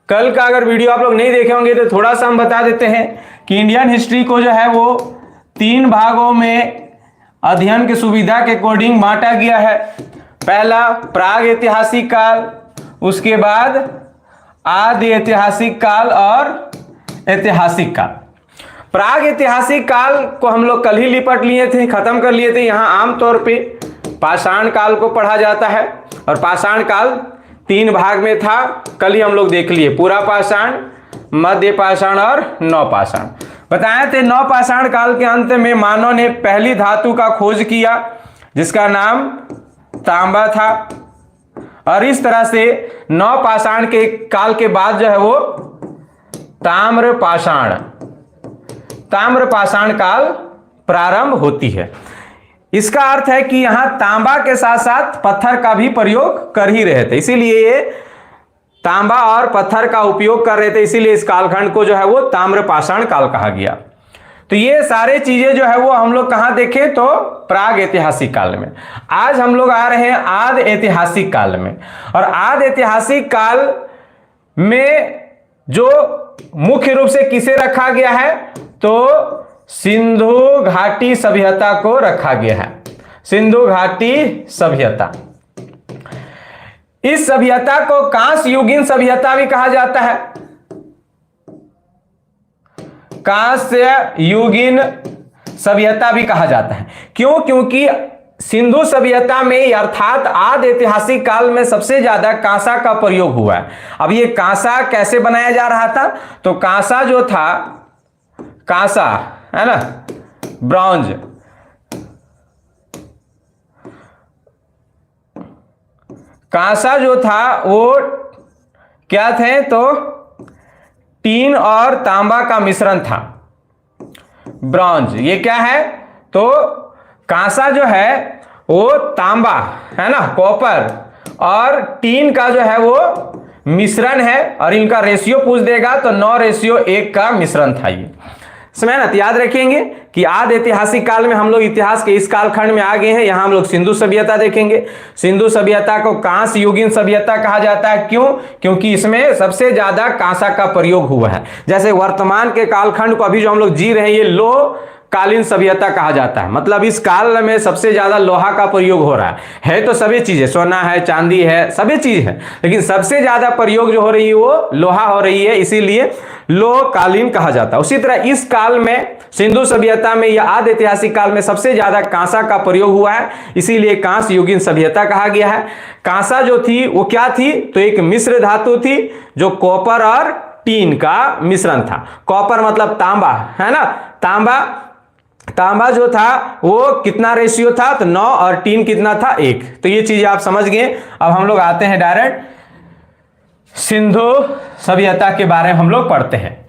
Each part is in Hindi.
कल का अगर वीडियो आप लोग नहीं देखे होंगे तो थोड़ा सा हम बता देते हैं कि इंडियन हिस्ट्री को जो है वो 3 भागों में अध्ययन की सुविधा के अकॉर्डिंग बांटा गया है। पहला प्राग ऐतिहासिक काल, उसके बाद आदि ऐतिहासिक काल और ऐतिहासिक काल। प्राग ऐतिहासिक काल को हम लोग कल ही लिपट लिए थे, खत्म कर लिए थे। यहाँ आमतौर पे पाषाण काल को पढ़ा जाता है और पाषाण काल 3 भाग में था, कल ही हम लोग देख लिए, पूरा पाषाण, मध्य पाषाण और नवपाषाण। बताए थे नवपाषाण काल के अंत में मानव ने पहली धातु का खोज किया जिसका नाम तांबा था, और इस तरह से नवपाषाण के काल के बाद जो है वो ताम्रपाषाण काल प्रारंभ होती है। इसका अर्थ है कि यहां तांबा के साथ साथ पत्थर का भी प्रयोग कर ही रहे थे, इसीलिए ये तांबा और पत्थर का उपयोग कर रहे थे, इसीलिए इस कालखंड को जो है वो ताम्रपाषाण काल कहा गया। तो ये सारे चीजें जो है वो हम लोग कहां देखें तो प्राग ऐतिहासिक काल में। आज हम लोग आ रहे हैं आदि ऐतिहासिक काल में, और आदि ऐतिहासिक काल में जो मुख्य रूप से किसे रखा गया है तो सिंधु घाटी सभ्यता को रखा गया है। सिंधु घाटी सभ्यता, इस सभ्यता को कांस्य युगीन सभ्यता भी कहा जाता है। कांस्य युगीन सभ्यता भी कहा जाता है। क्यों? क्योंकि सिंधु सभ्यता में अर्थात आदि ऐतिहासिक काल में सबसे ज्यादा कांसा का प्रयोग हुआ है। अब ये कांसा कैसे बनाया जा रहा था तो कांसा जो था, कांसा है ना, ब्रॉन्ज, कांसा जो था वो क्या थे तो टीन और तांबा का मिश्रण था। ब्रॉन्ज ये क्या है तो कांसा जो है वो तांबा है ना, कॉपर और टीन का जो है वो मिश्रण है, और इनका रेशियो पूछ देगा तो 9:1 का मिश्रण था ये। समय ना याद रखेंगे कि आदि ऐतिहासिक काल में हम लोग इतिहास के इस कालखंड में आ गए हैं। यहां हम लोग सिंधु सभ्यता देखेंगे। सिंधु सभ्यता को कांस्य युगीन सभ्यता कहा जाता है। क्यों? क्योंकि इसमें सबसे ज्यादा कांसा का प्रयोग हुआ है। जैसे वर्तमान के कालखंड को अभी जो हम लोग जी रहे हैं ये लोह कालीन सभ्यता कहा जाता है, मतलब इस काल में सबसे ज्यादा लोहा का प्रयोग हो रहा है तो सभी चीजें, सोना है, चांदी है, सभी चीज है, लेकिन सबसे ज्यादा प्रयोग जो हो रही है वो लोहा हो रही है, इसीलिए लोह कालीन कहा जाता है। उसी तरह इस काल में सिंधु सभ्यता में या आदि ऐतिहासिक काल में सबसे ज्यादा कांसा का प्रयोग हुआ है, इसीलिए कांस्य युगीन सभ्यता कहा गया है। कांसा जो थी वो क्या थी तो एक मिश्र धातु थी जो कॉपर और टीन का मिश्रण था। कॉपर मतलब तांबा है ना, तांबा जो था वो कितना रेशियो था तो 9 और टीन कितना था 1। तो ये चीज आप समझ गए। अब हम लोग आते हैं डायरेक्ट सिंधु सभ्यता के बारे में हम लोग पढ़ते हैं।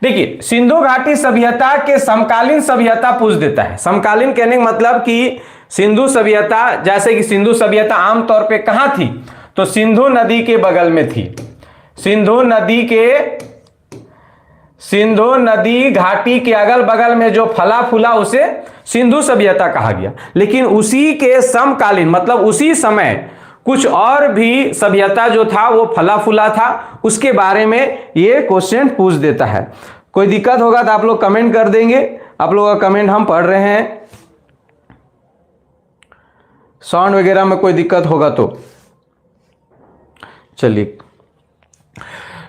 देखिए सिंधु घाटी सभ्यता के समकालीन सभ्यता पूछ देता है। समकालीन कहने का मतलब कि सिंधु सभ्यता, जैसे कि सिंधु सभ्यता आमतौर पे कहां थी तो सिंधु नदी के बगल में थी। सिंधु नदी घाटी के अगल बगल में जो फला फूला उसे सिंधु सभ्यता कहा गया। लेकिन उसी के समकालीन मतलब उसी समय कुछ और भी सभ्यता जो था वो फला फूला था, उसके बारे में ये क्वेश्चन पूछ देता है। कोई दिक्कत होगा तो आप लोग कमेंट कर देंगे, आप लोगों का कमेंट हम पढ़ रहे हैं। साउंड वगैरह में कोई दिक्कत होगा तो चलिए।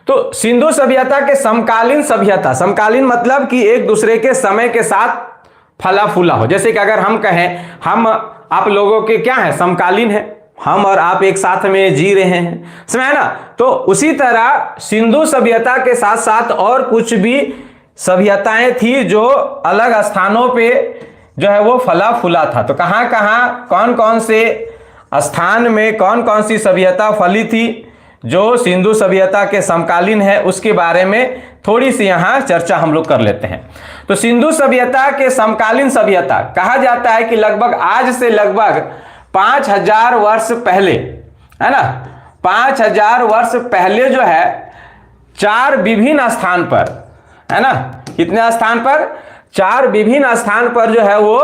तो सिंधु सभ्यता के समकालीन सभ्यता, समकालीन मतलब कि एक दूसरे के समय के साथ फला फूला हो। जैसे कि अगर हम कहें हम आप लोगों के क्या है समकालीन है, हम और आप एक साथ में जी रहे हैं, समझ ना। तो उसी तरह सिंधु सभ्यता के साथ साथ और कुछ भी सभ्यताएं थी जो अलग स्थानों पे जो है वो फला फूला था। तो कहां कहां कौन कौन से स्थान में कौन कौन सी सभ्यता फली थी जो सिंधु सभ्यता के समकालीन है, उसके बारे में थोड़ी सी यहां चर्चा हम लोग कर लेते हैं। तो सिंधु सभ्यता के समकालीन सभ्यता कहा जाता है कि लगभग आज से लगभग 5000 वर्ष पहले है ना, 5000 वर्ष पहले जो है 4 विभिन्न स्थान पर है ना, कितने स्थान पर 4 विभिन्न स्थान पर जो है वो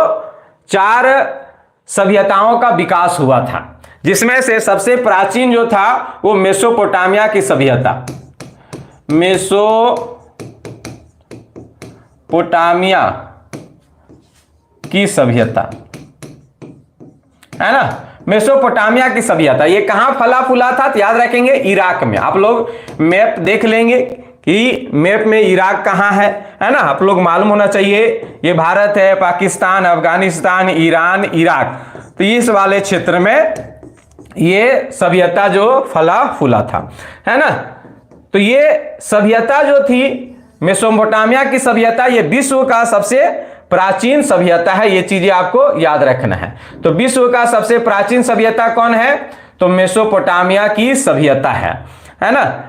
4 सभ्यताओं का विकास हुआ था, जिसमें से सबसे प्राचीन जो था वो मेसोपोटामिया की सभ्यता, मेसोपोटामिया की सभ्यता, है ना। मेसोपोटामिया की सभ्यता ये कहां फला फूला था, तो याद रखेंगे इराक में। आप लोग मैप देख लेंगे कि मैप में इराक कहां है ना। आप लोग मालूम होना चाहिए ये भारत है, पाकिस्तान, अफगानिस्तान, ईरान, इराक, तो इस वाले क्षेत्र में ये सभ्यता जो फला फूला था, है ना। तो ये सभ्यता जो थी मेसोपोटामिया की सभ्यता, ये विश्व का सबसे प्राचीन सभ्यता है। ये चीजें आपको याद रखना है। तो विश्व का सबसे प्राचीन सभ्यता कौन है, तो मेसोपोटामिया की सभ्यता है ना।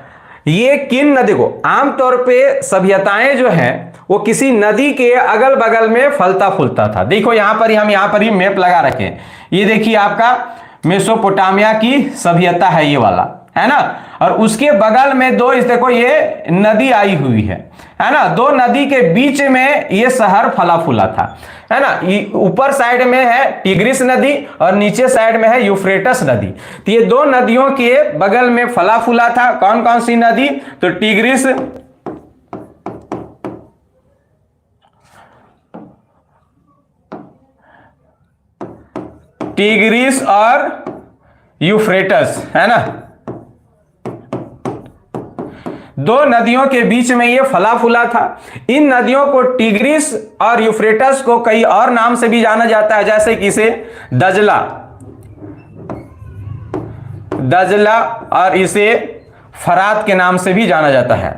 ये किन नदी को, आमतौर पे सभ्यताएं जो हैं वो किसी नदी के अगल बगल में फलता फूलता था। देखो यहां पर ही हम यहां पर ही मैप लगा रखे, ये देखिए आपका मेसोपोटामिया की सभ्यता है ये वाला, है ना। और उसके बगल में दो, इस देखो ये नदी आई हुई है ना। दो नदी के बीच में ये शहर फला फूला था, है ना। ऊपर साइड में है टिग्रिस नदी और नीचे साइड में है यूफ्रेटस नदी। तो ये दो नदियों के बगल में फला फूला था। कौन कौन सी नदी, तो टिग्रिस और यूफ्रेटस, है ना। दो नदियों के बीच में ये फला फूला था। इन नदियों को टिग्रिस और यूफ्रेटस को कई और नाम से भी जाना जाता है, जैसे कि इसे दजला और इसे फरात के नाम से भी जाना जाता है।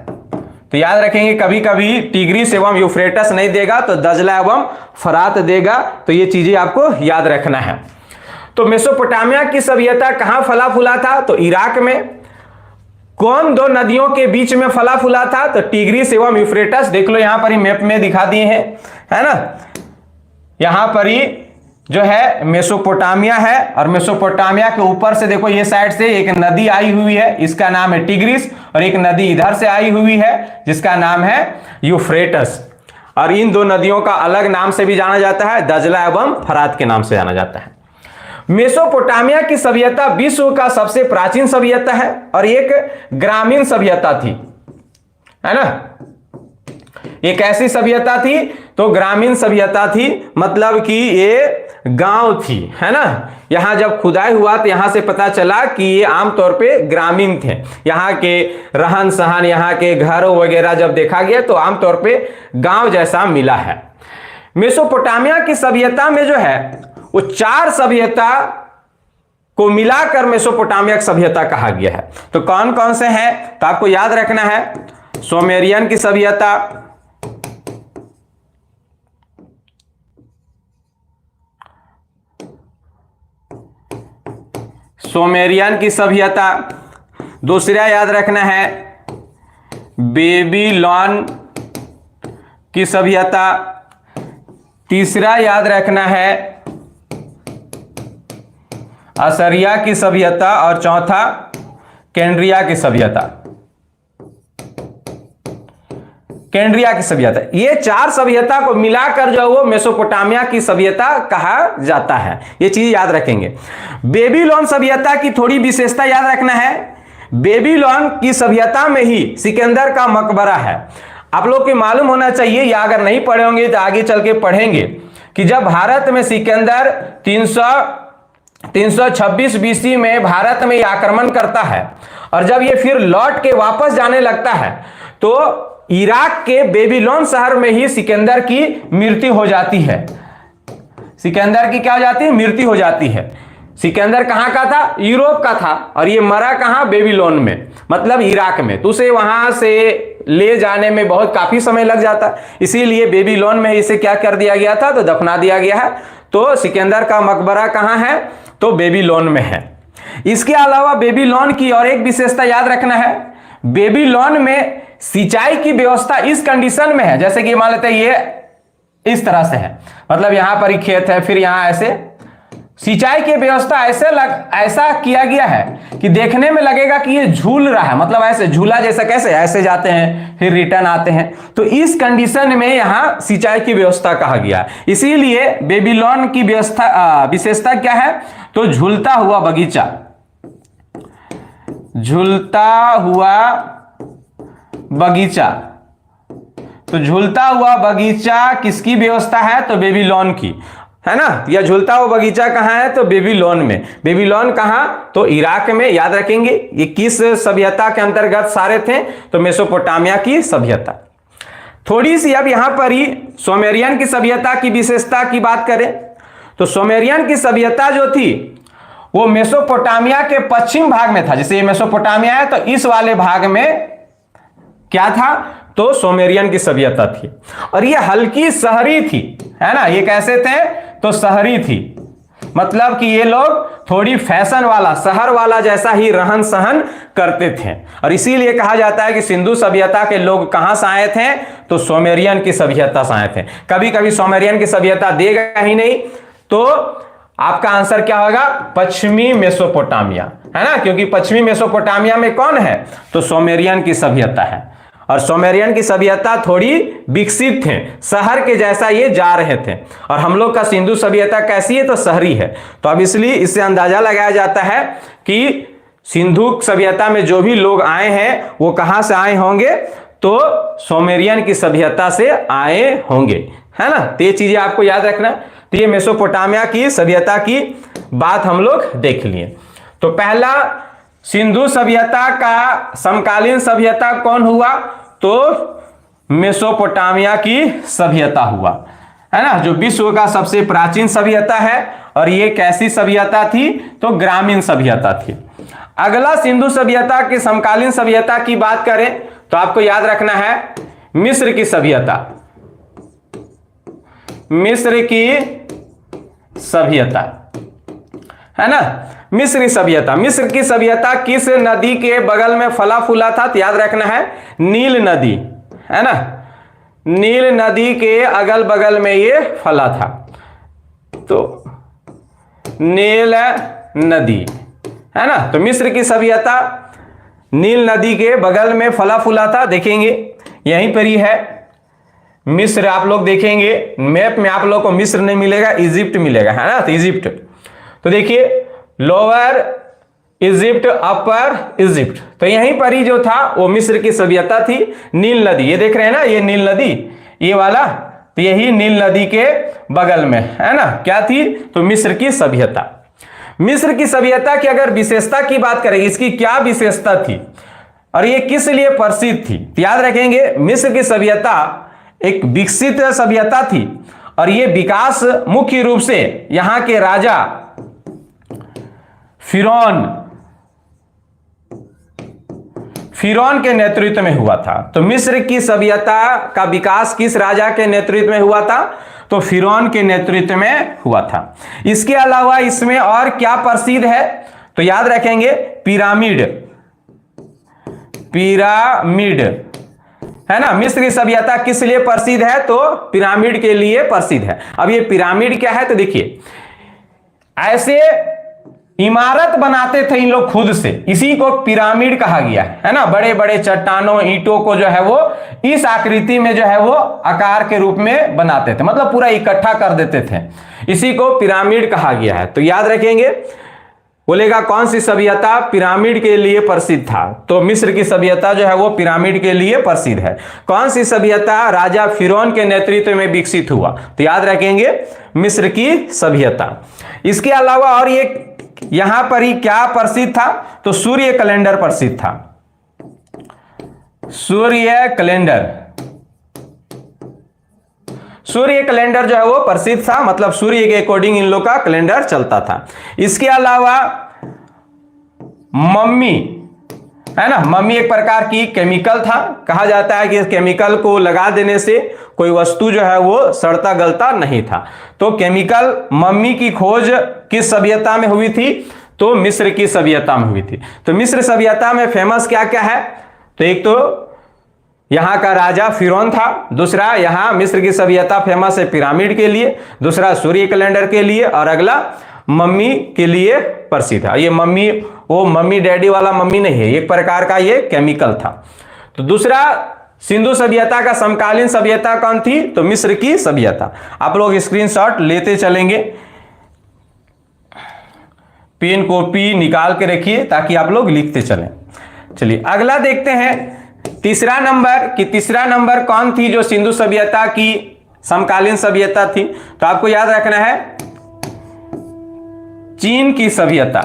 तो याद रखेंगे कभी कभी टिग्रिस एवं यूफ्रेटस नहीं देगा तो दजला एवं फरात देगा। तो ये चीजें आपको याद रखना है। तो मेसोपोटामिया की सभ्यता कहां फला फूला था, तो इराक में। कौन दो नदियों के बीच में फला फूला था, तो टिग्रिस एवं यूफ्रेटस। देख लो यहां पर ही मैप में दिखा दिए हैं, है ना। यहां पर ही जो है मेसोपोटामिया है और मेसोपोटामिया के ऊपर से देखो ये साइड से एक नदी आई हुई है, इसका नाम है टिग्रिस, और एक नदी इधर से आई हुई है जिसका नाम है यूफ्रेटस। और इन दो नदियों का अलग नाम से भी जाना जाता है, दजला एवं फरात के नाम से जाना जाता है। मेसोपोटामिया की सभ्यता विश्व का सबसे प्राचीन सभ्यता है और एक ग्रामीण सभ्यता थी, है ना। एक ऐसी सभ्यता थी, तो ग्रामीण सभ्यता थी, मतलब कि ये गांव थी, है ना। यहां जब खुदाई हुआ तो यहां से पता चला कि ये आमतौर पे ग्रामीण थे। यहां के रहन सहन, यहां के घर वगैरह जब देखा गया तो आमतौर पे गांव जैसा मिला है। मेसोपोटामिया की सभ्यता में जो है वो चार सभ्यता को मिलाकर मेसोपोटामिया की सभ्यता कहा गया है। तो कौन कौन से हैं, तो आपको याद रखना है। सुमेरियन की सभ्यता, सुमेरियन की सभ्यता। दूसरा याद रखना है बेबीलोन की सभ्यता। तीसरा याद रखना है असरिया की सभ्यता और चौथा कैंड्रिया की सभ्यता। कैंड्रिया की सभ्यता, ये चार सभ्यता को मिलाकर जो वो मेसोपोटामिया की सभ्यता कहा जाता है। ये चीज याद रखेंगे। बेबीलोन सभ्यता की थोड़ी विशेषता याद रखना है। बेबीलोन की सभ्यता में ही सिकंदर का मकबरा है। आप लोग को मालूम होना चाहिए, या अगर नहीं पढ़े होंगे तो आगे चल के पढ़ेंगे, कि जब भारत में सिकंदर 326 बीसी में भारत में आक्रमण करता है और जब ये फिर लौट के वापस जाने लगता है तो इराक के बेबीलोन शहर में ही सिकंदर की मृत्यु हो जाती है। सिकंदर की क्या हो जाती है, मृत्यु हो जाती है। सिकंदर कहां का था, यूरोप का था, और ये मरा कहां, बेबीलोन में, मतलब इराक में। तो उसे वहां से ले जाने में बहुत काफी समय लग जाता, इसीलिए बेबीलोन में इसे क्या कर दिया गया था, तो दफना दिया गया है। तो सिकंदर का मकबरा कहां है, तो बेबीलोन में है। इसके अलावा बेबीलोन की और एक विशेषता याद रखना है। बेबीलोन में सिंचाई की व्यवस्था इस कंडीशन में है, जैसे कि मान लेते हैं ये इस तरह से है, मतलब यहां पर ही खेत है, फिर यहां ऐसे सिंचाई की व्यवस्था ऐसा किया गया है कि देखने में लगेगा कि ये झूल रहा है, मतलब ऐसे झूला जैसा, कैसे ऐसे जाते हैं फिर रिटर्न आते हैं। तो इस कंडीशन में यहां सिंचाई की व्यवस्था कहा गया। इसीलिए बेबीलोन की व्यवस्था विशेषता क्या है, तो झूलता हुआ बगीचा, झूलता हुआ बगीचा, तो झूलता हुआ बगीचा किसकी व्यवस्था है? तो बेबीलोन की, है ना। यह झूलता हुआ बगीचा कहाँ है? तो बेबीलोन में। बेबीलोन कहाँ? तो इराक में। याद रखेंगे ये किस सभ्यता के अंतर्गत सारे थे? तो मेसोपोटामिया की सभ्यता। थोड़ी सी अब यहां पर ही सुमेरियन की सभ्यता की विशेषता की बात करें तो सुमेरियन की सभ्यता जो थी वो मेसोपोटामिया के पश्चिम भाग में था। जैसे ये मेसोपोटामिया है तो इस वाले भाग में क्या था? तो सुमेरियन की सभ्यता थी और ये हल्की शहरी थी, है ना। ये कैसे थे? तो शहरी थी, मतलब कि ये लोग थोड़ी फैशन वाला, शहर वाला जैसा ही रहन सहन करते थे और इसीलिए कहा जाता है कि सिंधु सभ्यता के लोग कहां से आए थे? तो सुमेरियन की सभ्यता से आए थे। कभी कभी सुमेरियन की सभ्यता देगा ही नहीं तो आपका आंसर क्या होगा? पश्चिमी मेसोपोटामिया, है ना, क्योंकि पश्चिमी मेसोपोटामिया में कौन है? तो सुमेरियन की सभ्यता है और सुमेरियन की सभ्यता थोड़ी विकसित थे, शहर के जैसा ये जा रहे थे और हम लोग का सिंधु सभ्यता कैसी है? तो शहरी है। तो अब इसलिए इससे अंदाजा लगाया जाता है कि सिंधु सभ्यता में जो भी लोग आए हैं वो कहां से आए होंगे? तो सुमेरियन की सभ्यता से आए होंगे, है ना। तो ये चीजें आपको याद रखना। तो ये मेसोपोटामिया की सभ्यता की बात हम लोग देख लिए। तो पहला सिंधु सभ्यता का समकालीन सभ्यता कौन हुआ? तो मेसोपोटामिया की सभ्यता हुआ, है ना, जो विश्व का सबसे प्राचीन सभ्यता है और ये कैसी सभ्यता थी? तो ग्रामीण सभ्यता थी। अगला सिंधु सभ्यता की समकालीन सभ्यता की बात करें तो आपको याद रखना है मिस्र की सभ्यता। मिस्र की सभ्यता, है ना, मिस्री सभ्यता। मिस्र की सभ्यता किस नदी के बगल में फला फूला था? तो याद रखना है नील नदी, है ना, नील नदी के अगल बगल में ये फला था। तो नील नदी, है ना। तो मिस्र की सभ्यता नील नदी के बगल में फला फूला था। देखेंगे यहीं पर ही है मिस्र। आप लोग देखेंगे मैप में आप लोग को मिस्र नहीं मिलेगा, इजिप्ट मिलेगा, है ना। तो इजिप्ट, तो देखिए लोअर इजिप्ट, अपर इजिप्ट, तो यहीं पर ही जो था वो मिस्र की सभ्यता थी। नील नदी, ये देख रहे हैं ना, ये नील नदी, ये वाला, तो यही नील नदी के बगल में, है ना, क्या थी? तो मिस्र की सभ्यता। मिस्र की सभ्यता की अगर विशेषता की बात करें, इसकी क्या विशेषता थी और ये किस लिए प्रसिद्ध थी? तो याद रखेंगे मिस्र की सभ्यता एक विकसित सभ्यता थी और ये विकास मुख्य रूप से यहां के राजा फिरौन के नेतृत्व में हुआ था। तो मिस्र की सभ्यता का विकास किस राजा के नेतृत्व में हुआ था? तो फिरौन के नेतृत्व में हुआ था। इसके अलावा इसमें और क्या प्रसिद्ध है? तो याद रखेंगे पिरामिड, पिरामिड, है ना। मिस्र की सभ्यता किस लिए प्रसिद्ध है? तो पिरामिड के लिए प्रसिद्ध है। अब ये पिरामिड क्या है? तो देखिए ऐसे इमारत बनाते थे इन लोग खुद से, इसी को पिरामिड कहा गया है ना। बड़े बड़े चट्टानों, ईंटों को जो है वो इस आकृति में जो है वो आकार के रूप में बनाते थे, मतलब पूरा इकट्ठा कर देते थे, इसी को पिरामिड कहा गया है। तो याद रखेंगे, बोलेगा कौन सी सभ्यता पिरामिड के लिए प्रसिद्ध था? तो मिस्र की सभ्यता जो है वो पिरामिड के लिए प्रसिद्ध है। कौन सी सभ्यता राजा फिरौन के नेतृत्व में विकसित हुआ? तो याद रखेंगे मिस्र की सभ्यता। इसके अलावा और ये यहां पर ही क्या प्रसिद्ध था? तो सूर्य कैलेंडर प्रसिद्ध था। सूर्य कैलेंडर, सूर्य कैलेंडर जो है वो प्रसिद्ध था, मतलब सूर्य के अकॉर्डिंग इन लोग का कैलेंडर चलता था। इसके अलावा मम्मी, है ना, मम्मी एक प्रकार की केमिकल था। कहा जाता है कि इस केमिकल को लगा देने से कोई वस्तु जो है वो सड़ता गलता नहीं था। तो केमिकल मम्मी की खोज किस सभ्यता में हुई थी? तो मिस्र की सभ्यता में हुई थी। तो मिस्र सभ्यता में फेमस क्या क्या है? तो एक तो यहां का राजा फिरौन था, दूसरा यहां मिस्र की सभ्यता फेमस है पिरामिड के लिए, दूसरा सूर्य कैलेंडर के लिए और अगला मम्मी के लिए प्रसिद्ध है। ये मम्मी वो मम्मी डैडी वाला मम्मी नहीं है, एक प्रकार का ये केमिकल था। तो दूसरा सिंधु सभ्यता का समकालीन सभ्यता कौन थी? तो मिस्र की सभ्यता। आप लोग स्क्रीनशॉट लेते चलेंगे, पेन कॉपी निकाल के रखिए ताकि आप लोग लिखते चलें। चलिए अगला देखते हैं तीसरा नंबर कौन थी जो सिंधु सभ्यता की समकालीन सभ्यता थी? तो आपको याद रखना है चीन की सभ्यता।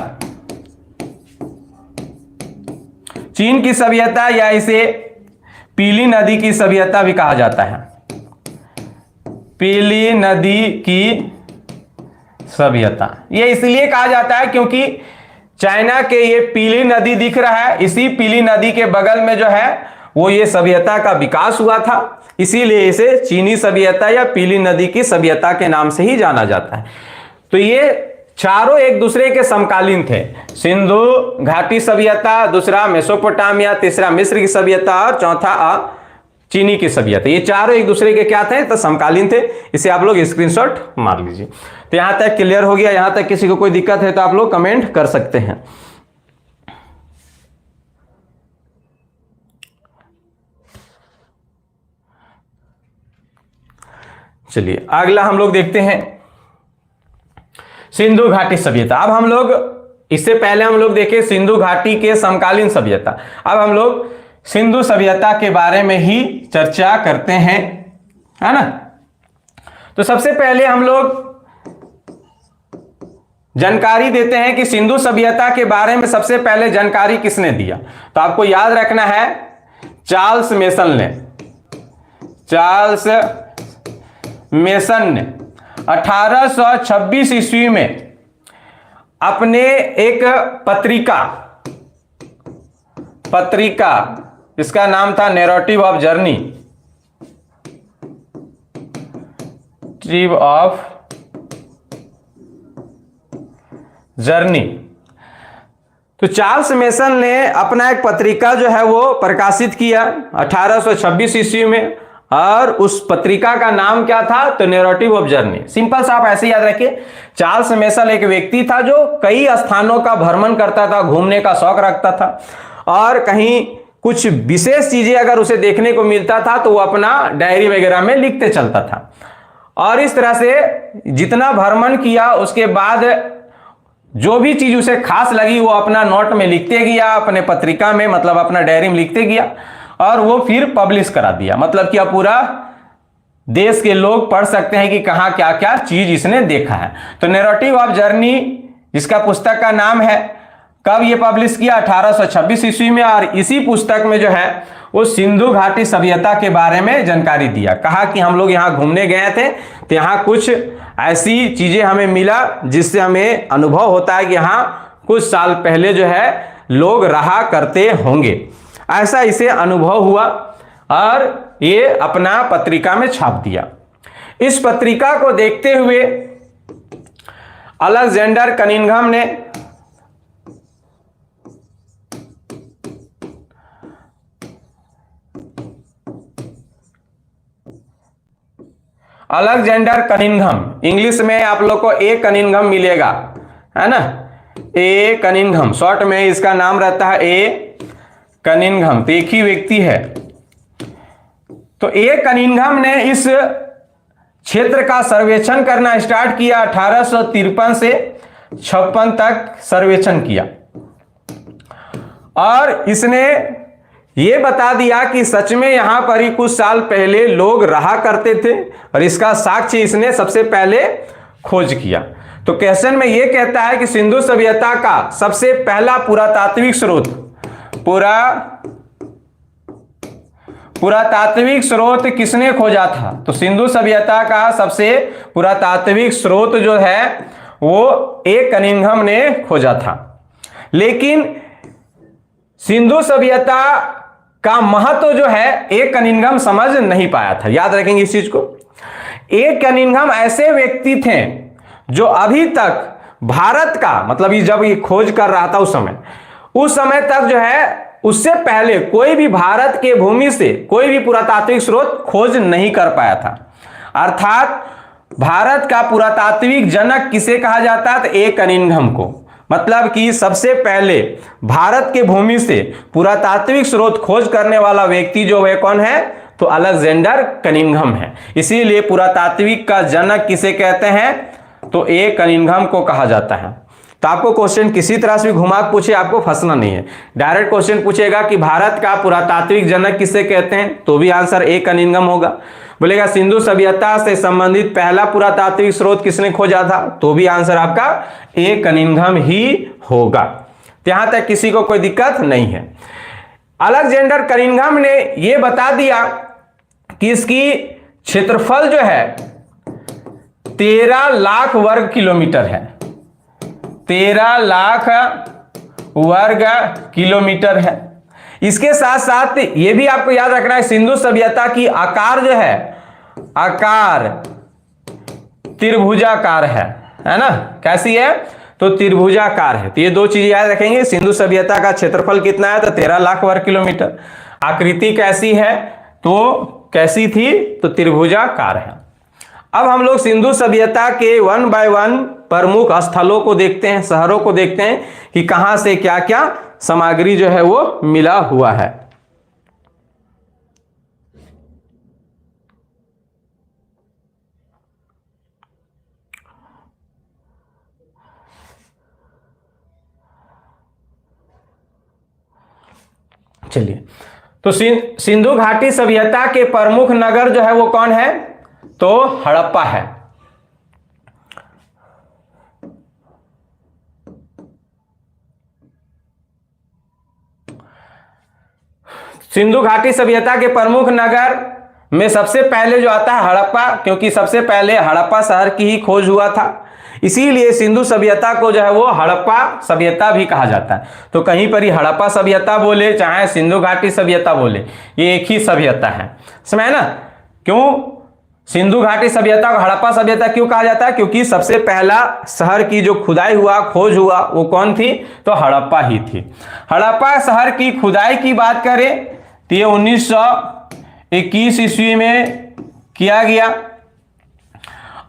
चीन की सभ्यता या इसे पीली नदी की सभ्यता भी कहा जाता है। पीली नदी की सभ्यता ये इसलिए कहा जाता है क्योंकि चाइना के ये पीली नदी दिख रहा है, इसी पीली नदी के बगल में जो है वो ये सभ्यता का विकास हुआ था, इसीलिए इसे चीनी सभ्यता या पीली नदी की सभ्यता के नाम से ही जाना जाता है। तो ये चारों एक दूसरे के समकालीन थे। सिंधु घाटी सभ्यता, दूसरा मेसोपोटामिया, तीसरा मिस्र की सभ्यता और चौथा चीनी की सभ्यता। ये चारों एक दूसरे के क्या थे? तो समकालीन थे। इसे आप लोग स्क्रीनशॉट मार लीजिए। तो यहां तक क्लियर हो गया? यहां तक किसी को कोई दिक्कत है तो आप लोग कमेंट कर सकते हैं। चलिए अगला हम लोग देखते हैं सिंधु घाटी सभ्यता। अब हम लोग इससे पहले हम लोग देखे सिंधु घाटी के समकालीन सभ्यता, अब हम लोग सिंधु सभ्यता के बारे में ही चर्चा करते हैं, है ना। तो सबसे पहले हम लोग जानकारी देते हैं कि सिंधु सभ्यता के बारे में सबसे पहले जानकारी किसने दिया? तो आपको याद रखना है चार्ल्स मेसन ने 1826 ईस्वी में अपने एक पत्रिका इसका नाम था नैरेटिव ऑफ जर्नी। तो चार्ल्स मेसन ने अपना एक पत्रिका जो है वो प्रकाशित किया 1826 ईस्वी में, और उस पत्रिका का नाम क्या था? तो नैरेटिव ऑफ जर्नी। सिंपल सा आप ऐसे याद रखिए, चार्ल्स मेसन एक व्यक्ति था जो कई स्थानों का भ्रमण करता था, घूमने का शौक रखता था, और कहीं कुछ विशेष चीजें अगर उसे देखने को मिलता था तो वो अपना डायरी वगैरह में लिखते चलता था। और इस तरह से जितना भ्रमण किया उसके बाद जो भी चीज उसे खास लगी वो अपना नोट में लिखते गया, अपने पत्रिका में मतलब अपना डायरी में लिखते गया, और वो फिर पब्लिश करा दिया। मतलब कि अब पूरा देश के लोग पढ़ सकते हैं कि कहां क्या क्या चीज इसने देखा है। तो नैरेटिव ऑफ जर्नी इसका पुस्तक का नाम है। कब ये पब्लिश किया? 1826 ईस्वी में। और इसी पुस्तक में जो है वो सिंधु घाटी सभ्यता के बारे में जानकारी दिया। कहा कि हम लोग यहाँ घूमने गए थे तो यहाँ कुछ ऐसी चीजें हमें मिला जिससे हमें अनुभव होता है कि यहाँ कुछ साल पहले जो है लोग रहा करते होंगे, ऐसा इसे अनुभव हुआ, और ये अपना पत्रिका में छाप दिया। इस पत्रिका को देखते हुए अलेक्जेंडर कनिंघम ने इंग्लिश में आप लोग को ए कनिंघम मिलेगा, है ना, ए कनिंघम, शॉर्ट में इसका नाम रहता है ए कनिंघम। तो एक ही व्यक्ति है। तो ए कनिंघम ने इस क्षेत्र का सर्वेक्षण करना स्टार्ट किया। 1853 से 56 तक सर्वेक्षण किया, और इसने ये बता दिया कि सच में यहां पर ही कुछ साल पहले लोग रहा करते थे, और इसका साक्ष्य इसने सबसे पहले खोज किया। तो क्वेश्चन में ये कहता है कि सिंधु सभ्यता का सबसे पहला पुरातात्विक स्रोत किसने खोजा था? तो सिंधु सभ्यता का सबसे पुरातात्विक स्रोत जो है वो ए कनिंघम ने खोजा था। लेकिन सिंधु सभ्यता का महत्व जो है ए कनिंघम समझ नहीं पाया था। याद रखेंगे इस चीज को। ए कनिंघम ऐसे व्यक्ति थे जो अभी तक भारत का मतलब जब ये खोज कर रहा था उस समय तक जो है उससे पहले कोई भी भारत के भूमि से कोई भी पुरातात्विक स्रोत खोज नहीं कर पाया था। अर्थात भारत का पुरातात्विक जनक किसे कहा जाता है? तो ए कनिंघम को। मतलब कि सबसे पहले भारत के भूमि से पुरातात्विक स्रोत खोज करने वाला व्यक्ति जो है कौन है? तो अलेक्जेंडर कनिंघम है। इसीलिए पुरातात्विक का जनक किसे कहते हैं? तो ए कनिंघम को कहा जाता है। तो आपको क्वेश्चन किसी तरह से भी घुमा के पूछे, आपको फंसना नहीं है। डायरेक्ट क्वेश्चन पूछेगा कि भारत का पुरातात्विक जनक किसे कहते हैं, तो भी आंसर ए कनिंघम होगा। बोलेगा सिंधु सभ्यता से संबंधित पहला पुरातात्विक स्रोत किसने खोजा था, तो भी आंसर आपका ए कनिंघम ही होगा। तो यहां तक किसी को कोई दिक्कत नहीं है। अलेक्जेंडर कनिंघम ने यह बता दिया कि इसकी क्षेत्रफल जो है 13 लाख वर्ग किलोमीटर है, 13 लाख वर्ग किलोमीटर है। इसके साथ साथ यह भी आपको याद रखना है, सिंधु सभ्यता की आकार जो है, आकार त्रिभुजाकार है ना, कैसी है, तो त्रिभुजाकार है। तो ये दो चीज याद रखेंगे। सिंधु सभ्यता का क्षेत्रफल कितना है, तो 13 लाख वर्ग किलोमीटर। आकृति कैसी है, तो कैसी थी, तो त्रिभुजाकार है। अब हम लोग सिंधु सभ्यता के 1 बाय 1 प्रमुख स्थलों को देखते हैं, शहरों को देखते हैं कि कहां से क्या क्या सामग्री जो है वो मिला हुआ है। चलिए, तो सिंधु घाटी सभ्यता के प्रमुख नगर जो है वो कौन है, तो हड़प्पा है। सिंधु घाटी सभ्यता के प्रमुख नगर में सबसे पहले जो आता है हड़प्पा, क्योंकि सबसे पहले हड़प्पा शहर की ही खोज हुआ था, इसीलिए सिंधु सभ्यता को जो है वो हड़प्पा सभ्यता भी कहा जाता है। तो कहीं पर ही हड़प्पा सभ्यता बोले चाहे सिंधु घाटी सभ्यता बोले, ये एक ही सभ्यता है, समझे ना। क्यों सिंधु घाटी सभ्यता को हड़प्पा सभ्यता क्यों कहा जाता है, क्योंकि सबसे पहला शहर की जो खुदाई हुआ, खोज हुआ, वो कौन थी, तो हड़प्पा ही थी। हड़प्पा शहर की खुदाई की बात करें तो ये 1921 ईस्वी में किया गया,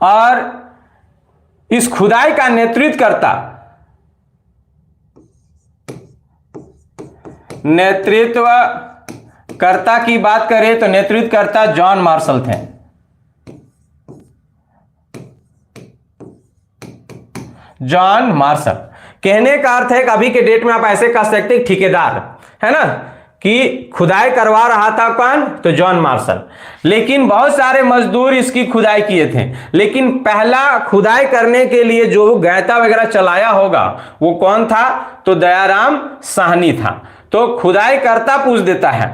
और इस खुदाई का नेतृत्वकर्ता की बात करें तो नेतृत्वकर्ता जॉन मार्शल थे। जॉन मार्शल कहने का अर्थ है कि अभी के डेट में आप ऐसे कह सकते हैं ठेकेदार है ना, कि खुदाई करवा रहा था कौन, तो जॉन मार्शल। लेकिन बहुत सारे मजदूर इसकी खुदाई किए थे, लेकिन पहला खुदाई करने के लिए जो गैता वगैरह चलाया होगा वो कौन था, तो दयाराम साहनी था। तो खुदाई करता पूछ देता है,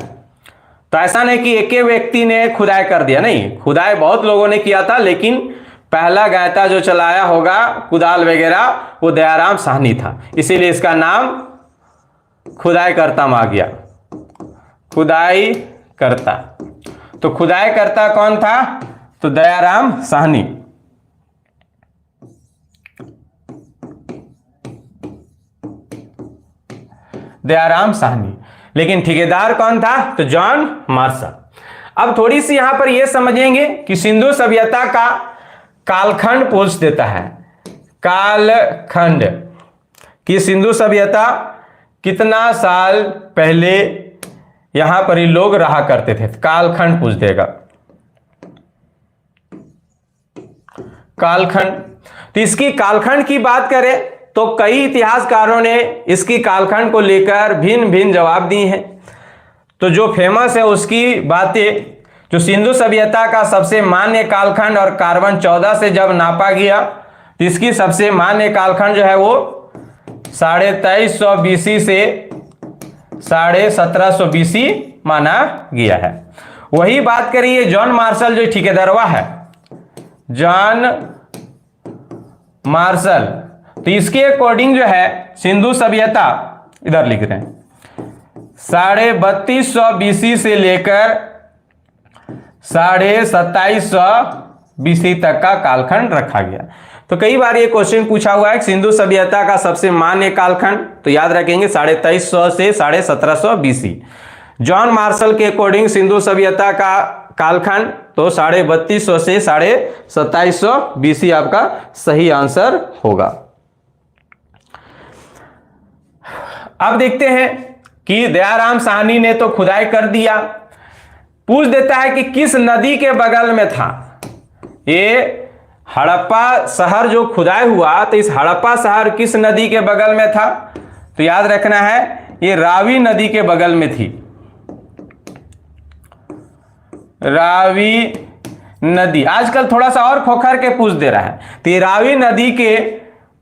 तो ऐसा नहीं कि एक व्यक्ति ने खुदाई कर दिया, नहीं, खुदाई बहुत लोगों ने किया था, लेकिन पहला गैता जो चलाया होगा कुदाल वगैरह वो दयाराम साहनी था, इसीलिए इसका नाम खुदाई करता में आ गया, खुदाई करता। तो खुदाई करता कौन था, तो दयाराम साहनी। दयाराम साहनी, लेकिन ठेकेदार कौन था, तो जॉन मार्शल। अब थोड़ी सी यहां पर यह समझेंगे कि सिंधु सभ्यता का कालखंड पूछ देता है, कालखंड कि सिंधु सभ्यता कितना साल पहले यहां पर ही लोग रहा करते थे, कालखंड पूछ देगा। कालखंड, तो इसकी कालखंड की बात करें तो कई इतिहासकारों ने इसकी कालखंड को लेकर भिन्न भिन्न जवाब दिए हैं। तो जो फेमस है उसकी बातें, जो सिंधु सभ्यता का सबसे मान्य कालखंड और कार्बन 14 से जब नापा गया तो इसकी सबसे मान्य कालखंड जो है वो 2350 BC से 1750 BC माना गया है। वही बात करिए जॉन मार्शल जो ठेकेदारवा है, जॉन मार्शल, तो इसके अकॉर्डिंग जो है सिंधु सभ्यता, इधर लिख रहे हैं 3250 BC से लेकर 2750 BC तक का कालखंड रखा गया। तो कई बार ये क्वेश्चन पूछा हुआ है सिंधु सभ्यता का सबसे मान्य कालखंड, तो याद रखेंगे 2350 से 1750 BC। जॉन मार्शल के अकॉर्डिंग सिंधु सभ्यता का कालखंड तो 3250 से 2750 BC आपका सही आंसर होगा। अब देखते हैं कि दयाराम साहनी ने तो खुदाई कर दिया, पूछ देता है कि किस नदी के बगल में था। ये हड़प्पा शहर जो खुदाई हुआ तो इस हड़प्पा शहर किस नदी के बगल में था? तो याद रखना है ये रावी नदी के बगल में थी। रावी नदी आजकल थोड़ा सा और खोखर के पूछ दे रहा है, तो ये रावी नदी के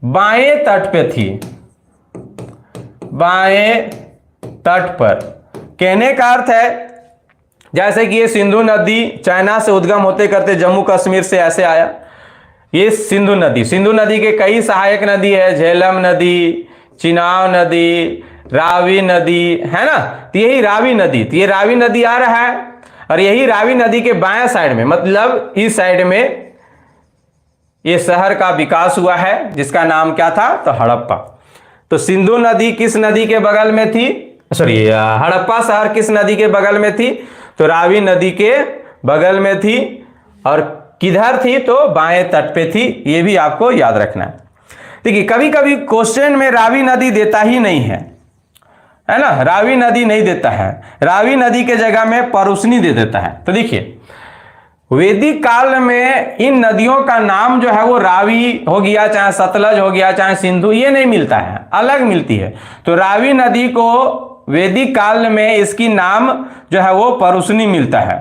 बाएं तट पे थी, बाएं तट पर। कहने का अर्थ है जैसे कि ये सिंधु नदी चाइना से उद्गम होते करते जम्मू कश्मीर से ऐसे आया, ये सिंधु नदी के कई सहायक नदी है, झेलम नदी, चिनाब नदी, रावी नदी, है ना। तो यही रावी नदी, तो ये रावी नदी आ रहा है और यही रावी नदी के बाएं साइड में, मतलब इस साइड में ये शहर का विकास हुआ है जिसका नाम क्या था? तो हड़प्पा। तो सिंधु नदी किस नदी के बगल में थी? सॉरी, हड़प्पा शहर किस नदी के बगल में थी? तो रावी नदी के बगल में थी। और किधर थी? तो बाएं तट पे थी। ये भी आपको याद रखना है। देखिए कभी कभी क्वेश्चन में रावी नदी देता ही नहीं है ना, रावी नदी नहीं देता है, रावी नदी के जगह में परुसनी दे देता है। तो देखिए वैदिक काल में इन नदियों का नाम जो है वो रावी हो गया, चाहे सतलज हो गया, चाहे सिंधु, ये नहीं मिलता है, अलग मिलती है। तो रावी नदी को वैदिक काल में इसकी नाम जो है वो परुसनी मिलता है।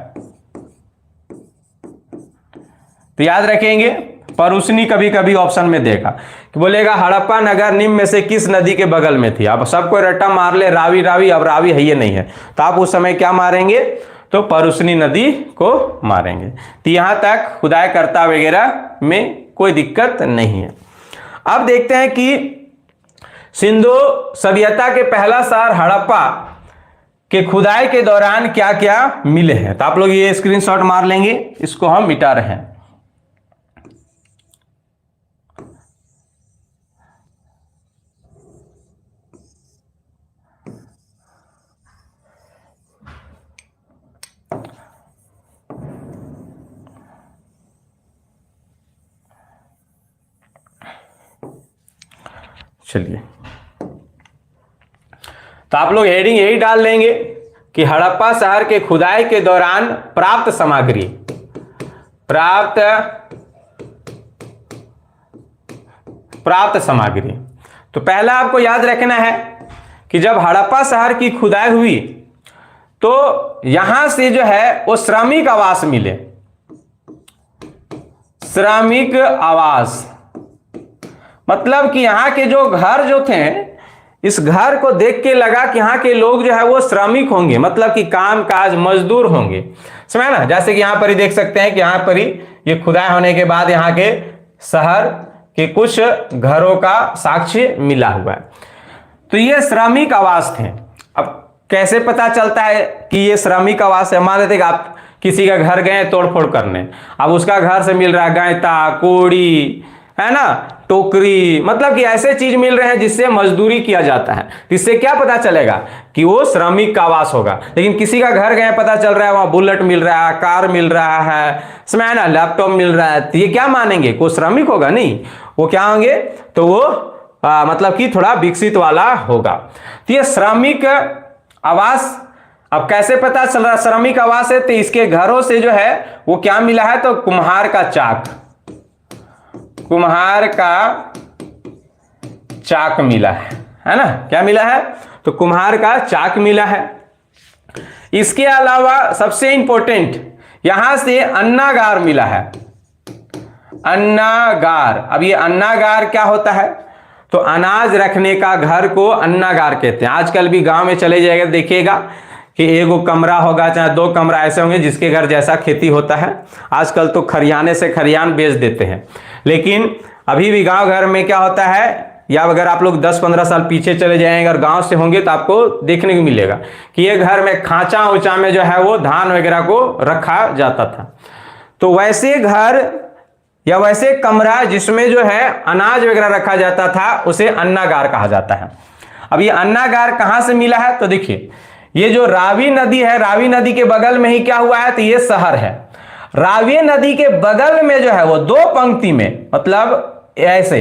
तो याद रखेंगे परुसनी कभी कभी ऑप्शन में देगा कि बोलेगा हड़प्पा नगर निम्न में से किस नदी के बगल में थी। अब सबको रट्टा मार ले रावी रावी, अब रावी है ये नहीं है, तो आप उस समय क्या मारेंगे? तो परुसनी नदी को मारेंगे। तो यहां तक खुदाई करता वगैरह में कोई दिक्कत नहीं है। अब देखते हैं कि सिंधु सभ्यता के पहला शहर हड़प्पा के खुदाई के दौरान क्या क्या मिले हैं। तो आप लोग ये स्क्रीनशॉट मार लेंगे, इसको हम मिटा रहे हैं। चलिए, तो आप लोग हेडिंग यही डाल लेंगे कि हड़प्पा शहर के खुदाई के दौरान प्राप्त सामग्री, प्राप्त सामग्री। तो पहला आपको याद रखना है कि जब हड़प्पा शहर की खुदाई हुई तो यहां से जो है वो श्रमिक आवास मिले, श्रमिक आवास। मतलब कि यहाँ के जो घर जो थे, इस घर को देख के लगा कि यहाँ के लोग जो है वो श्रमिक होंगे, मतलब कि काम काज मजदूर होंगे, समझ ना। जैसे कि यहाँ पर ही देख सकते हैं कि यहाँ पर ही ये खुदाई होने के बाद यहाँ के शहर के कुछ घरों का साक्ष्य मिला हुआ है। तो ये श्रमिक आवास थे। अब कैसे पता चलता है कि ये श्रमिक आवास है? मान लेते कि आप किसी का घर गए तोड़फोड़ करने, अब उसका घर से मिल रहा है गैता, कोड़ी, है ना, टोकरी, मतलब कि ऐसे चीज मिल रहे हैं जिससे मजदूरी किया जाता है। इससे क्या पता चलेगा कि वो श्रमिक का आवास होगा। लेकिन किसी का घर गए पता चल रहा है वहां बुलेट मिल रहा है, कार मिल रहा है, समझ ना, लैपटॉप मिल रहा है, तो ये क्या मानेंगे? कोई श्रमिक होगा? नहीं, वो क्या होंगे? तो वो मतलब कि थोड़ा विकसित वाला होगा। तो ये श्रमिक आवास। अब कैसे पता चल रहा श्रमिक आवास है? तो इसके घरों से जो है वो क्या मिला है? तो कुम्हार का चाक, कुम्हार का चाक मिला है ना। क्या मिला है? तो कुम्हार का चाक मिला है। इसके अलावा सबसे इंपॉर्टेंट यहां से अन्नागार मिला है, अन्नागार। अब ये अन्नागार क्या होता है? तो अनाज रखने का घर को अन्नागार कहते हैं। आजकल भी गांव में चले जाएगा देखिएगा कि एगो कमरा होगा, चाहे दो कमरा ऐसे होंगे जिसके घर जैसा खेती होता है। आजकल तो खरियाने से खरियान बेच देते हैं, लेकिन अभी भी गांव घर में क्या होता है, या अगर आप लोग 10-15 साल पीछे चले जाएंगे और गांव से होंगे तो आपको देखने को मिलेगा कि ये घर में खांचा ऊंचा में जो है वो धान वगैरह को रखा जाता था। तो वैसे घर या वैसे कमरा जिसमें जो है अनाज वगैरह रखा जाता था उसे अन्नागार कहा जाता है। अब ये अन्नागार कहां से मिला है? तो देखिए ये जो रावी नदी है, रावी नदी के बगल में ही क्या हुआ है? तो ये शहर है। रावी नदी के बगल में जो है वो दो पंक्ति में, मतलब ऐसे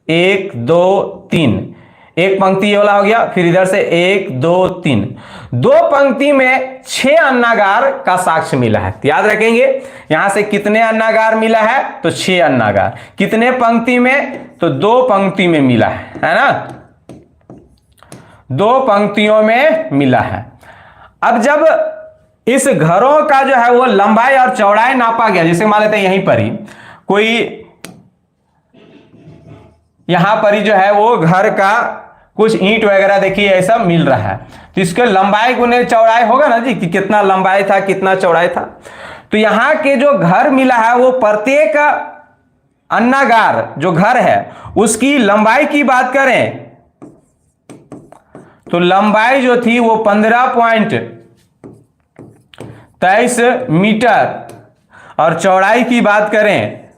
1 2 3, एक पंक्ति ये वाला हो गया, फिर इधर से 1 2 3, 2 पंक्ति में 6 अन्नागार का साक्ष्य मिला है। याद रखेंगे यहां से कितने अन्नागार मिला है, तो 6 अन्नागार। कितने पंक्ति में, तो 2 पंक्ति में मिला है ना, 2 पंक्तियों में मिला है। अब जब इस घरों का जो है वो लंबाई और चौड़ाई नापा गया, जैसे मान लेते हैं यहीं पर ही कोई, यहां पर ही जो है वो घर का कुछ ईंट वगैरह देखिए ऐसा मिल रहा है, तो इसके लंबाई गुने चौड़ाई होगा ना जी, कि कितना लंबाई था कितना चौड़ाई था। तो यहां के जो घर मिला है वो प्रत्येक अन्नागार जो घर है उसकी लंबाई की बात करें तो लंबाई जो थी वो 15.23 मीटर, और चौड़ाई की बात करें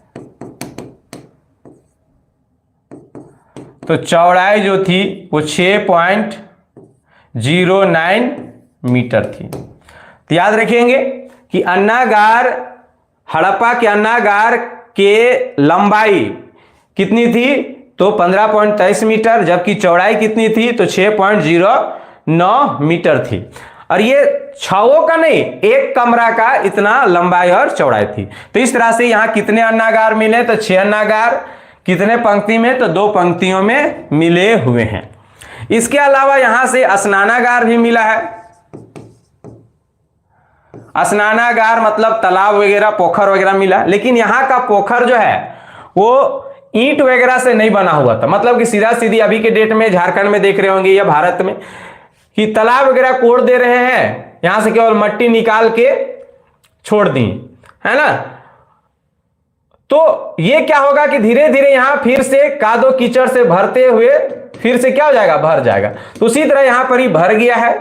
तो चौड़ाई जो थी वो 6.09 मीटर थी। तो याद रखेंगे कि अन्नागार, हड़प्पा के अन्नागार के लंबाई कितनी थी, तो 15.23 मीटर, जबकि चौड़ाई कितनी थी, तो 6.09 मीटर थी। और ये छावों का नहीं, एक कमरा का इतना लंबाई और चौड़ाई थी। तो इस तरह से यहां कितने अन्नागार मिले, तो 6 अन्नागार। कितने पंक्ति में, तो 2 पंक्तियों में मिले हुए हैं। इसके अलावा यहां से स्नानागार भी मिला है। स्नानागार मतलब तालाब वगैरह, पोखर वगैरह मिला, लेकिन यहां का पोखर जो है वो ईंट वगैरह से नहीं बना हुआ था। मतलब कि सीधा सीधी अभी के डेट में झारखंड में देख रहे होंगे या भारत में कि तालाब वगैरह कोड़ दे रहे हैं, यहां से केवल मट्टी निकाल के छोड़ दी, है ना। तो ये क्या होगा कि धीरे धीरे यहां फिर से कादो कीचड़ से भरते हुए फिर से क्या हो जाएगा, भर जाएगा। तो उसी तरह यहां पर ही भर गया है।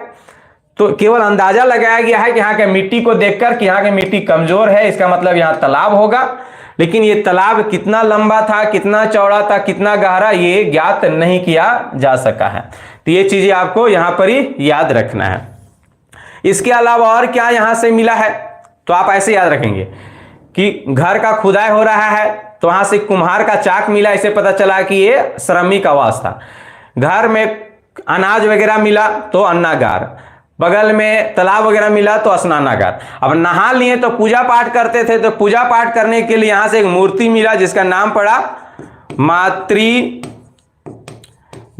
तो केवल अंदाजा लगाया गया है कि यहां के मिट्टी को देखकर कि यहां की मिट्टी कमजोर है, इसका मतलब यहां तालाब होगा। लेकिन ये तालाब कितना लंबा था, कितना चौड़ा था, कितना गहरा, ये ज्ञात नहीं किया जा सका है। तो ये चीजें आपको यहां पर ही याद रखना है। इसके अलावा और क्या यहां से मिला है, तो आप ऐसे याद रखेंगे कि घर का खुदाई हो रहा है तो वहां से कुम्हार का चाक मिला, इससे पता चला कि ये श्रमिक आवास था। घर में अनाज वगैरह मिला तो अन्नागार, बगल में तालाब वगैरह मिला तो स्नानागार। अब नहा लिए तो पूजा पाठ करते थे, तो पूजा पाठ करने के लिए यहां से एक मूर्ति मिला जिसका नाम पड़ा मातृ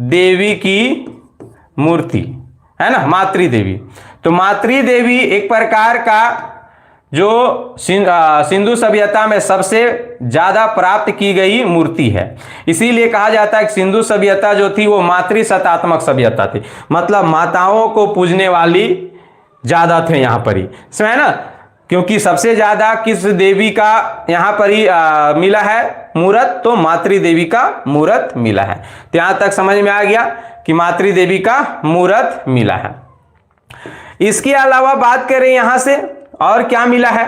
देवी की मूर्ति, है ना, मातृ देवी। तो मातृ देवी एक प्रकार का जो सिंधु सभ्यता में सबसे ज्यादा प्राप्त की गई मूर्ति है। इसीलिए कहा जाता है कि सिंधु सभ्यता जो थी वो मातृ सत्तात्मक सभ्यता थी, मतलब माताओं को पूजने वाली ज्यादा थे यहां पर ही, है ना। क्योंकि सबसे ज्यादा किस देवी का यहां पर ही मिला है मूर्त, तो मातृ देवी का मूर्त मिला है। तो यहां तक समझ में आ गया कि मातृ देवी का मूर्त मिला है। इसके अलावा बात करें यहां से और क्या मिला है,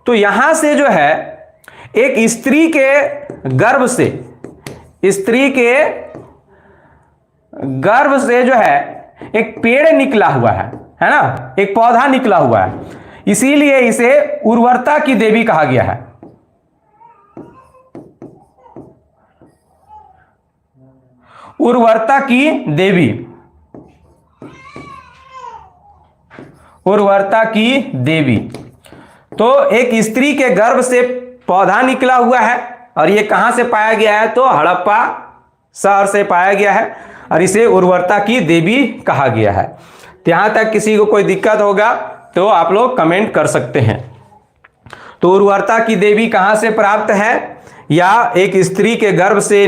तो यहां से जो है एक स्त्री के गर्भ से, स्त्री के गर्भ से जो है एक पेड़ निकला हुआ है ना, एक पौधा निकला हुआ है। इसीलिए इसे उर्वरता की देवी कहा गया है। उर्वरता की देवी, उर्वरता की देवी। तो एक स्त्री के गर्भ से पौधा निकला हुआ है और ये कहां से पाया गया है, तो हड़प्पा शहर से पाया गया है और इसे उर्वरता की देवी कहा गया है। तो यहां तक किसी को कोई दिक्कत होगा तो आप लोग कमेंट कर सकते हैं। तो उर्वरता की देवी कहां से प्राप्त है, या एक स्त्री के गर्भ से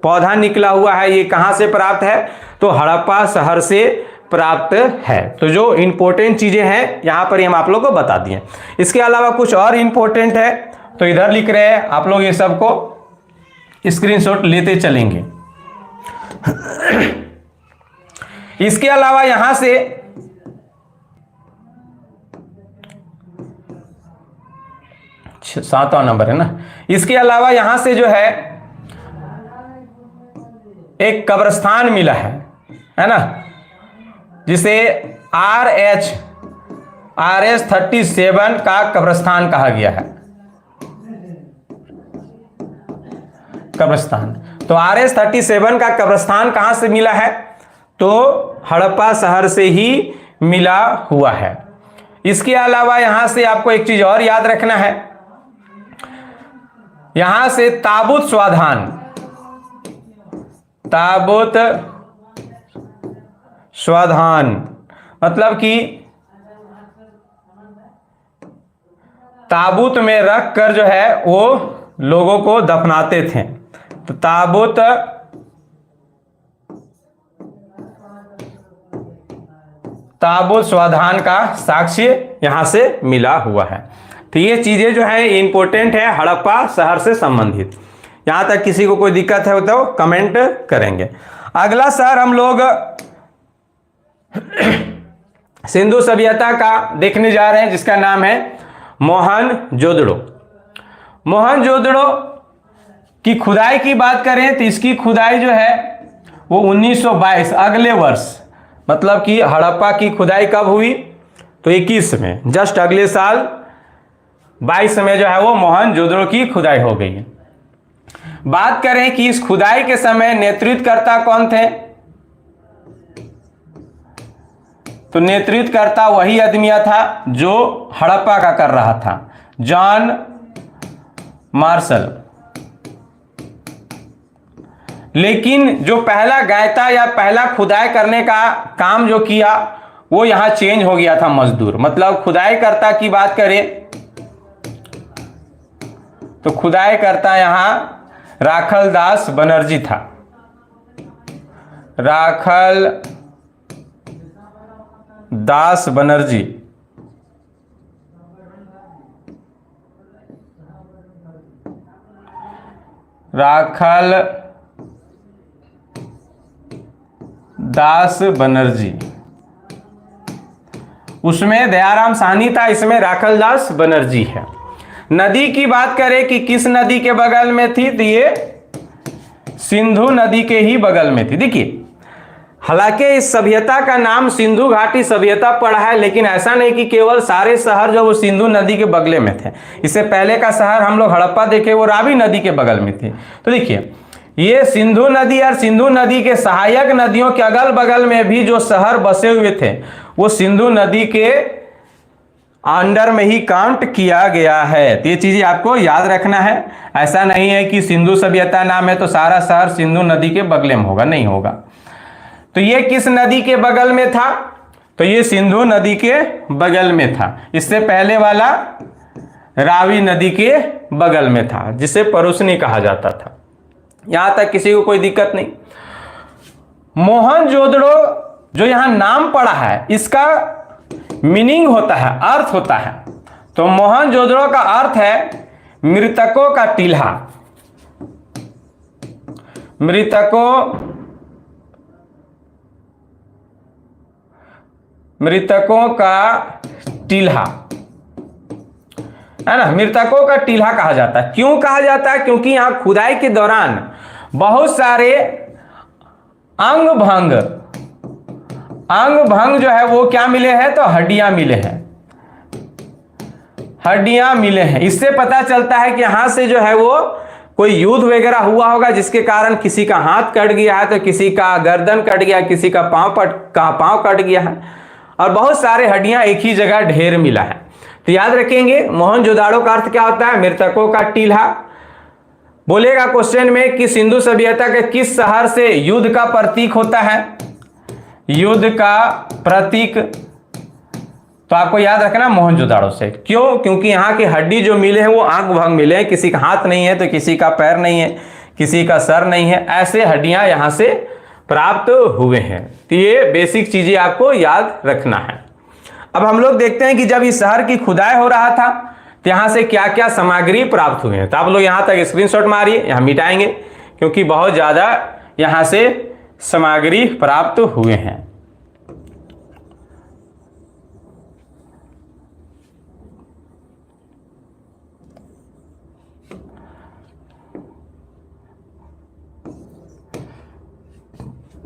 पौधा निकला हुआ है, ये कहां से प्राप्त है, तो हड़प्पा शहर से प्राप्त है। तो जो इंपॉर्टेंट चीजें हैं यहां पर हम आप लोगों को बता दिए। इसके अलावा कुछ और इंपॉर्टेंट है तो इधर लिख रहे हैं, आप लोग ये सबको स्क्रीनशॉट लेते चलेंगे। इसके अलावा यहां से सातवां नंबर है ना, इसके अलावा यहां से जो है एक कब्रिस्तान मिला है ना, जिसे RS 37 का कब्रिस्तान कहा गया है। कब्रिस्तान तो RS-37 का कब्रिस्तान कहां से मिला है? तो हड़प्पा शहर से ही मिला हुआ है। इसके अलावा यहां से आपको एक चीज और याद रखना है, यहां से ताबूत स्वाधान, ताबूत स्वाधान मतलब कि ताबूत में रख कर जो है वो लोगों को दफनाते थे। तो ताबूत स्वाधान का साक्ष्य यहां से मिला हुआ है। तो ये चीजें जो है इंपॉर्टेंट है हड़प्पा शहर से संबंधित। यहां तक किसी को कोई दिक्कत है तो कमेंट करेंगे। अगला शहर हम लोग सिंधु सभ्यता का देखने जा रहे हैं, जिसका नाम है मोहनजोदड़ो। मोहनजोदड़ो की खुदाई की बात करें तो इसकी खुदाई जो है वो 1922 अगले वर्ष, मतलब कि हड़प्पा की खुदाई कब हुई? तो 21 में, जस्ट अगले साल 22 में जो है वो मोहनजोदड़ो की खुदाई हो गई है। बात करें कि इस खुदाई के समय नेतृत्वकर्ता कौन थे? तो नेतृत्वकर्ता वही आदमिया था जो हड़प्पा का कर रहा था, जॉन मार्शल। लेकिन जो पहला गायता या पहला खुदाई करने का काम जो किया वो यहां चेंज हो गया था मजदूर। मतलब खुदाई करता की बात करें तो खुदाई करता यहां राखल दास बनर्जी था। राखल दास बनर्जी। राखल दास बनर्जी, उसमें दयाराम साहनी था, इसमें राखल दास बनर्जी है। नदी की बात करें कि किस नदी के बगल में थी, तो ये सिंधु नदी के ही बगल में थी। देखिए, हालांकि इस सभ्यता का नाम सिंधु घाटी सभ्यता पड़ा है, लेकिन ऐसा नहीं कि केवल सारे शहर जो वो सिंधु नदी के बगल में थे। इससे पहले का शहर हम लोग हड़प्पा देखे वो रावी नदी के बगल में थे। तो देखिए, ये सिंधु नदी और सिंधु नदी के सहायक नदियों के अगल बगल में भी जो शहर बसे हुए थे वो सिंधु नदी के अंडर में ही काउंट किया गया है। तो ये चीजें आपको याद रखना है। ऐसा नहीं है कि सिंधु सभ्यता नाम है तो सारा शहर सिंधु नदी के बगल में होगा, नहीं होगा। तो ये किस नदी के बगल में था? तो ये सिंधु नदी के बगल में था। इससे पहले वाला रावी नदी के बगल में था, जिसे परुसनी कहा जाता था। यहां तक किसी को कोई दिक्कत नहीं। मोहनजोदड़ो जो यहां नाम पड़ा है, इसका मीनिंग होता है, अर्थ होता है। तो मोहनजोदड़ो का अर्थ है मृतकों का टीला। मृतकों का टीला है ना, मृतकों का टीला कहा जाता है। क्यों कहा जाता है? क्योंकि यहां खुदाई के दौरान बहुत सारे अंग भंग जो है वो क्या मिले हैं? तो हड्डियां मिले हैं। इससे पता चलता है कि यहां से जो है वो कोई युद्ध वगैरह हुआ होगा, जिसके कारण किसी का हाथ कट गया है, तो किसी का गर्दन कट गया, किसी का पांव कट गया है, और बहुत सारे हड्डियां एक ही जगह ढेर मिला है। तो याद रखेंगे, मोहनजोदाड़ो का अर्थ क्या होता है? मृतकों का टीला। बोलेगा क्वेश्चन में कि सिंधु सभ्यता के किस शहर से युद्ध का प्रतीक होता है? युद्ध का प्रतीक तो आपको याद रखना मोहनजोदाड़ो से। क्यों? क्योंकि यहाँ की हड्डी जो मिले हैं वो अंग भंग मिले हैं। किसी का हाथ नहीं है तो किसी का पैर नहीं है, किसी का सर नहीं है, ऐसे हड्डियां यहां से प्राप्त हुए हैं। तो ये बेसिक चीजें आपको याद रखना है। अब हम लोग देखते हैं कि जब इस शहर की खुदाई हो रहा था तो यहां से क्या क्या सामग्री प्राप्त हुए हैं। तो आप लोग यहां तक स्क्रीनशॉट मारिए, यहां मिटाएंगे क्योंकि बहुत ज्यादा यहां से सामग्री प्राप्त हुए हैं।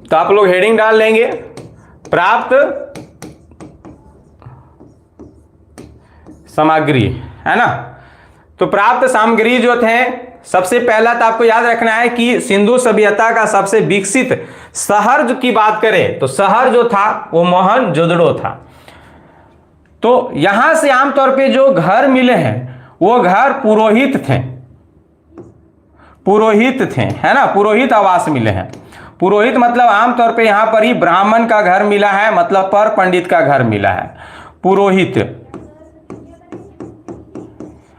तो आप लोग हेडिंग डाल लेंगे, प्राप्त सामग्री, है ना। तो प्राप्त सामग्री जो थे सबसे पहला तो आपको याद रखना है कि सिंधु सभ्यता का सबसे विकसित शहर की बात करें तो शहर जो था वो मोहनजोदड़ो था। तो यहां से आमतौर पे जो घर मिले हैं वो घर पुरोहित थे, है ना, पुरोहित आवास मिले हैं। पुरोहित मतलब आमतौर पे यहां पर ही ब्राह्मण का घर मिला है, मतलब पर पंडित का घर मिला है, पुरोहित।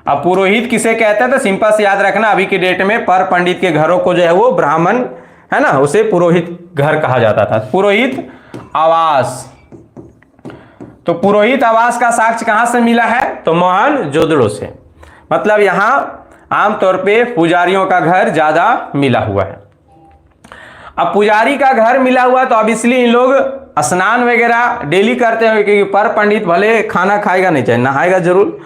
अब पुरोहित किसे कहते हैं तो सिंपल से याद रखना, अभी के डेट में पर पंडित के घरों को जो है वो ब्राह्मण, है ना, उसे पुरोहित घर कहा जाता था, पुरोहित आवास। तो पुरोहित आवास का साक्ष्य कहां से मिला है तो मोहनजोदड़ो से। मतलब यहां आमतौर पे पुजारियों का घर ज्यादा मिला हुआ है। अब पुजारी का घर मिला हुआ तो अब इसलिए इन लोग स्नान वगैरह डेली करते हैं, क्योंकि पर पंडित भले खाना खाएगा नहीं चाहिए, नहाएगा जरूर।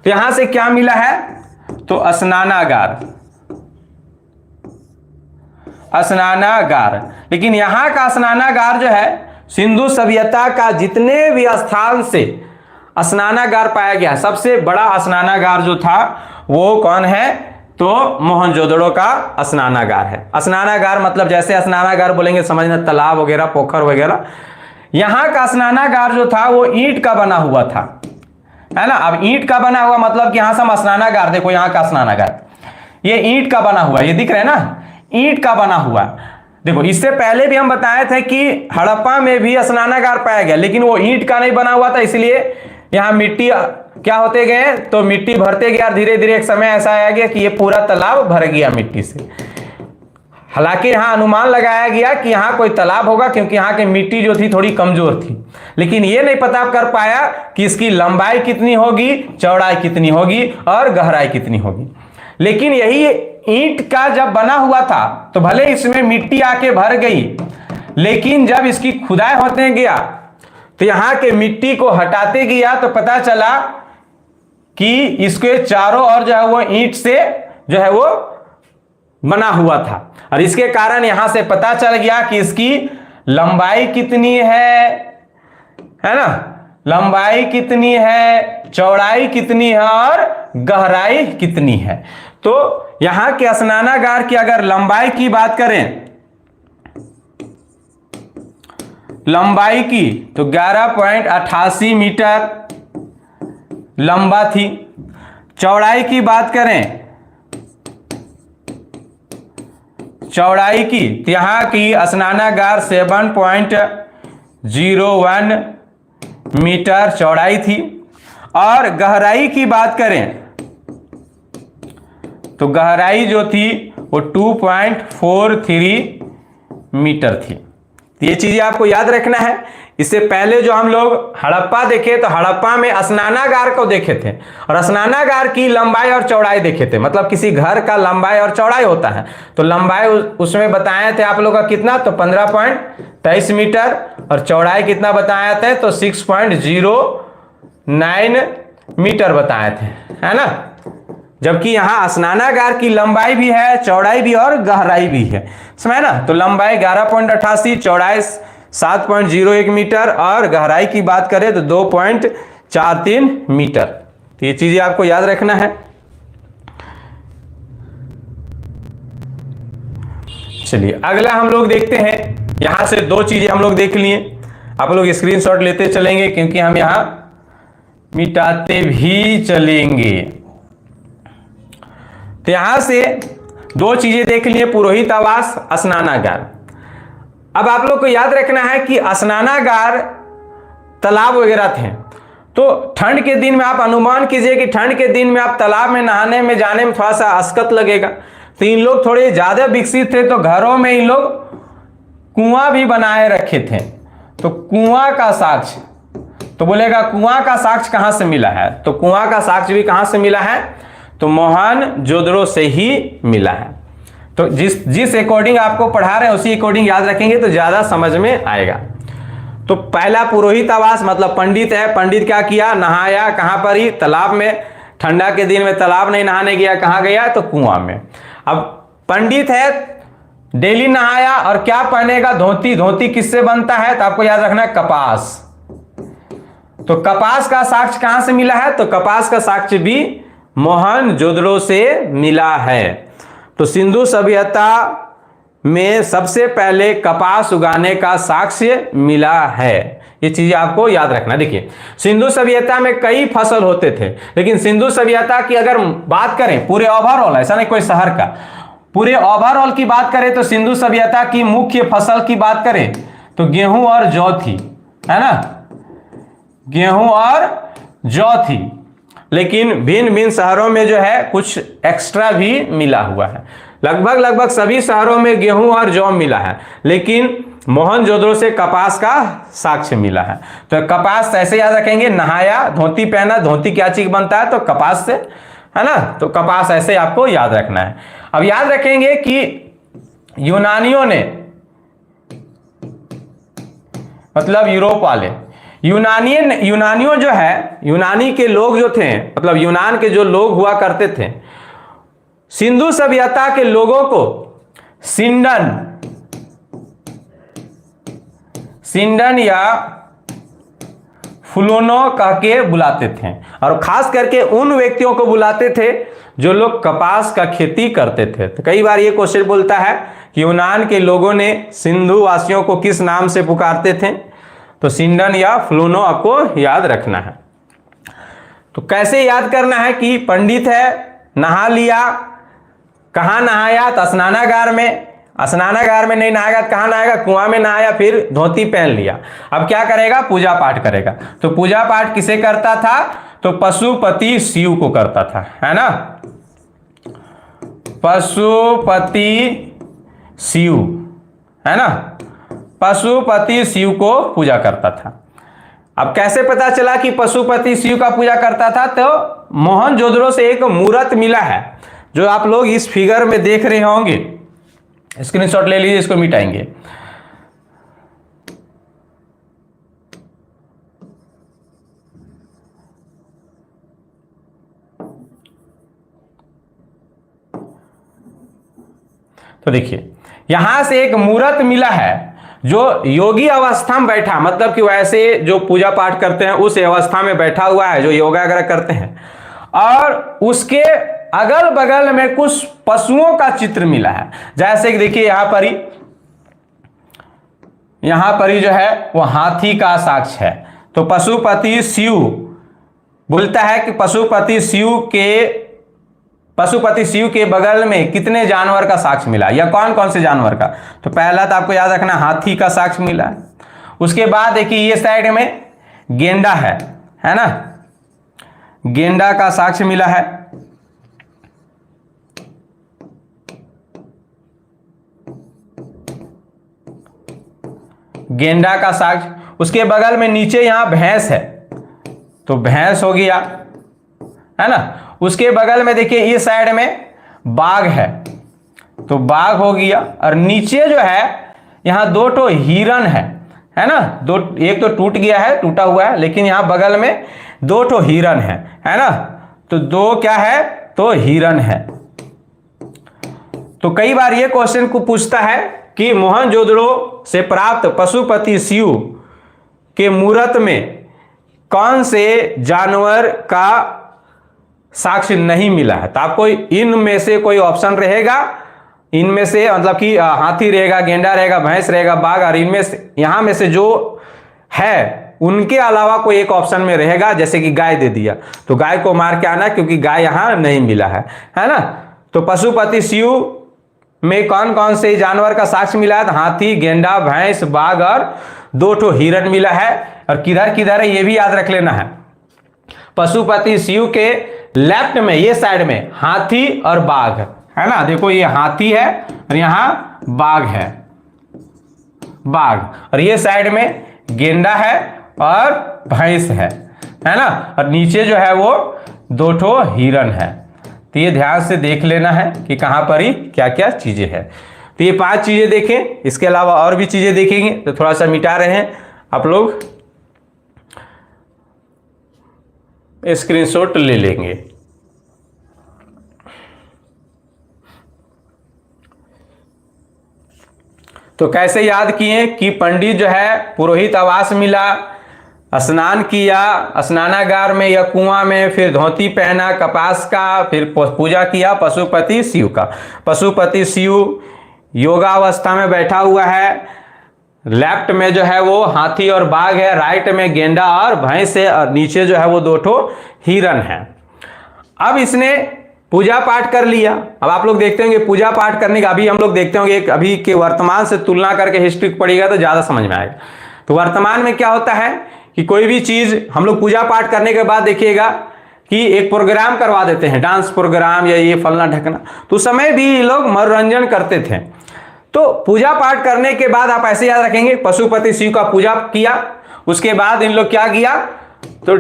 तो यहां से क्या मिला है तो स्नानागार, लेकिन यहां का स्नानागार जो है सिंधु सभ्यता का जितने भी स्थान से स्नानागार पाया गया, सबसे बड़ा स्नानागार जो था वो कौन है तो मोहनजोदड़ो का स्नानागार है। स्नानागार मतलब जैसे स्नानागार बोलेंगे समझना तालाब वगैरह, पोखर वगैरह। यहां का स्नानागार जो था वो ईंट का बना हुआ था, है ना। अब ईंट का बना हुआ मतलब कि यहां से हम स्नानागार, देखो यहां का स्नानागार ये ईंट का बना हुआ, ये दिख रहा है ना, ईंट का बना हुआ। देखो इससे पहले भी हम बताए थे कि हड़प्पा में भी स्नानागार पाया गया, लेकिन वो ईंट का नहीं बना हुआ था, इसलिए यहां मिट्टी क्या होते गए तो मिट्टी भरते गया, धीरे धीरे एक समय ऐसा आया गया कि ये पूरा तालाब भर गया मिट्टी से। हालांकि यहां अनुमान लगाया गया कि यहां कोई तालाब होगा, क्योंकि यहां की मिट्टी जो थी थोड़ी कमजोर थी, लेकिन ये नहीं पता कर पाया कि इसकी लंबाई कितनी होगी, चौड़ाई कितनी होगी और गहराई कितनी होगी। लेकिन यही ईंट का जब बना हुआ था तो भले इसमें मिट्टी आके भर गई, लेकिन जब इसकी खुदाई होते गया तो यहां के मिट्टी को हटाते गया तो पता चला कि इसके चारों ओर जो है वो ईंट से जो है वो बना हुआ था, और इसके कारण यहां से पता चल गया कि इसकी लंबाई कितनी है ना, लंबाई कितनी है, चौड़ाई कितनी है और गहराई कितनी है। तो यहां के स्नानागार की अगर लंबाई की बात करें, लंबाई की तो 11.88 मीटर लंबा थी। चौड़ाई की बात करें, चौड़ाई की तो यहां की स्नानागार 7.01 मीटर चौड़ाई थी, और गहराई की बात करें तो गहराई जो थी वो 2.43 मीटर थी। तो ये चीजें आपको याद रखना है। इससे पहले जो हम लोग हड़प्पा देखे तो हड़प्पा में स्नानागार को देखे थे, और स्नानागार की लंबाई और चौड़ाई देखे थे। मतलब किसी घर का लंबाई और चौड़ाई होता है, तो लंबाई उसमें बताए थे आप लोग का कितना तो 15.23 मीटर, और चौड़ाई कितना बताए थे तो 6.09 मीटर बताए थे, है ना। जबकि यहां स्नानागार की लंबाई भी है, चौड़ाई भी और गहराई भी है, समझ ना। तो लंबाई 11.88, चौड़ाई 7.01 मीटर, और गहराई की बात करें तो 2.43 मीटर। तो ये चीजें आपको याद रखना है। चलिए अगला हम लोग देखते हैं। यहां से दो चीजें हम लोग देख लिए, आप लोग स्क्रीनशॉट लेते चलेंगे क्योंकि हम यहां मिटाते भी चलेंगे। तो यहां से दो चीजें देख लिए, पुरोहित आवास, स्नानागार। अब आप लोग को याद रखना है कि स्नानागार तालाब वगैरह थे, तो ठंड के दिन में आप अनुमान कीजिए कि ठंड के दिन में आप तालाब में नहाने में जाने में थोड़ा सा अस्कत लगेगा। तो इन लोग थोड़े ज्यादा विकसित थे, तो घरों में इन लोग कुआं भी बनाए रखे थे। तो कुआं का साक्ष्य, तो बोलेगा कुआं का साक्ष्य कहां से मिला है, तो कुआं का साक्ष्य भी कहां से मिला है तो मोहनजोदड़ो से ही मिला है। तो जिस अकॉर्डिंग आपको पढ़ा रहे हैं उसी अकॉर्डिंग याद रखेंगे तो ज्यादा समझ में आएगा। तो पहला पुरोहित आवास मतलब पंडित है, पंडित क्या किया, नहाया कहां पर ही तालाब में। ठंडा के दिन में तालाब नहीं नहाने गया, कहां गया तो कुआं में। अब पंडित है, डेली नहाया, और क्या पहनेगा धोती। धोती किससे बनता है तो आपको याद रखना है कपास। तो कपास का साक्ष्य कहां से मिला है तो कपास का साक्ष्य भी मोहनजोदड़ो से मिला है। तो सिंधु सभ्यता में सबसे पहले कपास उगाने का साक्ष्य मिला है। ये चीजें आपको याद रखना। देखिए, सिंधु सभ्यता में कई फसल होते थे, लेकिन सिंधु सभ्यता की अगर बात करें पूरे ओवरऑल, ऐसा नहीं कोई शहर का, पूरे ओवरऑल की बात करें तो सिंधु सभ्यता की मुख्य फसल की बात करें तो गेहूं और जौ थी, है ना, गेहूं और जौ थी। लेकिन भिन्न भिन्न शहरों में जो है कुछ एक्स्ट्रा भी मिला हुआ है। लगभग सभी शहरों में गेहूं और जौ मिला है, लेकिन मोहनजोदड़ो से कपास का साक्ष्य मिला है। तो कपास ऐसे याद रखेंगे, नहाया, धोती पहना, धोती क्या चीज बनता है तो कपास से, है ना, तो कपास ऐसे आपको याद रखना है। अब याद रखेंगे कि यूनानियों ने, मतलब यूरोप वाले, यूनानियों जो है, यूनानी के लोग जो थे, मतलब यूनान के जो लोग हुआ करते थे, सिंधु सभ्यता के लोगों को सिंडन या फुलोनो कह के बुलाते थे, और खास करके उन व्यक्तियों को बुलाते थे जो लोग कपास का खेती करते थे। तो कई बार ये क्वेश्चन बोलता है कि यूनान के लोगों ने सिंधु वासियों को किस नाम से पुकारते थे, तो सिंडन या फ्लोनो आपको याद रखना है। तो कैसे याद करना है कि पंडित है, नहा लिया, कहाँ नहाया तो स्नानागार में, स्नानागार में नहीं नहाएगा तो कहाँ नहाएगा, कुआं में नहाया, फिर धोती पहन लिया। अब क्या करेगा, पूजा पाठ करेगा। तो पूजा पाठ किसे करता था, तो पशुपति शिव को करता था, है ना, पशुपति शिव, है ना, पशुपति शिव को पूजा करता था। अब कैसे पता चला कि पशुपति शिव का पूजा करता था, तो मोहनजोदड़ो से एक मूर्त मिला है जो आप लोग इस फिगर में देख रहे होंगे। स्क्रीनशॉट ले लीजिए, इसको मिटाएंगे। तो देखिए, यहां से एक मूर्त मिला है जो योगी अवस्था में बैठा, मतलब कि वैसे जो पूजा पाठ करते हैं उस अवस्था में बैठा हुआ है, जो योगा वगैरह करते हैं, और उसके अगल बगल में कुछ पशुओं का चित्र मिला है। जैसे कि देखिए यहां पर ही जो है वो हाथी का साक्ष्य है। तो पशुपति शिव बोलता है कि पशुपति शिव के बगल में कितने जानवर का साक्ष्य मिला, या कौन कौन से जानवर का, तो पहला तो आपको याद रखना हाथी का साक्ष्य मिला है। उसके बाद देखिए ये साइड में गेंडा है ना, गेंडा का साक्ष्य मिला है। गेंडा का साक्ष्य, उसके बगल में नीचे यहां भैंस है, तो भैंस हो गया, है ना। उसके बगल में देखिए इस साइड में बाघ है, तो बाघ हो गया। और नीचे जो है यहां दो ठो हिरन है ना, दो, एक तो टूट गया है, टूटा हुआ है, लेकिन यहां बगल में दो ठो हिरन है ना, तो दो क्या है, तो हिरन है। तो कई बार ये क्वेश्चन को पूछता है कि मोहनजोदड़ो से प्राप्त पशुपति शिव के मूर्त में कौन से जानवर का साक्ष्य नहीं मिला है। तो आपको इनमें से कोई ऑप्शन रहेगा, इनमें से मतलब कि हाथी रहेगा, गेंडा रहेगा, भैंस रहेगा, बाघ, और इनमें से यहां में से जो है उनके अलावा कोई एक ऑप्शन में रहेगा। जैसे कि गाय दे दिया तो गाय को मार के आना, क्योंकि गाय यहां नहीं मिला है ना। तो पशुपति शिव में कौन कौन से जानवर का साक्ष्य मिला है, तो हाथी, गेंडा, भैंस, बाघ और दो ठो हिरन मिला है। और किधर किधर है ये भी याद रख लेना है। पशुपति शिव के लेफ्ट में ये साइड में हाथी और बाघ है ना, देखो ये हाथी है और यहां बाघ है, बाघ, और ये साइड में गेंडा है और भैंस है ना, और नीचे जो है वो दो ठो हिरन है। तो ये ध्यान से देख लेना है कि कहां पर ही क्या क्या चीजें हैं। तो ये 5 चीजें देखें, इसके अलावा और भी चीजें देखेंगे तो थोड़ा सा मिटा रहे हैं आप लोग, स्क्रीनशॉट ले लेंगे। तो कैसे याद किए कि पंडित जो है पुरोहित आवास मिला, स्नान किया स्नानागार में या कुआं में, फिर धोती पहना कपास का, फिर पूजा किया पशुपति शिव का। पशुपति शिव योगावस्था में बैठा हुआ है, लेफ्ट में जो है वो हाथी और बाघ है, राइट में गेंडा और भैंस है, और नीचे जो है वो 2 ठो हिरन है। अब इसने पूजा पाठ कर लिया। अब आप लोग देखते होंगे पूजा पाठ करने का, अभी हम लोग देखते होंगे अभी के वर्तमान से तुलना करके हिस्ट्री पढ़िएगा तो ज्यादा समझ में आएगा। तो वर्तमान में क्या होता है कि कोई भी चीज हम लोग पूजा पाठ करने के बाद देखिएगा कि एक प्रोग्राम करवा देते हैं, डांस प्रोग्राम या ये फलना ढकना। तो उस समय भी ये लोग मनोरंजन करते थे। तो पूजा पाठ करने के बाद आप ऐसे याद रखेंगे, पशुपति शिव का पूजा किया, उसके बाद इन लोग क्या किया, तो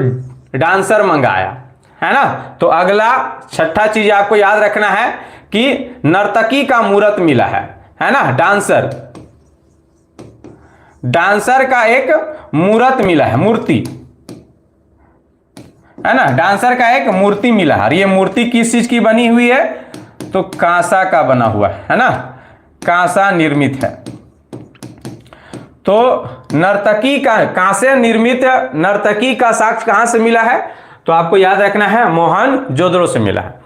डांसर मंगाया, है ना। तो अगला छठा चीज आपको याद रखना है कि नर्तकी का मूर्त मिला है ना। डांसर का एक मूर्त मिला है, मूर्ति, है ना। डांसर का एक मूर्ति मिला है। और ये मूर्ति किस चीज की बनी हुई है, तो कांसा का बना हुआ है ना, कांसा निर्मित है। तो नर्तकी का कांसे निर्मित नर्तकी का साक्ष्य कहां से मिला है, तो आपको याद रखना है मोहनजोदड़ो से मिला है।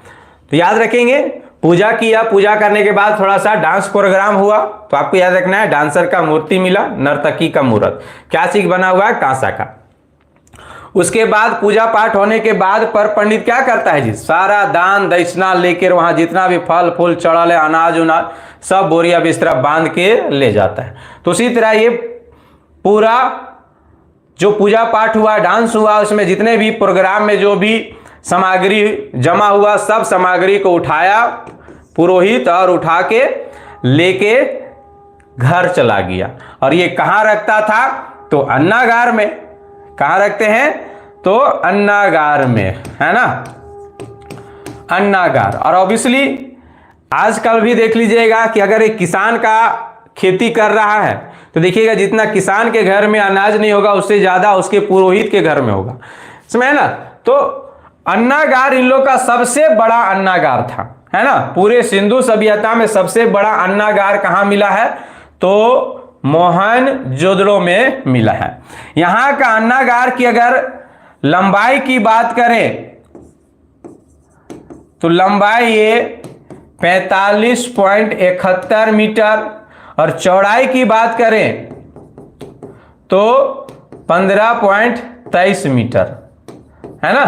तो याद रखेंगे, पूजा किया, पूजा करने के बाद थोड़ा सा डांस प्रोग्राम हुआ, तो आपको याद रखना है डांसर का मूर्ति मिला, नर्तकी का मूर्त, क्या चीज बना हुआ है, कांसा का। उसके बाद पूजा पाठ होने के बाद पर पंडित क्या करता है जी, सारा दान दक्षिणा लेकर वहां जितना भी फल फूल चढ़ल है, अनाज उनाज सब बोरिया बिस्तरा बांध के ले जाता है। तो उसी तरह ये पूरा जो पूजा पाठ हुआ, डांस हुआ, उसमें जितने भी प्रोग्राम में जो भी सामग्री जमा हुआ, सब सामग्री को उठाया पुरोहित और उठा के लेके घर चला गया। और ये कहां रखता था, तो अन्नागार में। कहां रखते हैं, तो अन्नागार में, है ना, अन्नागार। और ऑब्वियसली आजकल भी देख लीजिएगा कि अगर एक किसान का खेती कर रहा है तो देखिएगा जितना किसान के घर में अनाज नहीं होगा उससे ज्यादा उसके पुरोहित के घर में होगा, समझे ना। तो अन्नागार इन लोग का सबसे बड़ा अन्नागार था, है ना। पूरे सिंधु सभ्यता में सबसे बड़ा अन्नागार कहां मिला है, तो मोहनजोदड़ो में मिला है। यहां का अन्नागार की अगर लंबाई की बात करें तो लंबाई ये 45.71 मीटर, और चौड़ाई की बात करें तो 15.23 मीटर, है ना,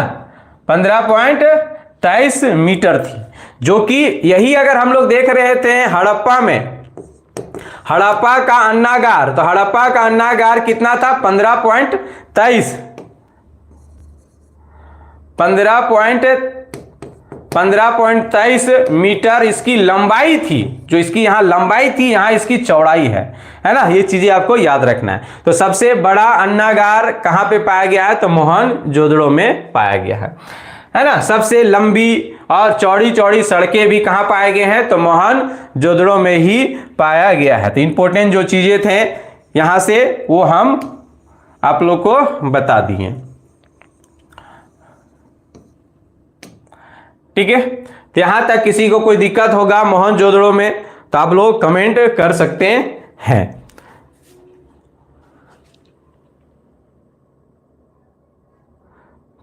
15.23 मीटर थी। जो कि यही अगर हम लोग देख रहे थे हड़प्पा में, हड़प्पा का अन्नागार, तो हड़प्पा का अन्नागार कितना था, 15.23 मीटर इसकी लंबाई थी। जो इसकी यहां लंबाई थी, यहां इसकी चौड़ाई है ना। ये चीजें आपको याद रखना है। तो सबसे बड़ा अन्नागार कहां पे पाया गया है, तो मोहनजोदड़ो में पाया गया है ना। सबसे लंबी और चौड़ी चौड़ी सड़कें भी कहां पाए गए हैं, तो मोहनजोदड़ो में ही पाया गया है। तो इंपॉर्टेंट जो चीजें थे यहां से वो हम आप लोग को बता दिए, ठीक है। तो यहां तक किसी को कोई दिक्कत होगा मोहनजोदड़ो में तो आप लोग कमेंट कर सकते हैं।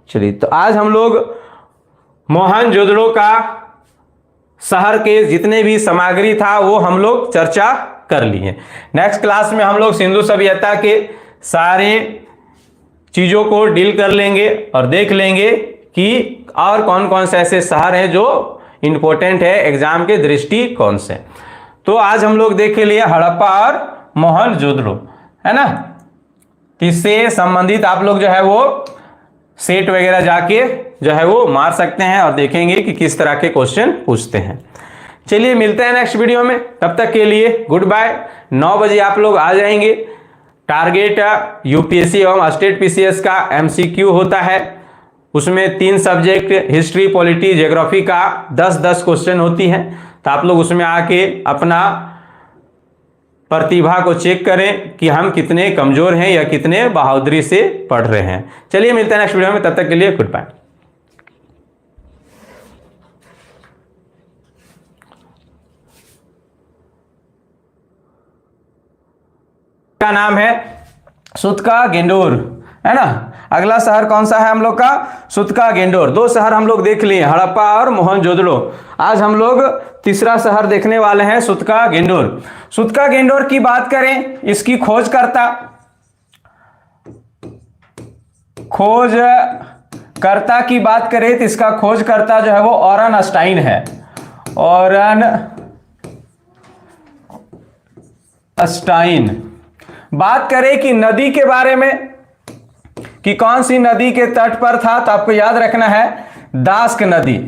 चलिए, तो आज हम लोग मोहनजोदड़ो का शहर के जितने भी सामग्री था वो हम लोग चर्चा कर लिए। नेक्स्ट क्लास में हम लोग सिंधु सभ्यता के सारे चीजों को डील कर लेंगे और देख लेंगे कि और कौन कौन से ऐसे शहर हैं जो इंपॉर्टेंट है एग्जाम के दृष्टिकोण से। तो आज हम लोग देख लिए हड़प्पा और मोहनजोदड़ो, है ना। इससे संबंधित आप लोग जो है वो सेट वगैरह जाके जो है वो मार सकते हैं और देखेंगे कि किस तरह के क्वेश्चन पूछते हैं। चलिए, मिलते हैं नेक्स्ट वीडियो में, तब तक के लिए गुड बाय। 9 बजे आप लोग आ जाएंगे। टारगेट यूपीएससी एवं स्टेट पीसीएस का एमसीक्यू होता है, उसमें 3 सब्जेक्ट हिस्ट्री पॉलिटी ज्योग्राफी का 10-10 क्वेश्चन होती हैं। तो आप लोग उसमें आके अपना प्रतिभा को चेक करें कि हम कितने कमजोर हैं या कितने बहादुरी से पढ़ रहे हैं। चलिए, मिलते हैं नेक्स्ट वीडियो में, तब तक के लिए गुड बाय। का नाम है सुतका गेंडोर, है ना। अगला शहर कौन सा है हम लोग का? सुतका गेंडोर। दो शहर हम लोग देख लिए, हड़प्पा और मोहनजोदड़ो। आज हम लोग तीसरा शहर देखने वाले हैं, सुतका गेंडोर। सुतका गेंडोर की बात करें, इसकी खोजकर्ता की बात करें तो इसका खोजकर्ता जो है वो ऑरन स्टाइन है। Aurel Stein. बात करें कि नदी के बारे में, कि कौन सी नदी के तट पर था, तो आपको याद रखना है दास्क नदी।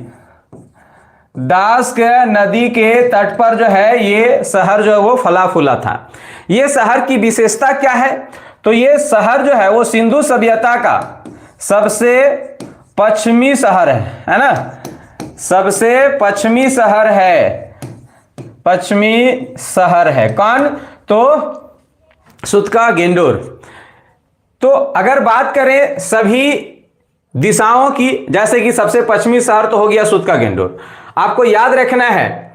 दास्क नदी के तट पर जो है ये शहर जो है वो फला फूला था। ये शहर की विशेषता क्या है? तो ये शहर जो है वो सिंधु सभ्यता का सबसे पश्चिमी शहर है ना, सबसे पश्चिमी शहर है, पश्चिमी शहर है। कौन? तो सुतका गेंडोर। तो अगर बात करें सभी दिशाओं की, जैसे कि सबसे पश्चिमी शहर तो हो गया सुतका गेंडोर। आपको याद रखना है,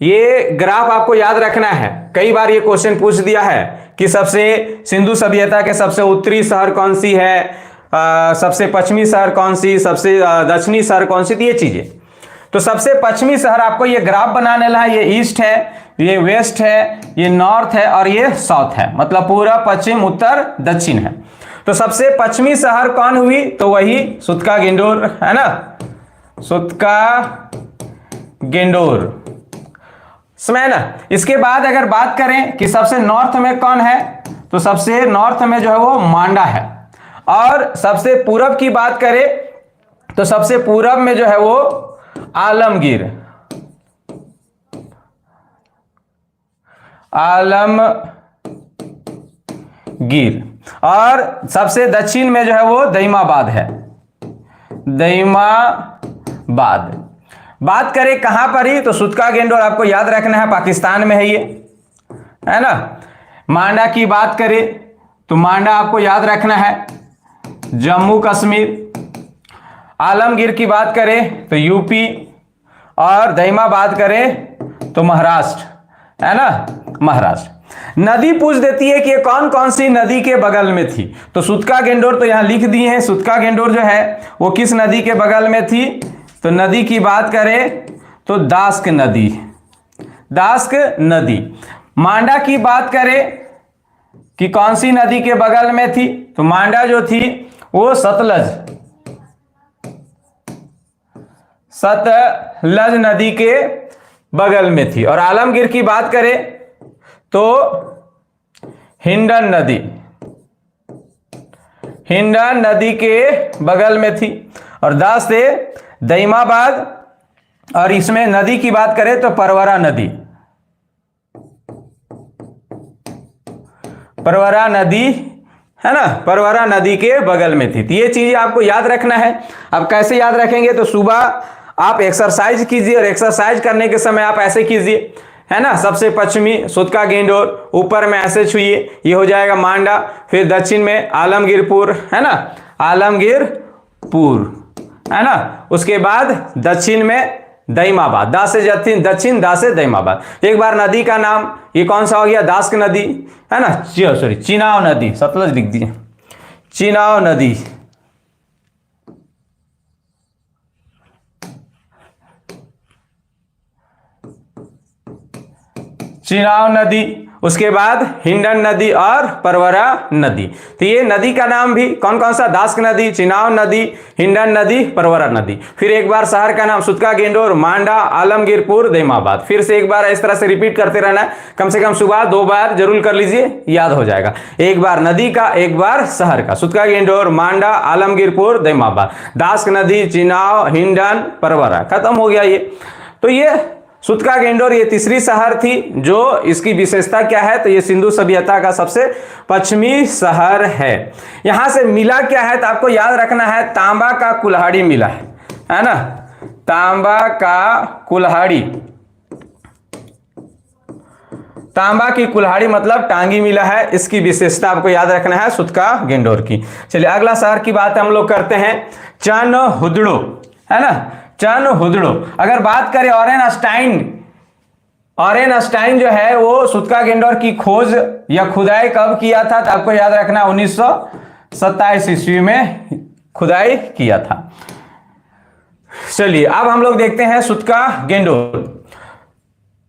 ये ग्राफ आपको याद रखना है, कई बार ये क्वेश्चन पूछ दिया है कि सबसे सिंधु सभ्यता के सबसे उत्तरी शहर कौन सी है, सबसे पश्चिमी शहर कौन सी, सबसे दक्षिणी शहर कौन सी, तो ये चीजें। तो सबसे पश्चिमी शहर आपको ये ग्राफ बनाने ला है, ये ईस्ट है, ये वेस्ट है, ये नॉर्थ है और ये साउथ है, मतलब पूरा पश्चिम उत्तर दक्षिण है। तो सबसे पश्चिमी शहर कौन हुई? तो वही सुतका गेंडोर है ना, सुतका गेंडोर समय ना। इसके बाद अगर बात करें कि सबसे नॉर्थ में कौन है, तो सबसे नॉर्थ में जो है वो मांडा है। और सबसे पूरब की बात करें तो सबसे पूरब में जो है वो आलमगीर, आलमगीर। और सबसे दक्षिण में जो है वो दईमाबाद है, दईमाबाद। बात करें कहां पर ही, तो सुतका गेंडोर आपको याद रखना है पाकिस्तान में है ये, है ना। मांडा की बात करें तो मांडा आपको याद रखना है जम्मू कश्मीर। आलमगीर की बात करें तो यूपी, और दईमाबाद करें तो महाराष्ट्र, है ना, महाराष्ट्र। नदी पूछ देती है कि ये कौन कौन सी नदी के बगल में थी, तो सुतका गेंडोर तो यहां लिख दिए हैं। सुतका गेंडोर जो है वो किस नदी के बगल में थी, तो नदी की बात करें तो दास्क नदी, दास्क नदी। मांडा की बात करें कि कौन सी नदी के बगल में थी, तो मांडा जो थी वो सतलज नदी के बगल में थी। और आलमगीर की बात करें तो हिंडन नदी, हिंडन नदी के बगल में थी। और दास से दईमाबाद, और इसमें नदी की बात करें तो परवरा नदी, परवरा नदी है ना, परवरा नदी के बगल में थी। तो ये चीज आपको याद रखना है। अब कैसे याद रखेंगे, तो सुबह आप एक्सरसाइज कीजिए, और एक्सरसाइज करने के समय आप ऐसे कीजिए, है ना। सबसे पश्चिमी सुतका गेंडोर, ऊपर में ऐसे छुइए, ये हो जाएगा मांडा। फिर दक्षिण में आलमगीरपुर, है ना, आलमगीरपुर, है ना। उसके बाद दक्षिण में दईमाबाद, दा से दक्षिण, दा से दईमाबाद। एक बार नदी का नाम ये कौन सा हो गया, दास्क नदी, है ना, सॉरी चिनाव नदी, सतलज लिख दिए, चिनाव नदी, चिनाव नदी। उसके बाद हिंडन नदी और परवरा नदी। तो ये नदी का नाम भी कौन कौन सा, दास्क नदी, चिनाव नदी, हिंडन नदी, परवरा नदी। फिर एक बार शहर का नाम सुतका गेंडोर, मांडा, आलमगीरपुर, दईमाबाद। फिर से एक बार इस तरह से रिपीट करते रहना है, कम से कम सुबह 2 बार जरूर कर लीजिए, याद हो जाएगा। एक बार नदी का, एक बार शहर का, सुतका गेंडोर, मांडा, आलमगीरपुर, दईमाबाद, दास्क नदी, चिनाव, हिंडन, परवरा, खत्म हो गया ये। तो ये सुतका गेंडोर ये तीसरी शहर थी। जो इसकी विशेषता क्या है, तो ये सिंधु सभ्यता का सबसे पश्चिमी शहर है। यहां से मिला क्या है, तो आपको याद रखना है तांबा का कुल्हाड़ी मिला है ना, तांबा का कुल्हाड़ी, तांबा की कुल्हाड़ी मतलब टांगी मिला है। इसकी विशेषता आपको याद रखना है सुतका गेंडोर की। चलिए अगला शहर की बात हम लोग करते हैं, चनहुदड़ो, है ना, चनहुदड़ो। अगर बात करें ऑरेन स्टाइन जो है वो सुतका गेंडोर की खोज या खुदाई कब किया था, तो आपको याद रखना 1900 27 ईस्वी में खुदाई किया था। चलिए अब हम लोग देखते हैं सुत्का गेंडोर।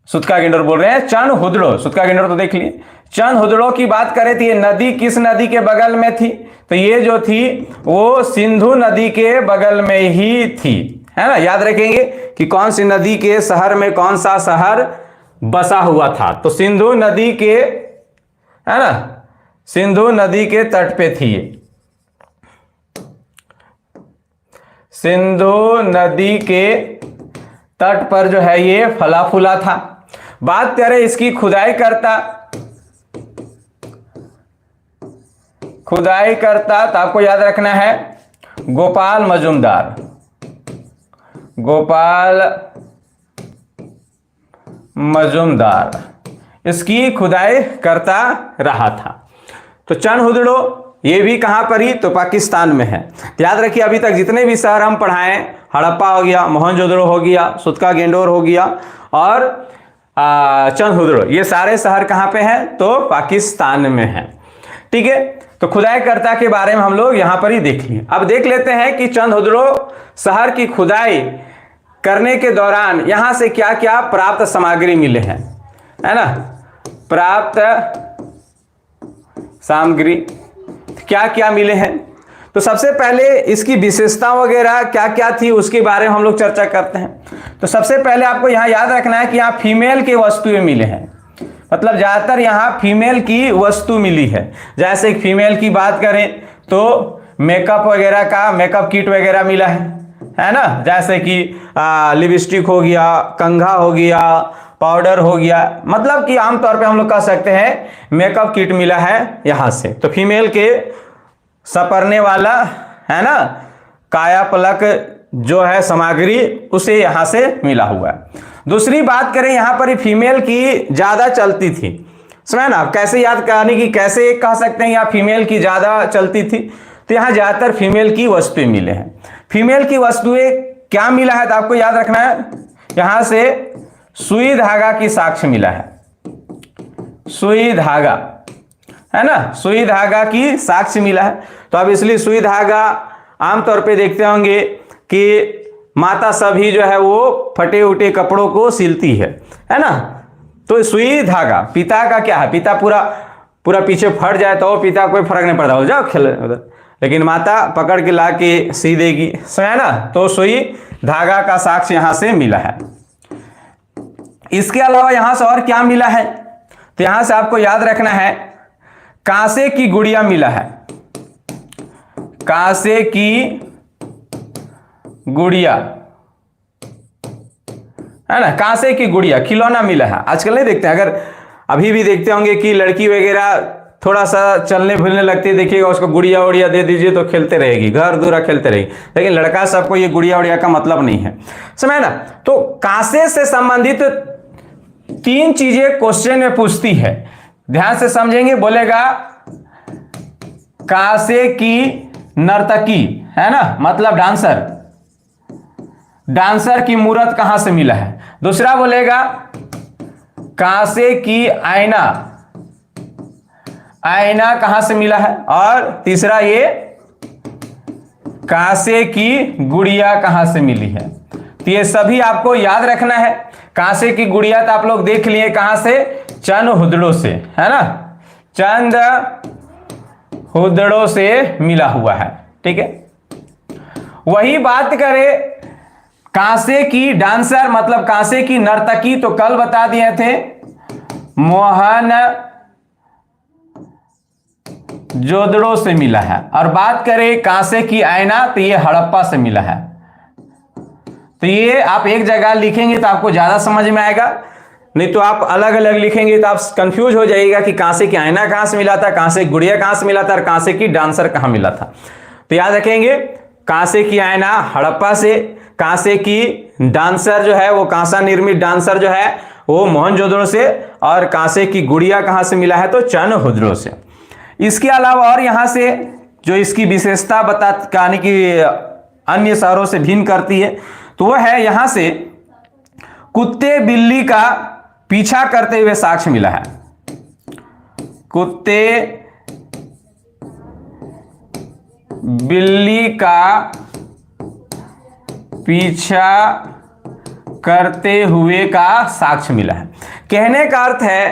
सुत्का गेंडोर बोल रहे हैं चंद हुदड़ो। सुत्का गेंडोर तो देख लिए। चंद हुदड़ो की बात करें तो ये नदी किस नदी के बगल में थी? तो ये जो थी वो सिंधु नदी के बगल में ही थी, है ना। याद रखेंगे कि कौन सी नदी के शहर में कौन सा शहर बसा हुआ था। तो सिंधु नदी के, है ना, सिंधु नदी के तट पे थी। सिंधु नदी के तट पर जो है ये फला फूला था। बात करें इसकी खुदाई करता तो आपको याद रखना है गोपाल मजुमदार। गोपाल मजुमदार इसकी खुदाई करता रहा था। तो चंद हुदड़ो ये भी कहां पर ही? तो पाकिस्तान में है। याद रखिए अभी तक जितने भी शहर हम पढ़ाएं, हड़प्पा हो गया, मोहनजोदड़ो हो गया, सुत्का गेंडोर हो गया और चंद हुदड़ो, ये सारे शहर कहां पे हैं? तो पाकिस्तान में है। ठीक है, तो खुदाईकर्ता के बारे में हम लोग यहां पर ही देख लिए। अब देख लेते हैं कि चंद हुदड़ो शहर की खुदाई करने के दौरान यहां से क्या क्या प्राप्त सामग्री मिले हैं, है ना। प्राप्त सामग्री क्या क्या मिले हैं? तो सबसे पहले इसकी विशेषता वगैरह क्या क्या थी उसके बारे में हम लोग चर्चा करते हैं। तो सबसे पहले आपको यहां याद रखना है कि यहां फीमेल के वस्तुएं मिले हैं, मतलब ज्यादातर यहां फीमेल की वस्तु मिली है। जैसे फीमेल की बात करें तो मेकअप वगैरह का, मेकअप किट वगैरह मिला है ना। जैसे कि लिपस्टिक हो गया, कंघा हो गया, पाउडर हो गया, मतलब कि आमतौर पे हम लोग कह सकते हैं मेकअप किट मिला है यहां से। तो फीमेल के सपरने वाला, है ना, काया पलक जो है सामग्री उसे यहां से मिला हुआ है। दूसरी बात करें यहां पर फीमेल की ज्यादा चलती थी, समझे ना। कैसे याद कराने की, कैसे कह सकते हैं यहाँ फीमेल की ज्यादा चलती थी? तो यहां ज्यादातर फीमेल की वस्तुएं मिले हैं। फीमेल की वस्तुएं क्या मिला है? तो आपको याद रखना है यहां से सुई धागा की साक्ष्य मिला है। सुई धागा, है ना, सुई धागा की साक्ष्य मिला है। तो अब इसलिए सुई धागा आमतौर पे देखते होंगे कि माता सभी जो है वो फटे उटे कपड़ों को सिलती है ना। तो सुई धागा पिता का क्या है? पिता पूरा पूरा पीछे फट जाए तो पिता कोई फर्क नहीं पड़ता, हो जाओ खेल उधर, लेकिन माता पकड़ के ला के सी देगी, है ना। तो सुई धागा का साक्ष्य यहां से मिला है। इसके अलावा यहां से और क्या मिला है? तो यहां से आपको याद रखना है कांसे की गुड़िया मिला है। कांसे की गुड़िया, है ना, कांसे की गुड़िया, खिलौना मिला है। आजकल नहीं देखते, अगर अभी भी देखते होंगे कि लड़की वगैरह थोड़ा सा चलने फिरने लगती है, देखिएगा उसको गुड़िया उड़िया दे दीजिए तो खेलते रहेगी, घर दूरा खेलते रहेगी। लेकिन लड़का सबको ये गुड़िया उड़िया का मतलब नहीं है, समझे ना। तो कांसे से संबंधित 3 चीजें क्वेश्चन में पूछती है, ध्यान से समझेंगे। बोलेगा कांसे की नर्तकी, है ना, मतलब डांसर, डांसर की मूर्त कहां से मिला है। दूसरा बोलेगा कांसे की आईना, आईना कहां से मिला है। और तीसरा ये कांसे की गुड़िया कहां से मिली है। तो ये सभी आपको याद रखना है। कांसे की गुड़िया तो आप लोग देख लिए कहां से? चंद हुदड़ो से, है ना, चंद हुदड़ो से मिला हुआ है। ठीक है, वही बात करें कांसे की डांसर मतलब कांसे की नर्तकी, तो कल बता दिए थे मोहन जोदड़ो से मिला है। और बात करें कांसे की आईना तो ये हड़प्पा से मिला है। तो ये आप एक जगह लिखेंगे तो आपको ज्यादा समझ में आएगा, नहीं तो आप अलग अलग लिखेंगे तो आप कंफ्यूज हो जाइएगा कि कांसे की आईना कहां से मिला था, कांसे की गुड़िया कहां से मिला था और कांसे की डांसर कहां मिला था। तो याद रखेंगे कांसे की आईना हड़प्पा से, कांसे की डांसर जो है वो कांसा निर्मित डांसर जो है वो मोहनजोदड़ो से, और कांसे की गुड़िया कहां से मिला है? तो चंद हुदड़ो से। इसके अलावा और यहां से जो इसकी विशेषता बताने की अन्य शहरों से भिन्न करती है तो वह है यहां से कुत्ते बिल्ली का पीछा करते हुए साक्ष्य मिला है। कुत्ते बिल्ली का पीछा करते हुए का साक्ष्य मिला है। कहने का अर्थ है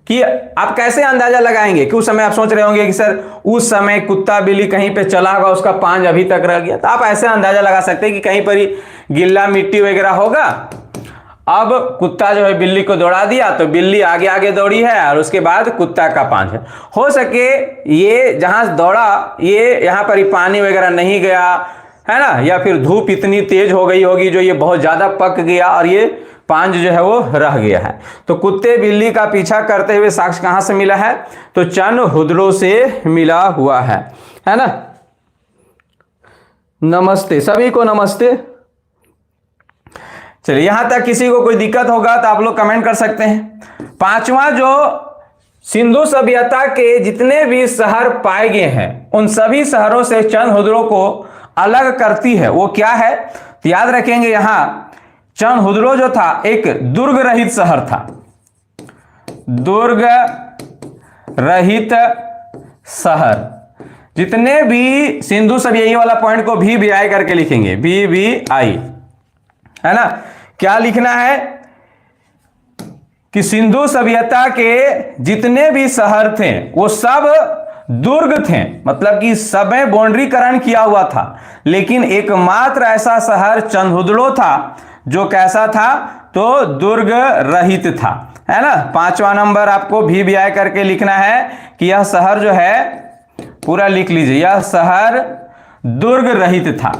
कि आप कैसे अंदाजा लगाएंगे कि उस समय आप सोच रहे होंगे कि सर उस समय कुत्ता बिल्ली कहीं पे चला होगा, उसका पांज अभी तक रह गया, तो आप ऐसे अंदाजा लगा सकते हैं कि कहीं पर ही गिल्ला मिट्टी वगैरह होगा। अब कुत्ता जो है बिल्ली को दौड़ा दिया तो बिल्ली आगे आगे दौड़ी है और उसके बाद कुत्ता का पांच है। हो सके ये जहां दौड़ा ये यहां पर ही पानी वगैरह नहीं गया है ना, या फिर धूप इतनी तेज हो गई होगी जो ये बहुत ज्यादा पक गया और ये पांज जो है वो रह गया है। तो कुत्ते बिल्ली का पीछा करते हुए साक्ष्य कहां से मिला है? तो चंद हुदड़ों से मिला हुआ है ना। नमस्ते सभी को, नमस्ते। चलिए यहां तक किसी को कोई दिक्कत होगा तो आप लोग कमेंट कर सकते हैं। पांचवा, जो सिंधु सभ्यता के जितने भी शहर पाए गए हैं उन सभी शहरों से चंद हुदड़ों को अलग करती है, वो क्या है? तो याद रखेंगे यहां चंद हुदड़ो जो था एक दुर्ग रहित शहर था। दुर्ग रहित शहर। जितने भी सिंधु सभ्यता, ये वाला पॉइंट को भी आई करके लिखेंगे, भी आई है ना। क्या लिखना है कि सिंधु सभ्यता के जितने भी शहर थे वो सब दुर्ग थे, मतलब कि सब में बाउंड्रीकरण किया हुआ था, लेकिन एकमात्र ऐसा शहर चंद हुदड़ो था जो कैसा था? तो दुर्ग रहित था, है ना। पांचवा नंबर आपको भी आई करके लिखना है कि यह शहर जो है, पूरा लिख लीजिए, यह शहर दुर्ग रहित था।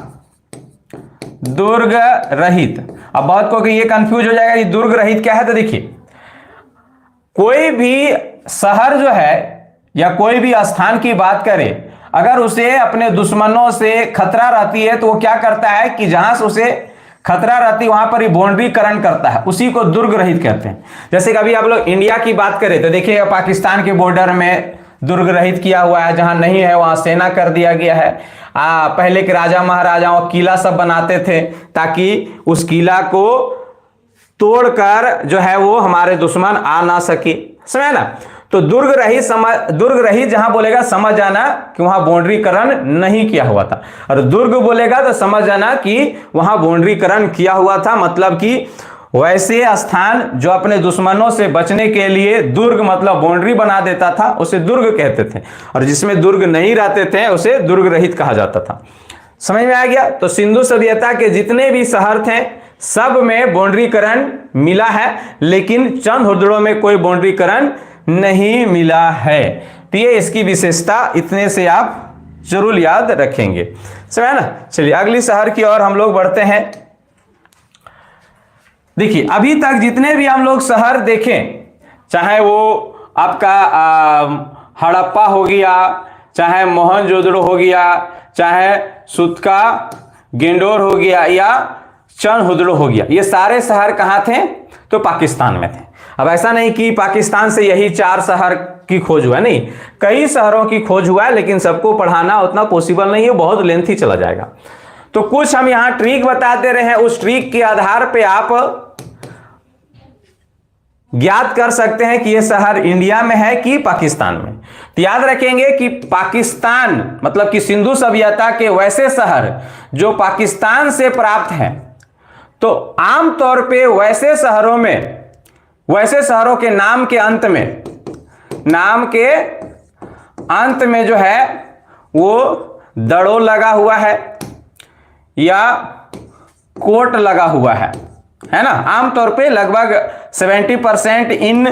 दुर्ग रहित। अब बहुत को कि ये कंफ्यूज हो जाएगा कि दुर्ग रहित क्या है। तो देखिए कोई भी शहर जो है या कोई भी स्थान की बात करें, अगर उसे अपने दुश्मनों से खतरा रहती है तो वो क्या करता है कि जहां से उसे खतरा रहती है वहां पर ही बाउंड्रीकरण करता है, उसी को दुर्ग रहित कहते हैं। जैसे कभी आप लोग इंडिया की बात करें तो देखिएगा पाकिस्तान के बॉर्डर में दुर्ग रहित किया हुआ है, जहां नहीं है वहां सेना कर दिया गया है। पहले के राजा महाराजाओं किला सब बनाते थे ताकि उस किला को तोड़कर जो है वो हमारे दुश्मन आ ना सके, समझ ना। तो दुर्ग रहित जहां बोलेगा समझ जाना कि वहां बाउंड्रीकरण नहीं किया हुआ था, और दुर्ग बोलेगा तो समझ जाना कि वहां बाउंड्रीकरण किया हुआ था, मतलब कि वैसे स्थान जो अपने दुश्मनों से बचने के लिए दुर्ग मतलब बाउंड्री बना देता था उसे दुर्ग कहते थे, और जिसमें दुर्ग नहीं रहते थे उसे दुर्ग रहित कहा जाता था। समझ में आ गया? तो सिंधु सभ्यता के जितने भी शहर थे सब में बाउंड्रीकरण मिला है, लेकिन चंद हुदड़ों में कोई बाउंड्रीकरण नहीं मिला है। तो ये इसकी विशेषता, इतने से आप जरूर याद रखेंगे, समझ ना। चलिए अगली शहर की ओर हम लोग बढ़ते हैं। देखिए अभी तक जितने भी हम लोग शहर देखें, चाहे वो आपका हड़प्पा हो गया, चाहे मोहनजोदड़ो हो गया, चाहे सुतका गेंडोर हो गया या चंद हुदड़ो हो गया, ये सारे शहर कहाँ थे? तो पाकिस्तान में थे। अब ऐसा नहीं कि पाकिस्तान से यही 4 शहर की खोज हुआ, नहीं, कई शहरों की खोज हुआ है, लेकिन सबको पढ़ाना उतना पॉसिबल नहीं है, बहुत लेंथी चला जाएगा। तो कुछ हम यहां ट्रिक बता दे रहे हैं, उस ट्रिक के आधार पे आप ज्ञात कर सकते हैं कि यह शहर इंडिया में है कि पाकिस्तान में। तो याद रखेंगे कि पाकिस्तान मतलब कि सिंधु सभ्यता के वैसे शहर जो पाकिस्तान से प्राप्त हैं, तो आमतौर पे वैसे शहरों के नाम के अंत में जो है वो दड़ो लगा हुआ है या कोट लगा हुआ है ना। आमतौर पे लगभग 70% इन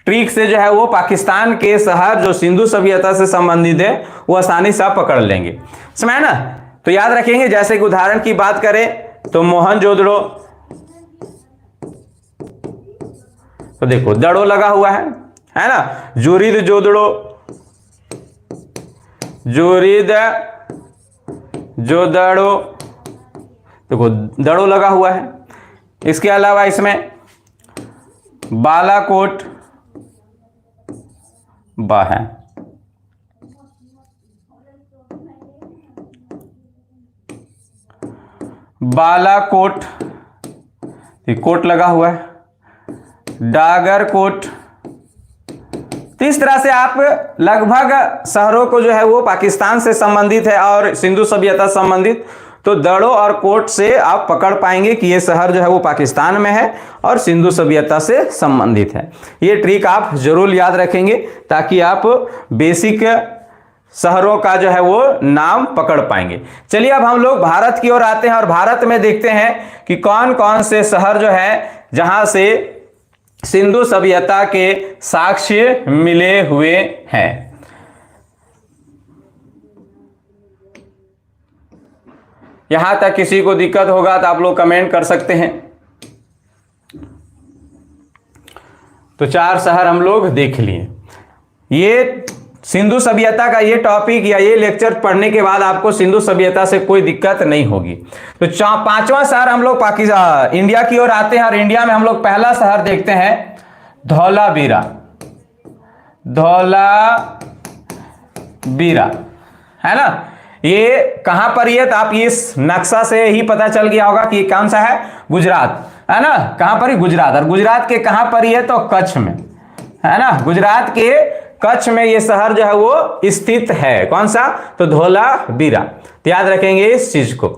ट्रिक से जो है वो पाकिस्तान के शहर जो सिंधु सभ्यता से संबंधित है वो आसानी से आप पकड़ लेंगे, समझ ना। तो याद रखेंगे, जैसे कि उदाहरण की बात करें तो मोहनजोदड़ो, तो देखो दड़ो लगा हुआ है ना। जोरीद जोदड़ो, जोदड़ो, देखो दड़ो लगा हुआ है। इसके अलावा इसमें बालाकोट बा है, बालाकोट कोट लगा हुआ है। डागर कोट तो इस तरह से आप लगभग शहरों को जो है वो पाकिस्तान से संबंधित है और सिंधु सभ्यता संबंधित, तो दड़ो और कोट से आप पकड़ पाएंगे कि ये शहर जो है वो पाकिस्तान में है और सिंधु सभ्यता से संबंधित है। ये ट्रिक आप जरूर याद रखेंगे ताकि आप बेसिक शहरों का जो है वो नाम पकड़ पाएंगे। चलिए अब हम लोग भारत की ओर आते हैं और भारत में देखते हैं कि कौन कौन से शहर जो है जहां से सिंधु सभ्यता के साक्ष्य मिले हुए हैं। यहां तक किसी को दिक्कत होगा तो आप लोग कमेंट कर सकते हैं। तो 4 शहर हम लोग देख लिए। ये सिंधु सभ्यता का ये टॉपिक या ये लेक्चर पढ़ने के बाद आपको सिंधु सभ्यता से कोई दिक्कत नहीं होगी। तो 5वां शहर हम लोग पाकिस्तान इंडिया की ओर आते हैं और इंडिया में हम लोग पहला शहर देखते हैं धौलावीरा। धौलावीरा है ना, ये कहां पर है? तो आप इस नक्शा से ही पता चल गया होगा कि कौन सा है, गुजरात है ना। कहां पर है? गुजरात। और गुजरात के कहां पर है? तो कच्छ में है ना। गुजरात के कच्छ में ये शहर जो है वो स्थित है। कौन सा? तो धौलावीरा। तो याद रखेंगे इस चीज को।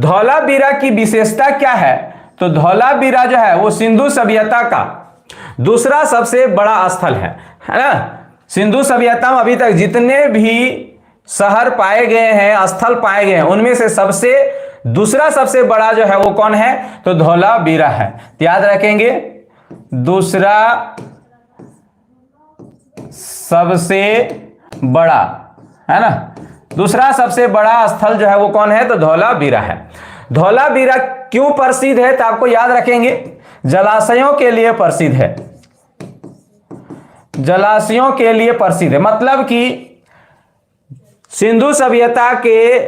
धौलावीरा की विशेषता क्या है? तो धौलावीरा जो है वो सिंधु सभ्यता का दूसरा सबसे बड़ा स्थल है ना। सिंधु सभ्यता में अभी तक जितने भी शहर पाए गए हैं, स्थल पाए गए हैं, उनमें से दूसरा सबसे बड़ा जो है वो कौन है? तो धौलावीरा है। तो याद रखेंगे दूसरा सबसे बड़ा है ना, दूसरा सबसे बड़ा स्थल जो है वो कौन है? तो धौलावीरा है। धौलावीरा क्यों प्रसिद्ध है? तो आपको याद रखेंगे जलाशयों के लिए प्रसिद्ध है। जलाशयों के लिए प्रसिद्ध है, मतलब कि सिंधु सभ्यता के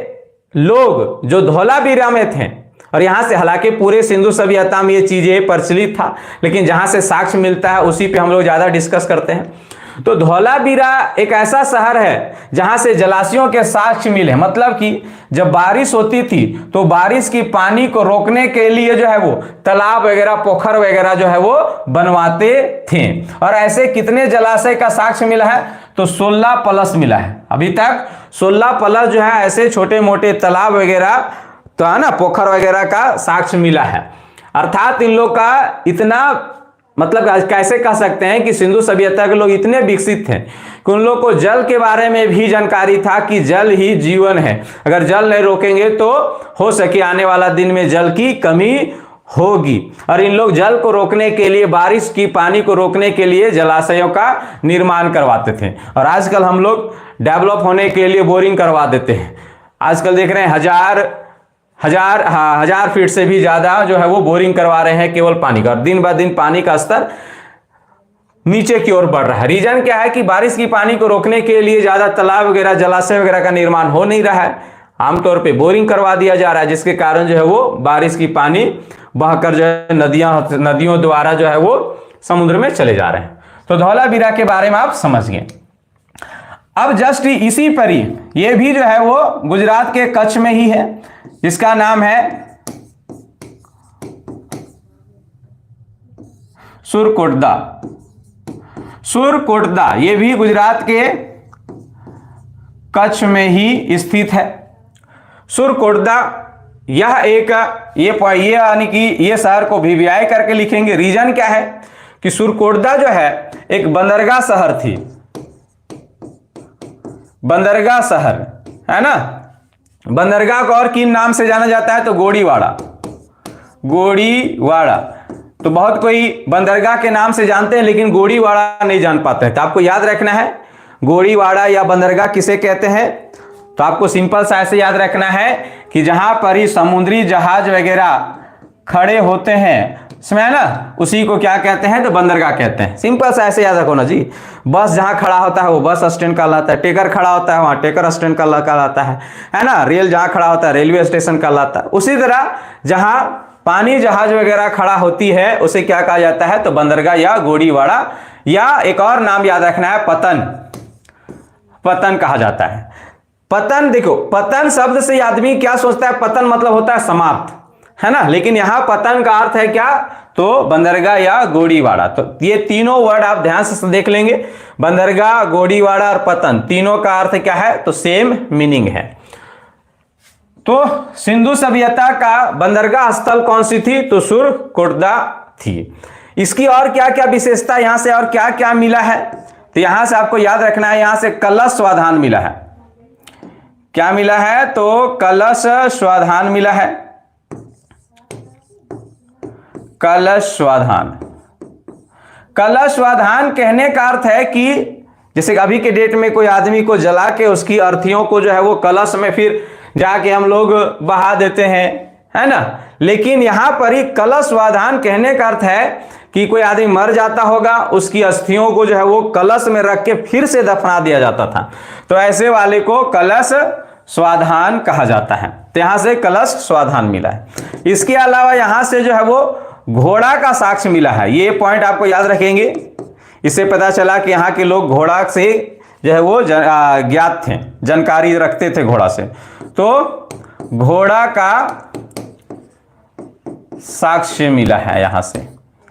लोग जो धौलावीरा में थे, और यहां से हालांकि पूरे सिंधु सभ्यता में ये चीजें प्रचलित था, लेकिन जहां से साक्ष्य मिलता है उसी पे हम लोग ज्यादा डिस्कस करते हैं। तो धौलावीरा एक ऐसा शहर है जहां से जलाशयों के साक्ष्य मिले, मतलब कि जब बारिश होती थी तो बारिश की पानी को रोकने के लिए जो है वो तालाब वगैरह, पोखर वगैरह जो है वो बनवाते थे। और ऐसे कितने जलाशय का साक्ष्य मिला है? तो 16 प्लस मिला है। अभी तक 16 प्लस जो है ऐसे छोटे मोटे तालाब वगैरह तो है ना, पोखर वगैरह का साक्ष्य मिला है। अर्थात इन लोग का इतना, मतलब कैसे कह सकते हैं कि सिंधु सभ्यता के लोग इतने विकसित थे कि उन लोग को जल के बारे में भी जानकारी था कि जल ही जीवन है। अगर जल नहीं रोकेंगे तो हो सके आने वाला दिन में जल की कमी होगी। और इन लोग जल को रोकने के लिए, बारिश की पानी को रोकने के लिए जलाशयों का निर्माण करवाते थे। और आजकल हम लोग डेवलप होने के लिए बोरिंग करवा देते हैं। आजकल देख रहे हैं हजार फीट से भी ज्यादा जो है वो बोरिंग करवा रहे हैं केवल पानी का। और दिन ब दिन पानी का स्तर नीचे की ओर बढ़ रहा है। रीजन क्या है? कि बारिश की पानी को रोकने के लिए ज्यादा तालाब वगैरह, जलाशय वगैरह का निर्माण हो नहीं रहा है, आमतौर पे बोरिंग करवा दिया जा रहा है, जिसके कारण जो है वो बारिश की पानी बहकर जो है नदियों द्वारा जो है वो समुद्र में चले जा रहे हैं। तो धौलावीरा के बारे में आप समझ गए। अब जस्ट इसी पर ही ये भी जो है वो गुजरात के कच्छ में ही है, इसका नाम है सुरकोटदा। सुरकोटदा ये भी गुजरात के कच्छ में ही स्थित है। सुरकोटदा यह एक ये यानी कि ये शहर को वीवीआई करके लिखेंगे। रीजन क्या है? कि सुरकोटदा जो है एक बंदरगाह शहर थी। बंदरगाह शहर है ना। बंदरगाह को और किन नाम से जाना जाता है? तो गोड़ीवाड़ा। गोड़ीवाड़ा तो बहुत कोई बंदरगाह के नाम से जानते हैं, लेकिन गोड़ीवाड़ा नहीं जान पाते हैं। तो आपको याद रखना है गोड़ीवाड़ा या बंदरगाह किसे कहते हैं। तो आपको सिंपल सा ऐसे याद रखना है कि जहां पर ही समुद्री जहाज वगैरह खड़े होते हैं, इसमें ना, उसी को क्या कहते हैं? तो बंदरगाह कहते हैं। सिंपल सा ऐसे याद रखो ना जी। बस जहां खड़ा होता है वो बस स्टैंड कहलाता है, टेकर खड़ा होता है वहां टेकर स्टैंड कहलाता है ना। रेल जहां खड़ा होता है रेलवे स्टेशन कहलाता है। उसी तरह जहां पानी जहाज वगैरह खड़ा होती है उसे क्या कहा जाता है? तो बंदरगाह या गोड़ीवाड़ा, या एक और नाम याद रखना है पतन। पतन कहा जाता है। पतन, देखो पतन शब्द से आदमी क्या सोचता है? पतन मतलब होता है समाप्त, है ना। लेकिन यहां पतन का अर्थ है क्या, तो बंदरगाह या गोड़ीवाड़ा। तो ये तीनों वर्ड आप ध्यान से देख लेंगे, बंदरगाह, गोड़ीवाड़ा और पतन, तीनों का अर्थ क्या है, तो सेम मीनिंग है। तो सिंधु सभ्यता का बंदरगाह स्थल कौन सी थी, तो सुरकुर्दा थी। इसकी और क्या क्या विशेषता यहां से और क्या क्या मिला है, तो यहां से आपको याद रखना है, यहां से कलश स्वाधान मिला है। क्या मिला है, तो कलश स्वाधान मिला है। कलश स्वाधान, कलश स्वाधान कहने का अर्थ है कि जैसे अभी के डेट में कोई आदमी को जला के उसकी अर्थियों को जो है वो कलश में फिर जाके हम लोग बहा देते हैं, है ना। लेकिन यहां पर ही कलश स्वाधान कहने का अर्थ है कि कोई आदमी मर जाता होगा, उसकी अस्थियों को जो है वो कलश में रख के फिर से दफना दिया जाता था, तो ऐसे वाले को कलश स्वाधान कहा जाता है। तो यहां से कलश स्वाधान मिला है। इसके अलावा यहां से जो है वो घोड़ा का साक्ष्य मिला है। ये पॉइंट आपको याद रखेंगे, इससे पता चला कि यहाँ के लोग घोड़ा से जो है वो ज्ञात थे, जानकारी रखते थे घोड़ा से। तो घोड़ा का साक्ष्य मिला है यहां से,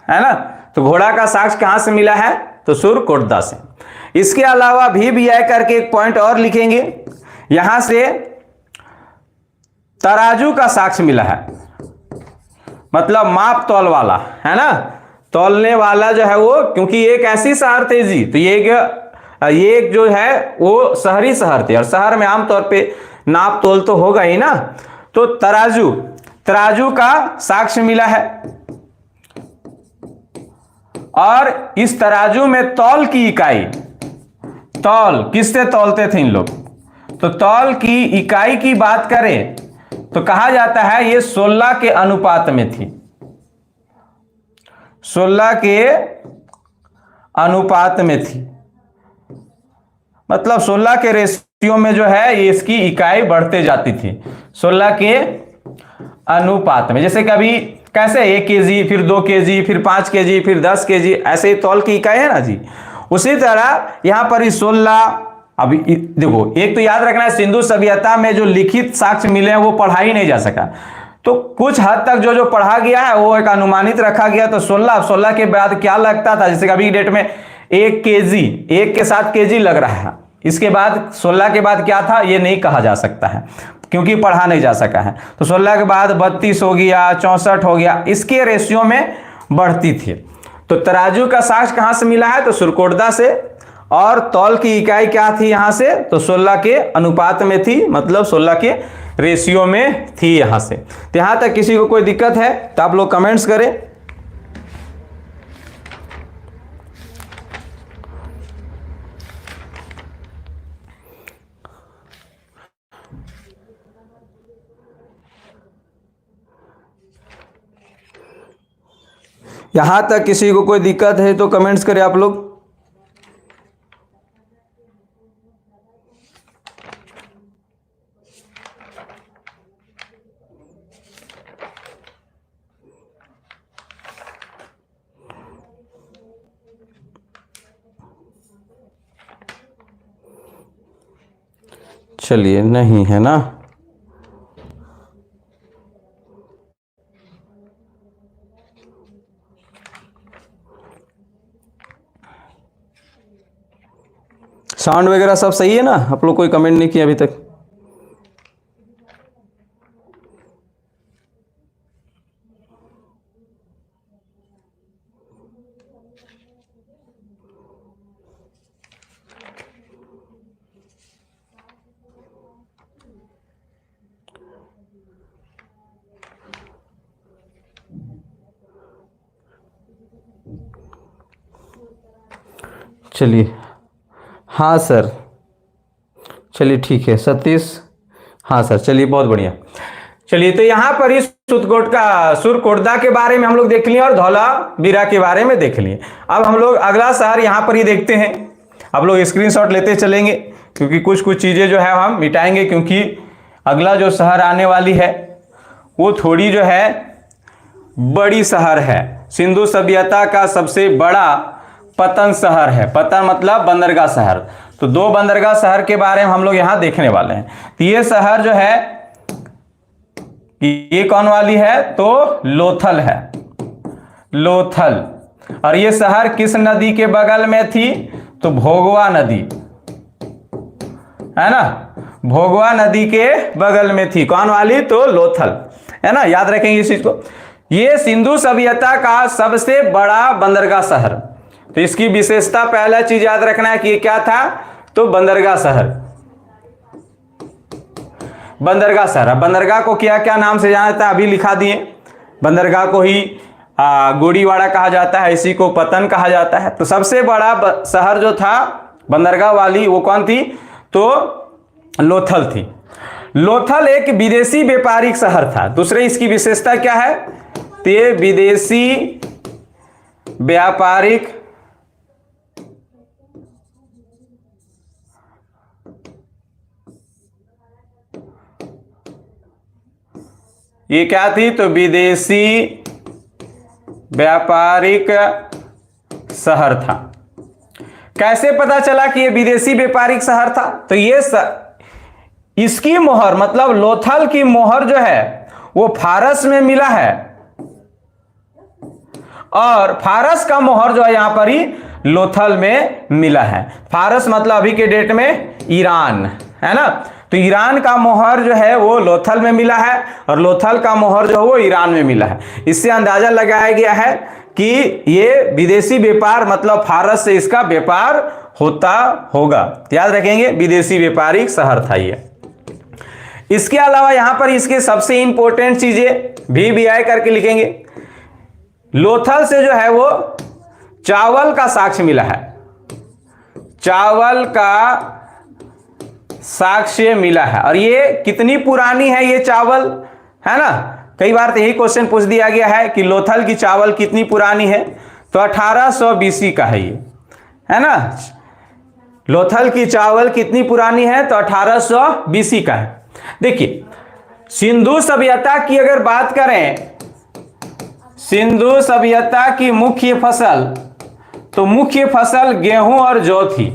है ना। तो घोड़ा का साक्ष्य कहां से मिला है, तो सुरकुर्दा से। इसके अलावा भी आई करके एक पॉइंट और लिखेंगे, यहां से तराजू का साक्ष्य मिला है, मतलब माप तौल वाला, है ना, तौलने वाला जो है वो, क्योंकि एक ऐसी शहर थी जी, तो ये एक जो है वो शहरी शहर थे, और शहर में आमतौर पे नाप तोल तो होगा ही ना। तो तराजू का साक्ष्य मिला है, और इस तराजू में तौल की इकाई, तौल किससे तौलते थे इन लोग, तो तौल की इकाई की बात करें तो कहा जाता है ये 16 के अनुपात में थी, 16 के अनुपात में थी, मतलब 16 के रेशियो में जो है ये इसकी इकाई बढ़ते जाती थी, 16 के अनुपात में। जैसे कभी कैसे 1 केजी, फिर 2 केजी, फिर 5 केजी, फिर 10 केजी, ऐसे ही तौल की इकाई है ना जी। उसी तरह यहां पर 16, अभी देखो एक तो याद रखना है, सिंधु सभ्यता में जो लिखित साक्ष्य मिले हैं वो पढ़ा ही नहीं जा सका, तो कुछ हद तक जो पढ़ा गया है वो एक अनुमानित रखा गया। तो 16 के बाद क्या लगता था, जैसे अभी डेट में 1 केजी, 1 के साथ केजी लग रहा है, इसके बाद 16 के बाद क्या था ये नहीं कहा जा सकता है, क्योंकि पढ़ा नहीं जा सका है। तो 16 के बाद 32 हो गया, 64 हो गया, इसके रेशियो में बढ़ती थी। तो तराजू का साक्ष्य कहां से मिला है, तो सुरकोटदा से, और तौल की इकाई क्या थी यहां से, तो 16 के अनुपात में थी, मतलब 16 के रेशियो में थी यहां से। तो यहां तक किसी को कोई दिक्कत है तो आप लोग कमेंट्स करें। यहां तक किसी को कोई दिक्कत है तो कमेंट्स करें आप लोग। चलिए, नहीं है ना, साउंड वगैरह सब सही है ना, आप लोग कोई कमेंट नहीं किया अभी तक। चलिए, हाँ सर, चलिए ठीक है सतीश, हाँ सर, चलिए बहुत बढ़िया। चलिए, तो यहाँ पर इस सुरकोटदा के बारे में हम लोग देख लिए और धौलावीरा के बारे में देख लिए। अब हम लोग अगला शहर यहाँ पर ही देखते हैं। आप लोग स्क्रीनशॉट लेते चलेंगे, क्योंकि कुछ कुछ चीज़ें जो है हम मिटाएंगे, क्योंकि अगला जो शहर आने वाली है वो थोड़ी जो है बड़ी शहर है। सिंधु सभ्यता का सबसे बड़ा पतन शहर है, पतन मतलब बंदरगाह शहर। तो 2 बंदरगाह शहर के बारे में हम लोग यहाँ देखने वाले हैं। तो ये शहर जो है कि ये कौन वाली है, तो लोथल है, लोथल। और ये शहर किस नदी के बगल में थी, तो भोगवा नदी, है ना, भोगवा नदी के बगल में थी। कौन वाली, तो लोथल, है ना, याद रखेंगे इस चीज को। ये सिंधु सभ्यता का सबसे बड़ा बंदरगाह शहर। तो इसकी विशेषता, पहला चीज याद रखना है कि ये क्या था, तो बंदरगाह शहर, बंदरगाह शहर। बंदरगाह को क्या क्या नाम से जाना जाता है, अभी लिखा दिए। बंदरगाह को ही गोड़ीवाड़ा कहा जाता है, इसी को पतन कहा जाता है। तो सबसे बड़ा शहर जो था बंदरगाह वाली, वो कौन थी, तो लोथल थी। लोथल एक विदेशी व्यापारिक शहर था। दूसरे इसकी विशेषता क्या है, तो ये विदेशी व्यापारिक ये क्या थी, तो विदेशी व्यापारिक शहर था। कैसे पता चला कि ये विदेशी व्यापारिक शहर था, तो ये इसकी मोहर, मतलब लोथल की मोहर जो है वो फारस में मिला है, और फारस का मोहर जो है यहां पर ही लोथल में मिला है। फारस मतलब अभी के डेट में ईरान, है ना, तो ईरान का मोहर जो है वो लोथल में मिला है, और लोथल का मोहर जो है वो ईरान में मिला है। इससे अंदाजा लगाया गया है कि ये विदेशी व्यापार, मतलब फारस से इसका व्यापार होता होगा। याद रखेंगे, विदेशी व्यापारिक शहर था ये। इसके अलावा यहां पर इसके सबसे इंपॉर्टेंट चीजें भी आई करके लिखेंगे। लोथल से जो है वो चावल का साक्ष्य मिला है, चावल का साक्ष्य मिला है। और ये कितनी पुरानी है ये चावल, है ना, कई बार तो यही क्वेश्चन पूछ दिया गया है कि लोथल की चावल कितनी पुरानी है, तो 1800 बीसी का है ये, है ना। लोथल की चावल कितनी पुरानी है, तो 1800 बीसी का है। देखिए, सिंधु सभ्यता की अगर बात करें, सिंधु सभ्यता की मुख्य फसल, तो मुख्य फसल गेहूं और जौ थी।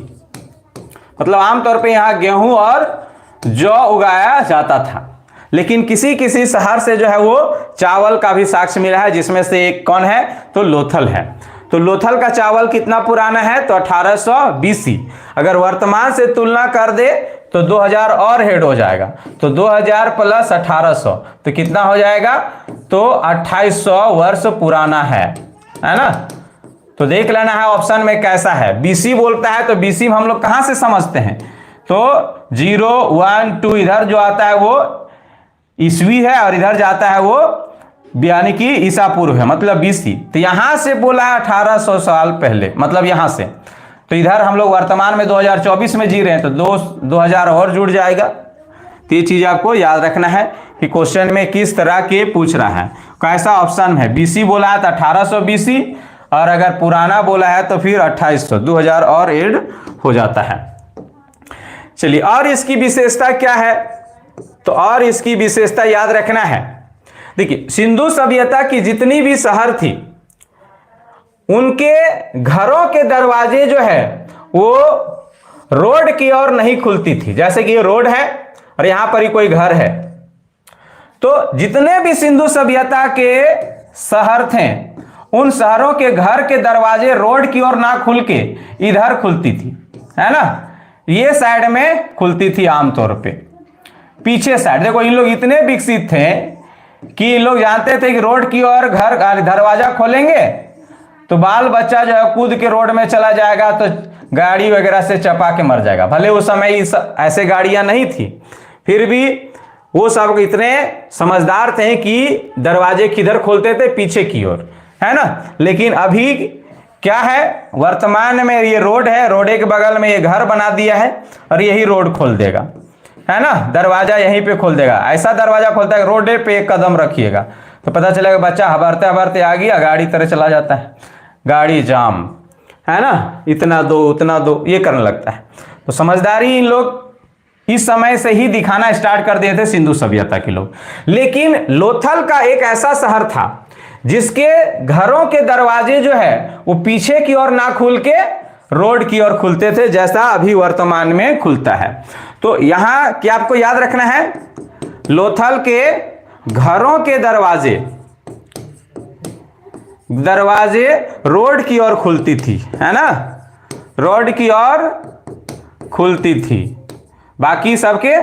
मतलब आमतौर पे यहां गेहूं और जौ उगाया जाता था। लेकिन किसी किसी शहर से जो है वो चावल का भी साक्ष्य मिला है, जिसमें से एक कौन है, तो लोथल है। तो लोथल का चावल कितना पुराना है, तो 1800 बीसी। अगर वर्तमान से तुलना कर दे तो 2000 और हेड हो जाएगा, तो 2000 प्लस 1800 तो कितना हो जाएगा, तो 2800 वर्ष पुराना है ना। तो देख लेना है ऑप्शन में कैसा है। बीसी बोलता है तो बीसी हम लोग कहां से समझते हैं, तो 0, 1, 2 इधर जो आता है वो ईस्वी है, और इधर जाता है वो यानी कि ईसा पूर्व है, मतलब बीसी। तो यहां से बोला है 1800 साल पहले, मतलब यहां से। तो इधर हम लोग वर्तमान में 2024 में जी रहे हैं, तो 2000 और जुड़ जाएगा। तो ये चीज आपको याद रखना है कि क्वेश्चन में किस तरह के पूछ रहा है, कैसा ऑप्शन है। बीसी बोला है तो 1800 बीसी, और अगर पुराना बोला है तो फिर 2800, 2000 और ऐड हो जाता है। चलिए, और इसकी विशेषता क्या है, तो और इसकी विशेषता याद रखना है। देखिए, सिंधु सभ्यता की जितनी भी शहर थी, उनके घरों के दरवाजे जो है वो रोड की ओर नहीं खुलती थी। जैसे कि ये रोड है और यहां पर ही कोई घर है, तो जितने भी सिंधु सभ्यता के शहर थे, उन शहरों के घर के दरवाजे रोड की ओर ना खुल के इधर खुलती थी, है ना, ये साइड में खुलती थी आमतौर पे, पीछे साइड। देखो, इन लोग इतने विकसित थे कि इन लोग जानते थे कि रोड की ओर घर दरवाजा खोलेंगे तो बाल बच्चा जो है कूद के रोड में चला जाएगा, तो गाड़ी वगैरह से चपा के मर जाएगा। भले उस समय ऐसे गाड़ियां नहीं थी, फिर भी वो सब इतने समझदार थे कि दरवाजे किधर खोलते थे, पीछे की ओर, है ना। लेकिन अभी क्या है, वर्तमान में ये रोड है, रोड के बगल में ये घर बना दिया है और यही रोड खोल देगा, है ना, दरवाजा यहीं पे खोल देगा। ऐसा दरवाजा खोलता है, रोड पे एक कदम रखिएगा तो पता चलेगा बच्चा हबरते हबरते आ गया, गाड़ी तरह चला जाता है, गाड़ी जाम, है ना, इतना दो उतना दो, ये करने लगता है। तो समझदारी इन लोग इस समय से ही दिखाना स्टार्ट कर दिए थे सिंधु सभ्यता के लोग। लेकिन लोथल का एक ऐसा शहर था जिसके घरों के दरवाजे जो है वो पीछे की ओर ना खुल के रोड की ओर खुलते थे, जैसा अभी वर्तमान में खुलता है। तो यहां क्या आपको याद रखना है, लोथल के घरों के दरवाजे रोड की ओर खुलती थी, है ना, रोड की ओर खुलती थी। बाकी सबके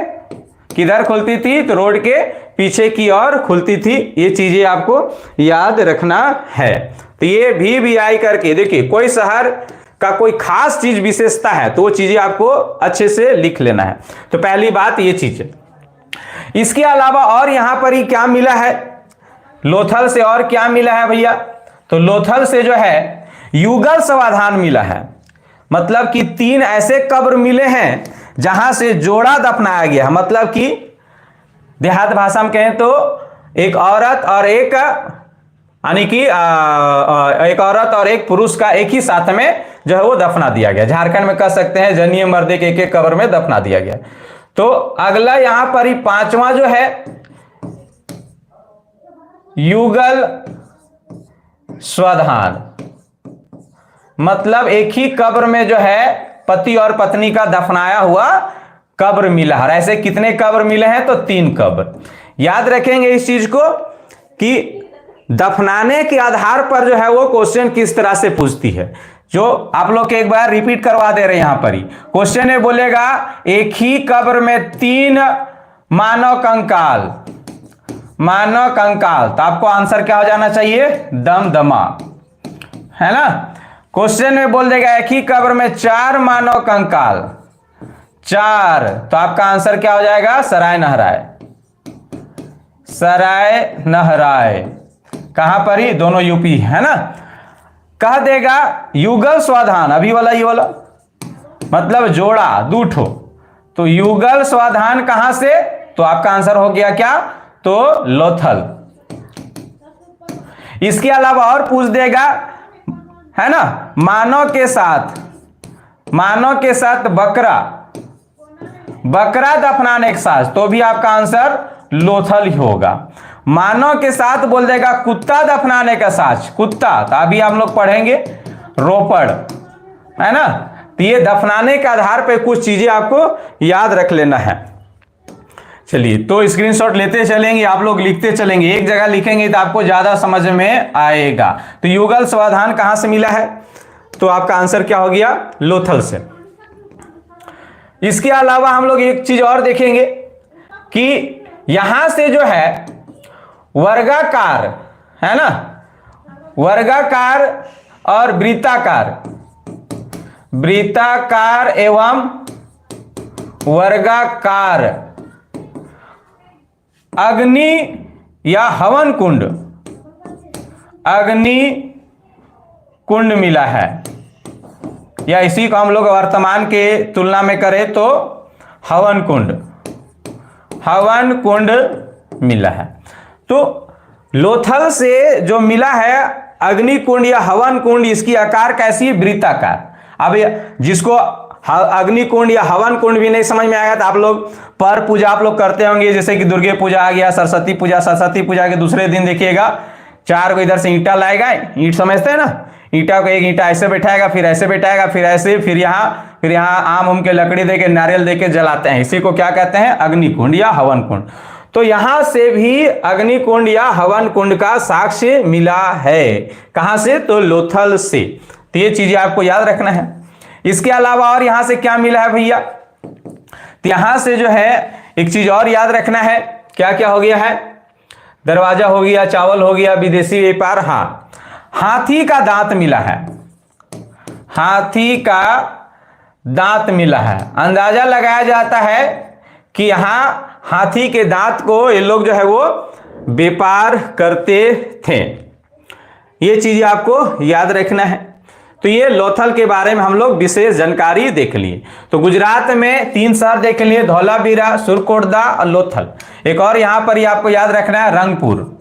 किधर खुलती थी? तो रोड के पीछे की ओर खुलती थी। ये चीजें आपको याद रखना है। तो ये VVI करके देखिए, कोई शहर का कोई खास चीज विशेषता है तो वो चीजें आपको अच्छे से लिख लेना है। तो पहली बात ये चीज है। इसके अलावा और यहां पर ही क्या मिला है लोथल से, और क्या मिला है भैया? तो लोथल से जो है युगल समाधान मिला है। मतलब कि 3 ऐसे कब्र मिले हैं जहां से जोड़ा दफनाया गया। मतलब कि देहात भाषा में कहें तो एक औरत और एक, यानी कि एक औरत और एक पुरुष का एक ही साथ में जो है वो दफना दिया गया। झारखंड में कह सकते हैं जनिए मर्दे के एक कब्र में दफना दिया गया। तो अगला यहां पर ही 5वां जो है युगल स्वधान। मतलब एक ही कब्र में जो है पति और पत्नी का दफनाया हुआ कब्र मिला है। ऐसे कितने कब्र मिले हैं? तो 3 कब्र। याद रखेंगे इस चीज को कि दफनाने के आधार पर जो है वो क्वेश्चन किस तरह से पूछती है, जो आप लोग के एक बार रिपीट करवा दे रहे हैं। यहां पर ही क्वेश्चन में बोलेगा एक ही कब्र में 3 मानव कंकाल, तो आपको आंसर क्या हो जाना चाहिए? दमदमा, है ना। क्वेश्चन में बोल देगा एक ही कब्र में 4 मानव कंकाल, 4, तो आपका आंसर क्या हो जाएगा? सराय नहराए। कहां पर ही? दोनों यूपी, है ना। कह देगा युगल स्वाधान, अभी वाला ये वाला मतलब जोड़ा दूठो, तो युगल स्वाधान कहां से? तो आपका आंसर हो गया क्या? तो लोथल। इसके अलावा और पूछ देगा, है ना, मानव के साथ बकरा दफनाने के साथ, तो भी आपका आंसर लोथल ही होगा। मानव के साथ बोल देगा कुत्ता दफनाने का साथ, कुत्ता, तो अभी हम लोग पढ़ेंगे रोपड़, है ना। तो ये दफनाने के आधार पर कुछ चीजें आपको याद रख लेना है। चलिए, तो स्क्रीनशॉट लेते चलेंगे, आप लोग लिखते चलेंगे, एक जगह लिखेंगे तो आपको ज्यादा समझ में आएगा। तो युगल समाधान कहां से मिला है? तो आपका आंसर क्या हो गया? लोथल से। इसके अलावा हम लोग एक चीज और देखेंगे कि यहां से जो है वर्गाकार, है ना, वर्गाकार और वृत्ताकार एवं वर्गाकार अग्नि या हवन कुंड मिला है, या इसी को हम लोग वर्तमान के तुलना में करें तो हवन कुंड मिला है। तो लोथल से जो मिला है अग्नि कुंड या हवन कुंड, इसकी आकार कैसी है? वृत्ताकार। अब जिसको अग्नि कुंड या हवन कुंड भी नहीं समझ में आएगा तो आप लोग पर पूजा आप लोग करते होंगे, जैसे कि दुर्गे पूजा आ गया, सरस्वती पूजा के दूसरे दिन देखिएगा 4 को इधर से ईंटा लाएगा, ईंट समझते हैं ना, ईंटा को एक ईंटा ऐसे बैठाएगा, फिर ऐसे बैठाएगा, फिर ऐसे, फिर यहाँ आम के लकड़ी देके नारियल देके जलाते हैं। इसी को क्या कहते हैं? अग्नि कुंड या हवन कुंड। तो यहां से भी अग्नि कुंड या हवन कुंड का साक्ष्य मिला है। कहां से? तो लोथल से। तो ये चीजें आपको याद रखना है। इसके अलावा और यहां से क्या मिला है भैया? तो यहां से जो है एक चीज और याद रखना है। क्या क्या हो गया है? दरवाजा हो गया, चावल हो गया, विदेशी व्यापार। हाँ, हाथी का दांत मिला है, हाथी का दांत मिला है। अंदाजा लगाया जाता है कि यहां हाथी के दांत को ये लोग जो है वो व्यापार करते थे। ये चीज आपको याद रखना है। तो ये लोथल के बारे में हम लोग विशेष जानकारी देख लिए। तो गुजरात में 3 शहर देख लिए, धौलावीरा, सुरकोटदा और लोथल। एक और यहां पर ही आपको याद रखना है, रंगपुर,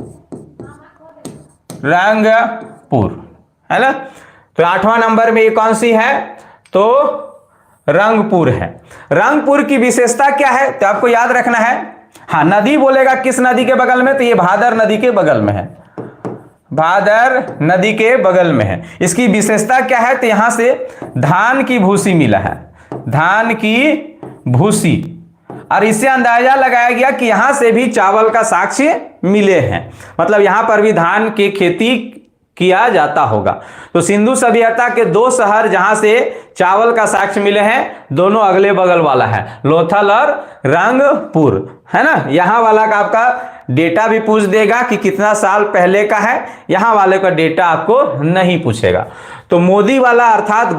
है ना। तो 8वां नंबर में ये कौन सी है? तो रंगपुर है। रंगपुर की विशेषता क्या है? तो आपको याद रखना है। हाँ, नदी बोलेगा किस नदी के बगल में? तो ये भादर नदी के बगल में है, भादर नदी के बगल में है। इसकी विशेषता क्या है? तो यहां से धान की भूसी मिला है, धान की भूसी। और इससे अंदाजा लगाया गया कि यहां से भी चावल का साक्ष्य मिले हैं, मतलब यहां पर भी धान की खेती किया जाता होगा। तो सिंधु सभ्यता के दो शहर जहां से चावल का साक्ष्य मिले हैं, दोनों अगले बगल वाला है, लोथल और रंगपुर, है ना। यहां वाला का आपका डेटा भी पूछ देगा कि कितना साल पहले का है, यहां वाले का डेटा आपको नहीं पूछेगा। तो मोदी वाला अर्थात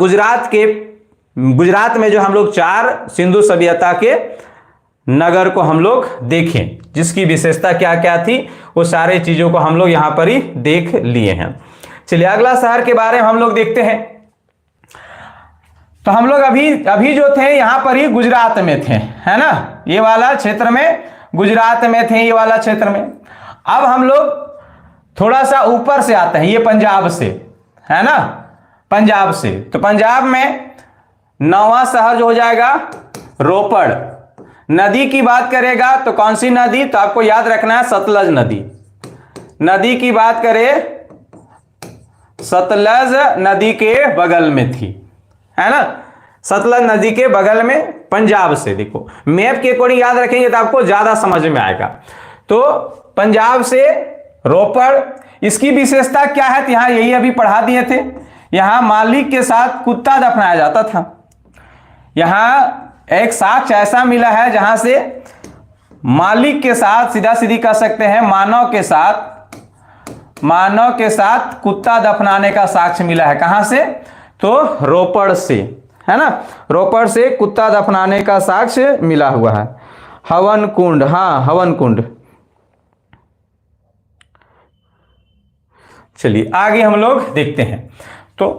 गुजरात में जो हम लोग 4 सिंधु सभ्यता के नगर को हम लोग देखें, जिसकी विशेषता क्या क्या थी, वो सारे चीजों को हम लोग यहां पर ही देख लिए हैं। चलिए अगला शहर के बारे में हम लोग देखते हैं। तो हम लोग अभी जो थे यहां पर ही गुजरात में थे, है ना, ये वाला क्षेत्र में गुजरात में थे, ये वाला क्षेत्र में। अब हम लोग थोड़ा सा ऊपर से आते हैं, ये पंजाब से, है ना, पंजाब से। तो पंजाब में 9वां शहर जो हो जाएगा रोपड़। नदी की बात करेगा तो कौन सी नदी, तो आपको याद रखना है सतलज नदी। नदी की बात करें, सतलज नदी के बगल में थी, है ना, सतलज नदी के बगल में पंजाब से। देखो मैप के अकॉर्डिंग याद रखेंगे तो आपको ज्यादा समझ में आएगा। तो पंजाब से रोपड़, इसकी विशेषता क्या है, तो यहां यही अभी पढ़ा दिए थे, यहां मालिक के साथ कुत्ता दफनाया जाता था। यहां एक साक्ष्य ऐसा मिला है जहां से मालिक के साथ, सीधा सीधी कह सकते हैं मानव के साथ कुत्ता दफनाने का साक्ष्य मिला है। कहां से, तो रोपड़ से, है ना, रोपड़ से कुत्ता दफनाने का साक्ष्य मिला हुआ है। हवन कुंड, हाँ हवन कुंड। चलिए आगे हम लोग देखते हैं। तो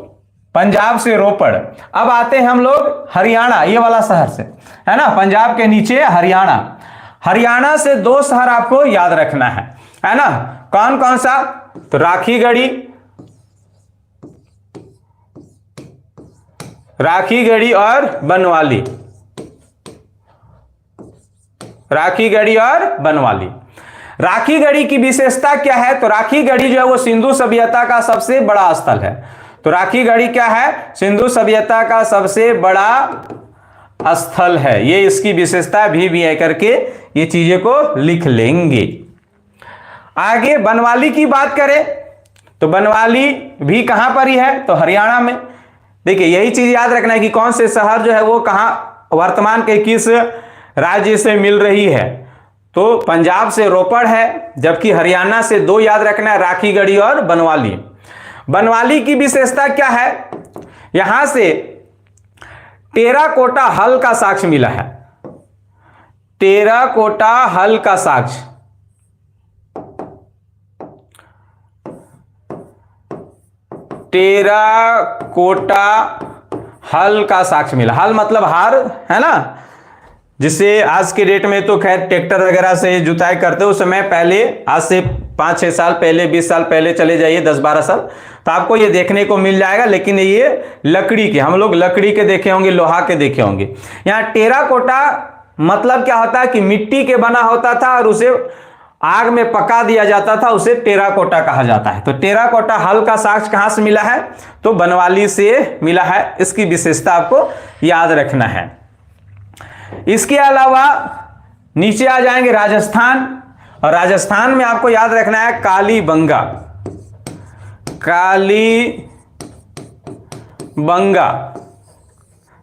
पंजाब से रोपड़, अब आते हैं हम लोग हरियाणा, ये वाला शहर से, है ना, पंजाब के नीचे हरियाणा। हरियाणा से 2 शहर आपको याद रखना है ना, कौन कौन सा, तो राखीगढ़ी और बनवाली। राखीगढ़ी और बनवाली। राखीगढ़ी की विशेषता क्या है, तो राखीगढ़ी जो है वो सिंधु सभ्यता का सबसे बड़ा स्थल है। तो राखीगढ़ी क्या है, सिंधु सभ्यता का सबसे बड़ा स्थल है। ये इसकी विशेषता भी है करके ये चीजें को लिख लेंगे। आगे बनवाली की बात करें तो बनवाली भी कहां पर ही है, तो हरियाणा में। देखिए यही चीज याद रखना है कि कौन से शहर जो है वो कहां, वर्तमान के किस राज्य से मिल रही है। तो पंजाब से रोपड़ है, जबकि हरियाणा से 2 याद रखना है, राखीगढ़ी और बनवाली। बनवाली की विशेषता क्या है, यहां से टेराकोटा हल का साक्ष्य मिला है। टेराकोटा हल का साक्ष्य, टेराकोटा हल का साक्ष्य मिला। हल मतलब हार, है ना, जिससे आज के डेट में तो खैर ट्रैक्टर वगैरह से जुताई करते हो, उस समय पहले, आज से 5-6 साल पहले, 20 साल पहले चले जाइए, 10-12 साल, तो आपको ये देखने को मिल जाएगा। लेकिन ये लकड़ी के, हम लोग लकड़ी के देखे होंगे, लोहा के देखे होंगे। यहाँ टेराकोटा मतलब क्या होता है कि मिट्टी के बना होता था और उसे आग में पका दिया जाता था, उसे टेराकोटा कहा जाता है। तो टेराकोटा हल का साक्ष्य कहां से मिला है, तो बनवाली से मिला है। इसकी विशेषता आपको याद रखना है। इसके अलावा नीचे आ जाएंगे राजस्थान, और राजस्थान में आपको याद रखना है कालीबंगा। कालीबंगा,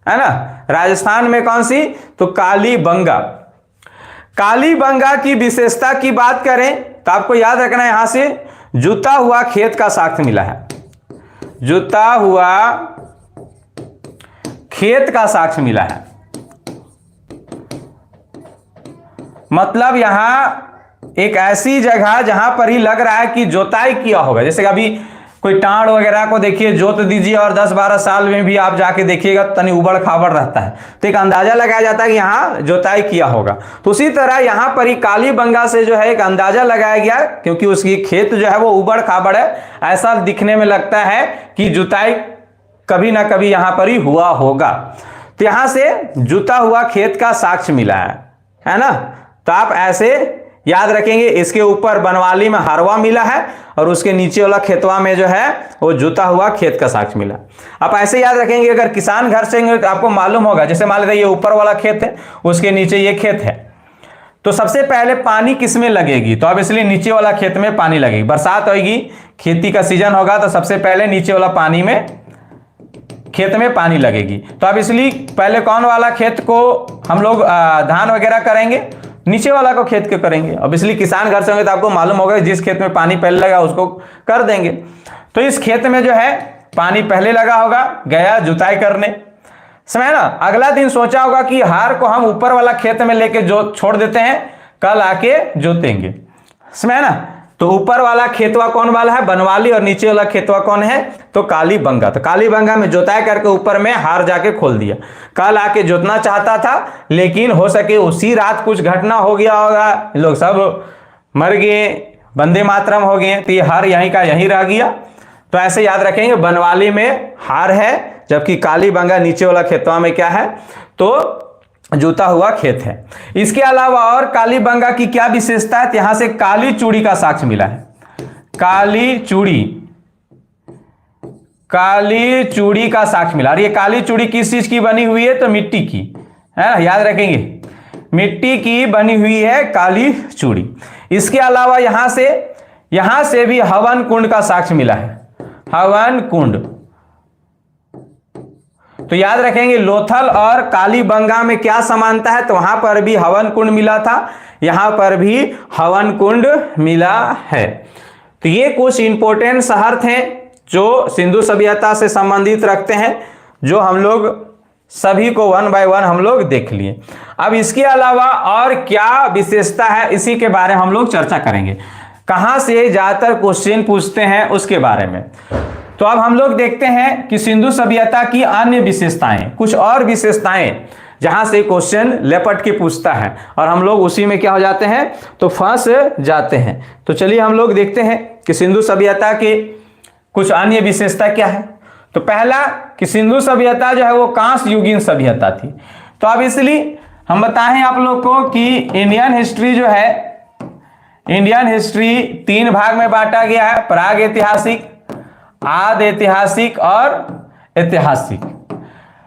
है ना, राजस्थान में कौन सी, तो कालीबंगा। कालीबंगा की विशेषता की बात करें तो आपको याद रखना है, यहां से जुता हुआ खेत का साक्ष्य मिला है। जुता हुआ खेत का साक्ष्य मिला है, मतलब यहां एक ऐसी जगह जहां पर ही लग रहा है कि जोताई किया होगा। जैसे कि अभी कोई टांड वगैरह को देखिए, जोत दीजिए और 10-12 साल में भी आप जाके देखिएगा तनी उबड़ खाबड़ रहता है, तो एक अंदाजा लगाया जाता है कि यहां जोताई किया होगा। तो उसी तरह यहां पर ही कालीबंगा से जो है एक अंदाजा लगाया गया, क्योंकि उसकी खेत जो है वो उबड़ खाबड़ है, ऐसा दिखने में लगता है कि जुताई कभी ना कभी यहां पर ही हुआ होगा। तो यहां से जुता हुआ खेत का साक्ष्य मिला है ना। तो आप ऐसे याद रखेंगे, इसके ऊपर बनवाली में हरवा मिला है और उसके नीचे वाला खेतवा में जो है वो जुता हुआ खेत का साक्ष्य मिला। आप ऐसे याद रखेंगे, अगर किसान घर से तो आपको मालूम होगा, जैसे मान लीजिए ये ऊपर वाला खेत है, उसके नीचे ये खेत है, तो सबसे पहले पानी किस में लगेगी, तो अब इसलिए नीचे वाला खेत में पानी लगेगी। बरसात होगी, खेती का सीजन होगा, तो सबसे पहले नीचे वाला पानी में खेत में पानी लगेगी। तो अब इसलिए पहले कौन वाला खेत को हम लोग धान वगैरह करेंगे, नीचे वाला को खेत के करेंगे। अब इसलिए किसान घर से होंगे तो आपको मालूम होगा जिस खेत में पानी पहले लगा उसको कर देंगे। तो इस खेत में जो है पानी पहले लगा होगा, गया जुताई करने, समझे ना। अगला दिन सोचा होगा कि हार को हम ऊपर वाला खेत में लेके जो छोड़ देते हैं, कल आके जोतेंगे, समझे ना। तो ऊपर वाला खेतवा कौन वाला है, बनवाली, और नीचे वाला खेतवा कौन है, तो काली बंगा। तो काली बंगा में जोताई करके ऊपर में हार जाके खोल दिया। कल आके जोतना चाहता था, लेकिन हो सके उसी रात कुछ घटना हो गया होगा, लोग सब मर गए, वंदे मातरम हो गए, तो ये हार यहीं का यहीं रह गया। तो ऐसे याद रखेंगे, बनवाली में हार है, जबकि काली बंगा नीचे वाला खेतवा में क्या है, तो जूता हुआ खेत है। इसके अलावा और काली बंगा की क्या विशेषता है, यहां से काली चूड़ी का साक्ष्य मिला है। काली चूड़ी का साक्ष्य मिला। और ये काली चूड़ी किस चीज की बनी हुई है, तो मिट्टी की है ना, याद रखेंगे, मिट्टी की बनी हुई है काली चूड़ी। इसके अलावा यहां से भी हवन कुंड का साक्ष्य मिला है, हवन कुंड। तो याद रखेंगे, लोथल और काली बंगा में क्या समानता है, तो वहां पर भी हवन कुंड मिला था, यहां पर भी हवन कुंड मिला है। तो ये कुछ इंपॉर्टेंट शहर थे जो सिंधु सभ्यता से संबंधित रखते हैं, जो हम लोग सभी को वन बाय वन हम लोग देख लिए। अब इसके अलावा और क्या विशेषता है, इसी के बारे में हम लोग चर्चा करेंगे। कहां से ज्यादातर क्वेश्चन पूछते हैं उसके बारे में। तो अब हम लोग देखते हैं कि सिंधु सभ्यता की अन्य विशेषताएं, कुछ और विशेषताएं जहां से क्वेश्चन लेपट के पूछता है, और हम लोग उसी में क्या हो जाते हैं, तो फंस जाते हैं। तो चलिए हम लोग देखते हैं कि सिंधु सभ्यता के कुछ अन्य विशेषता क्या है। तो पहला कि सिंधु सभ्यता जो है वो कांस्य युगीन सभ्यता थी। तो अब इसलिए हम बताएं आप लोग को कि इंडियन हिस्ट्री जो है, इंडियन हिस्ट्री 3 भाग में बांटा गया है, प्राग ऐतिहासिक, आदि ऐतिहासिक और ऐतिहासिक।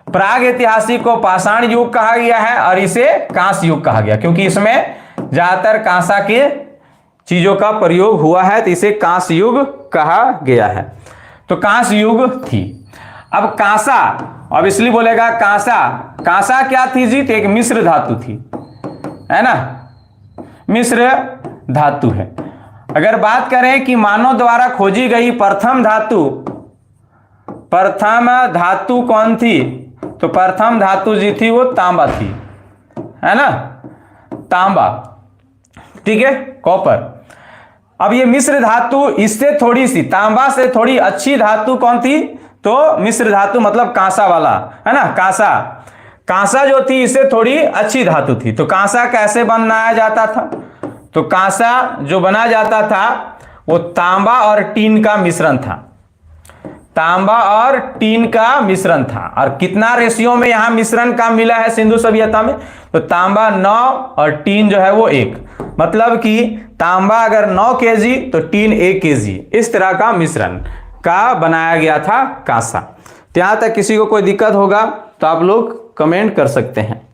प्राग ऐतिहासिक को पाषाण युग कहा गया है और इसे कांस्य युग कहा गया, क्योंकि इसमें ज्यादातर कांसा के चीजों का प्रयोग हुआ है, तो इसे कांस्य युग कहा गया है। तो कांस्य युग थी। अब कांसा, अब इसलिए बोलेगा कांसा क्या थी जी, तो एक मिश्र धातु थी, है ना, मिश्र धातु है। अगर बात करें कि मानव द्वारा खोजी गई प्रथम धातु कौन थी, तो प्रथम धातु जी थी वो तांबा थी, है ना, तांबा, ठीक है, कॉपर। अब ये मिश्र धातु इससे थोड़ी सी, तांबा से थोड़ी अच्छी धातु कौन थी, तो मिश्र धातु मतलब कांसा वाला, है ना, कांसा जो थी इससे थोड़ी अच्छी धातु थी। तो कांसा कैसे बनाया जाता था, तो कांसा जो बना जाता था वो तांबा और टीन का मिश्रण था, तांबा और टीन का मिश्रण था। और कितना रेशियो में यहां मिश्रण का मिला है सिंधु सभ्यता में, तो तांबा 9 और टीन जो है वो 1, मतलब कि तांबा अगर 9 kg तो टीन 1 kg, इस तरह का मिश्रण का बनाया गया था कांसा। तो यहां तक किसी को कोई दिक्कत होगा तो आप लोग कमेंट कर सकते हैं।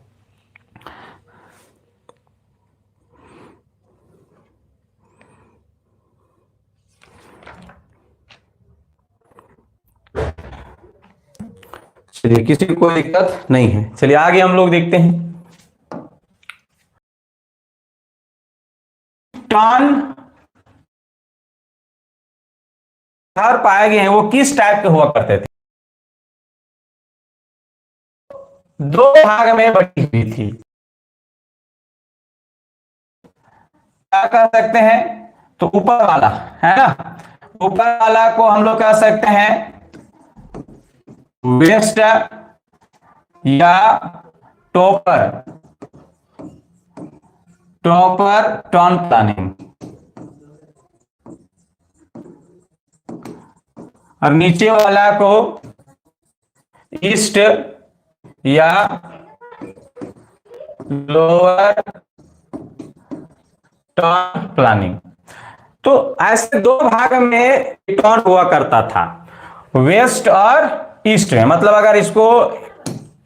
चलिए, किसी को कोई दिक्कत नहीं है। चलिए आगे हम लोग देखते हैं। टॉन हर पाए गए हैं वो किस टाइप के हुआ करते थे, 2 भाग में बटी हुई थी। क्या कह सकते हैं, तो ऊपर वाला, है ना, ऊपर वाला को हम लोग कह सकते हैं वेस्ट या टॉपर टॉन प्लानिंग, और नीचे वाला को ईस्ट या लोअर टर्न प्लानिंग। तो ऐसे दो भाग में टर्न हुआ करता था, वेस्ट और ईस्ट में। मतलब अगर इसको